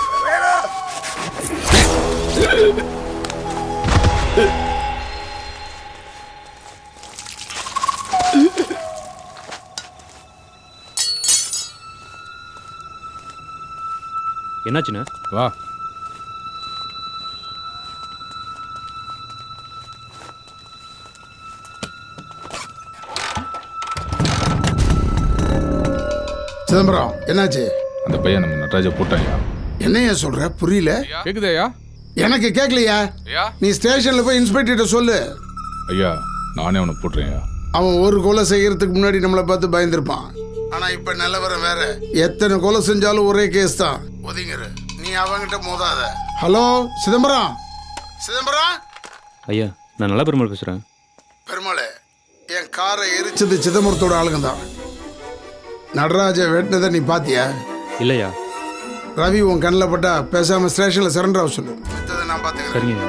Speaker 7: என்னாச்சுண்ணா?
Speaker 12: வா.
Speaker 9: சிதம்பரம், என்னாச்சு?
Speaker 12: அந்த பையன் நம்ம நடராஜ போட்டாயா?
Speaker 9: என்னையா சொல்ற? புரியல.
Speaker 12: கேக்குதாயா?
Speaker 9: எனக்கு கேட்கலையா? நீ ஸ்டேஷன்ல போய் இன்ஸ்பெக்டர் சொல்லு.
Speaker 12: ஐயா, நானே அவனை போட்டுறேன்.
Speaker 9: அவன் ஒரு கொலை செய்யறதுக்கு முன்னாடி நம்மளை பார்த்து பயந்துருப்பான். ஆனா இப்ப நிலவரம் வேற. எத்தனை கொலை செஞ்சாலும் ஒரே கேஸ் தான். ஒதுங்கிரு, நீ அவங்கிட்ட மோதாத. ஹலோ சிதம்பரம். சிதம்பரம்
Speaker 7: ஐயா, நான் நல்ல பெருமாள் பேசுறேன்.
Speaker 9: பெருமாளே, என் காரை எரிச்சது சிதம்பரத்தோட ஆளுங்க தான். நடராஜ வெட்டினதை நீ பாத்தியா?
Speaker 7: இல்லையா?
Speaker 9: ரவி உன் கண்ணில் பட்டா பேசாம ஸ்டேஷன்ல சரண்டர் ஆக சொல்லு. நான் பாத்துக்கிறேன்.
Speaker 7: சரிங்க.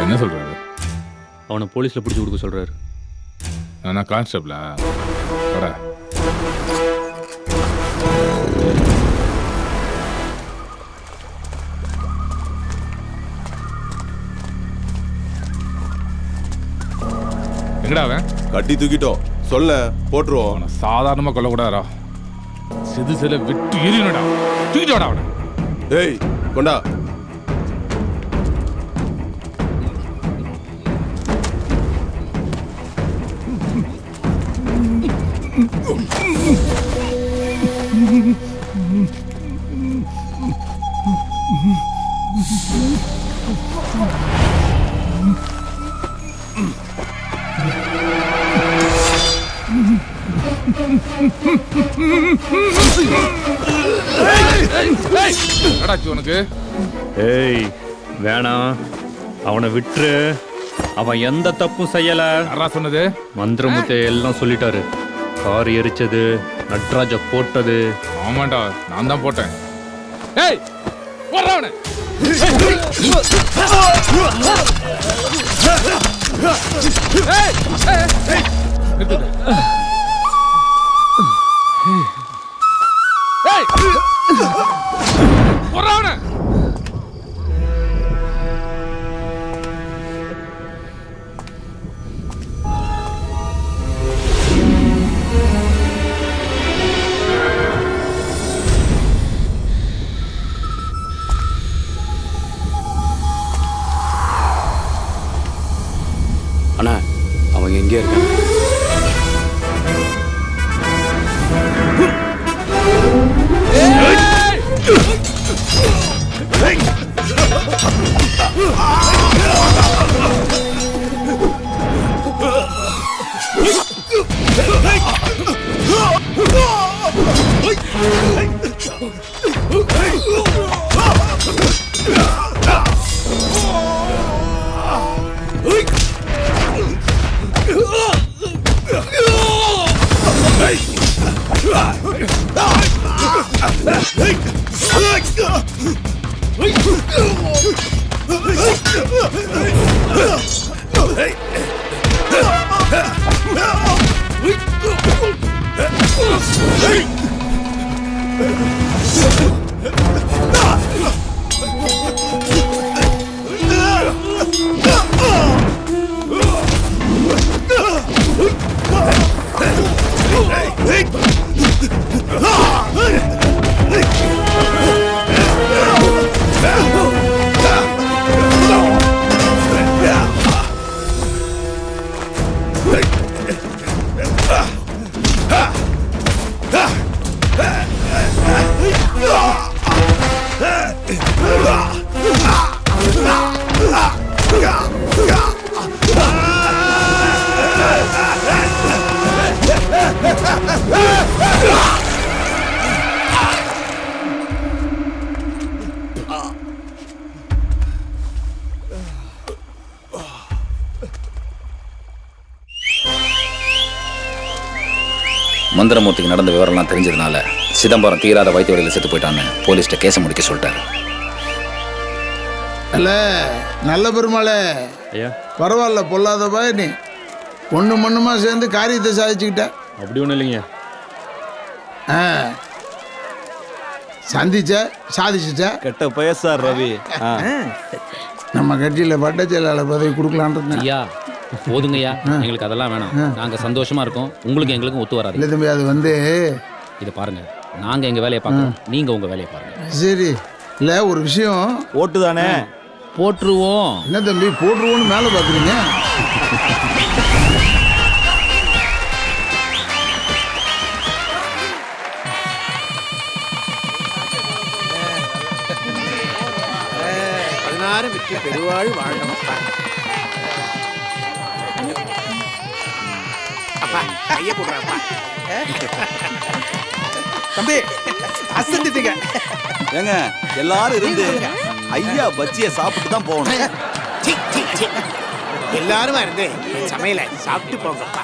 Speaker 12: என்ன சொல்றாரு?
Speaker 7: அவனை போலீஸ்ல பிடிச்சி கொடுக்க சொல்றாரு.
Speaker 12: நான் கான்ஸ்டபிளா? கடா எங்கடா அவன்?
Speaker 2: கட்டி தூக்கிட்டோம். சொல்ல போட்டுருவோம்.
Speaker 12: அவனை சாதாரணமா கொல்லக்கூடாதா? சிறு சில விட்டு எரியணும்டா. தூக்கிட்டு வாடா அவனை.
Speaker 2: ஏய், கொண்டா.
Speaker 12: உனக்கு
Speaker 7: ஏய் வேணாம், அவனை விட்டுரு. அவன் எந்த தப்பும் செய்யல.
Speaker 12: சொன்னது
Speaker 7: மந்திரமுத்தை எல்லாம் சொல்லிட்டாரு. கார் எரிச்சது, நட்ராஜ போட்டது.
Speaker 12: ஆமாண்டா, நான் தான் போட்டேன். ஏய், போடுறா அவனை.
Speaker 1: அண்ணா, அவங்க எங்கே இருக்காங்க? மந்திரமூர்த்திக்கு நடந்த விவரம்லாம் தெரிஞ்சதுனால சிதம்பரம் தீராத வயிற்று வழியில் செத்து போயிட்டான்னு போலீஸ்கிட்ட கேஸை முடிக்க சொல்லிட்டாரு.
Speaker 9: அல்ல நல்ல பெருமாளே, பரவாயில்ல, பொல்லாதப்பா நீ ஒன்று மண்ணுமா சேர்ந்து காரியத்தை சாதிச்சுக்கிட்ட.
Speaker 4: அப்படி ஒன்றும் இல்லைங்க.
Speaker 9: சந்திச்ச சாதிச்சுட்ட.
Speaker 17: கெட்ட பையன் சார் ரவி.
Speaker 9: நம்ம கட்சியில் வட்ட செயலாளர் பதவி கொடுக்கலான்னு.
Speaker 1: ஐயா போதுங்கய்யா, எங்களுக்கு அதெல்லாம் வேணாம். நாங்கள் சந்தோஷமா இருக்கோம், உங்களுக்கு எங்களுக்கும் ஒத்து வராது.
Speaker 9: இல்லை தம்பி, அது வந்து
Speaker 1: இதை பாருங்க, நாங்கள் எங்கள் வேலையை பார்க்குறோம், நீங்கள் உங்கள் வேலையை பாருங்க.
Speaker 9: சரி. இல்லை ஒரு விஷயம்.
Speaker 17: ஓட்டு தானே
Speaker 1: போட்டுருவோம்.
Speaker 9: என்ன தம்பி போட்டுருவோன்னு மேலே பார்க்குறீங்க?
Speaker 6: வெற்றி பெருவாழ் வாழணும். அப்பா கைய போடுறப்பா.
Speaker 18: தம்பி அசந்திட்டீங்க.
Speaker 17: ஏங்க எல்லாரும் இருந்து ஐயா பஜ்ஜியை சாப்பிட்டு தான் போகணும்.
Speaker 6: எல்லாரும் இருந்து சமையல சாப்பிட்டு போங்கப்பா.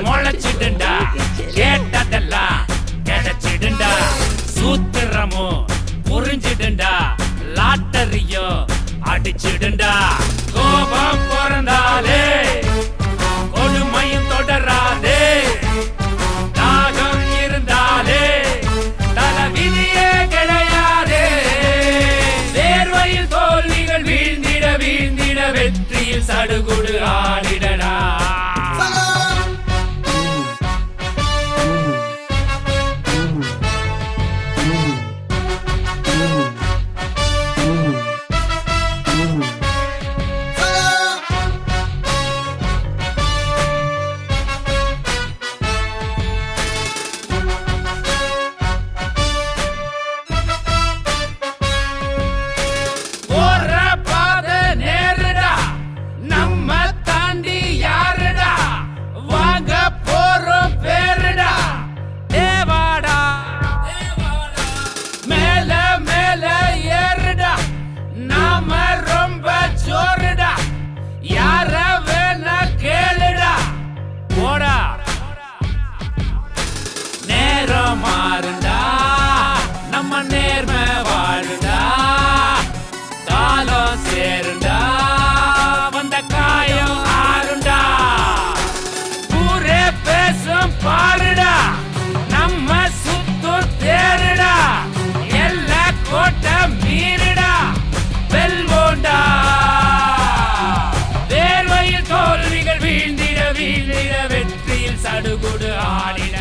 Speaker 20: முளைச்சிடுண்டா, கேட்டதெல்லாம் கிடைச்சிடுண்டா, சூத்திரமோ புரிஞ்சிடுண்டா, லாட்டரியோ அடிச்சிடுண்டா. கோபம் பிறந்தாலே கொடுமையும் தொடராதே, தாகம் இருந்தாலே தலைவிதியே கிடையாதே. தேர்வையில் தோல்விகள் வீழ்ந்திட வீழ்ந்திட வெற்றியில் சடுகுடு ஆடிடடா. மாறுண்டா, நம்ம நேர்மை வாழுண்டா, காலம் சேருண்டா, வந்த காயம் ஆறுண்டா. ஊரே பேசும் பாருடா, நம்ம சுத்து தேருடா, எல்லா கோட்டை மீறுடா, வெல்வோண்டா. தேர்வையில் தோல்விகள் வீழ்ந்திட வீழ்ந்திட வெற்றியில் சடுகுடு ஆடின.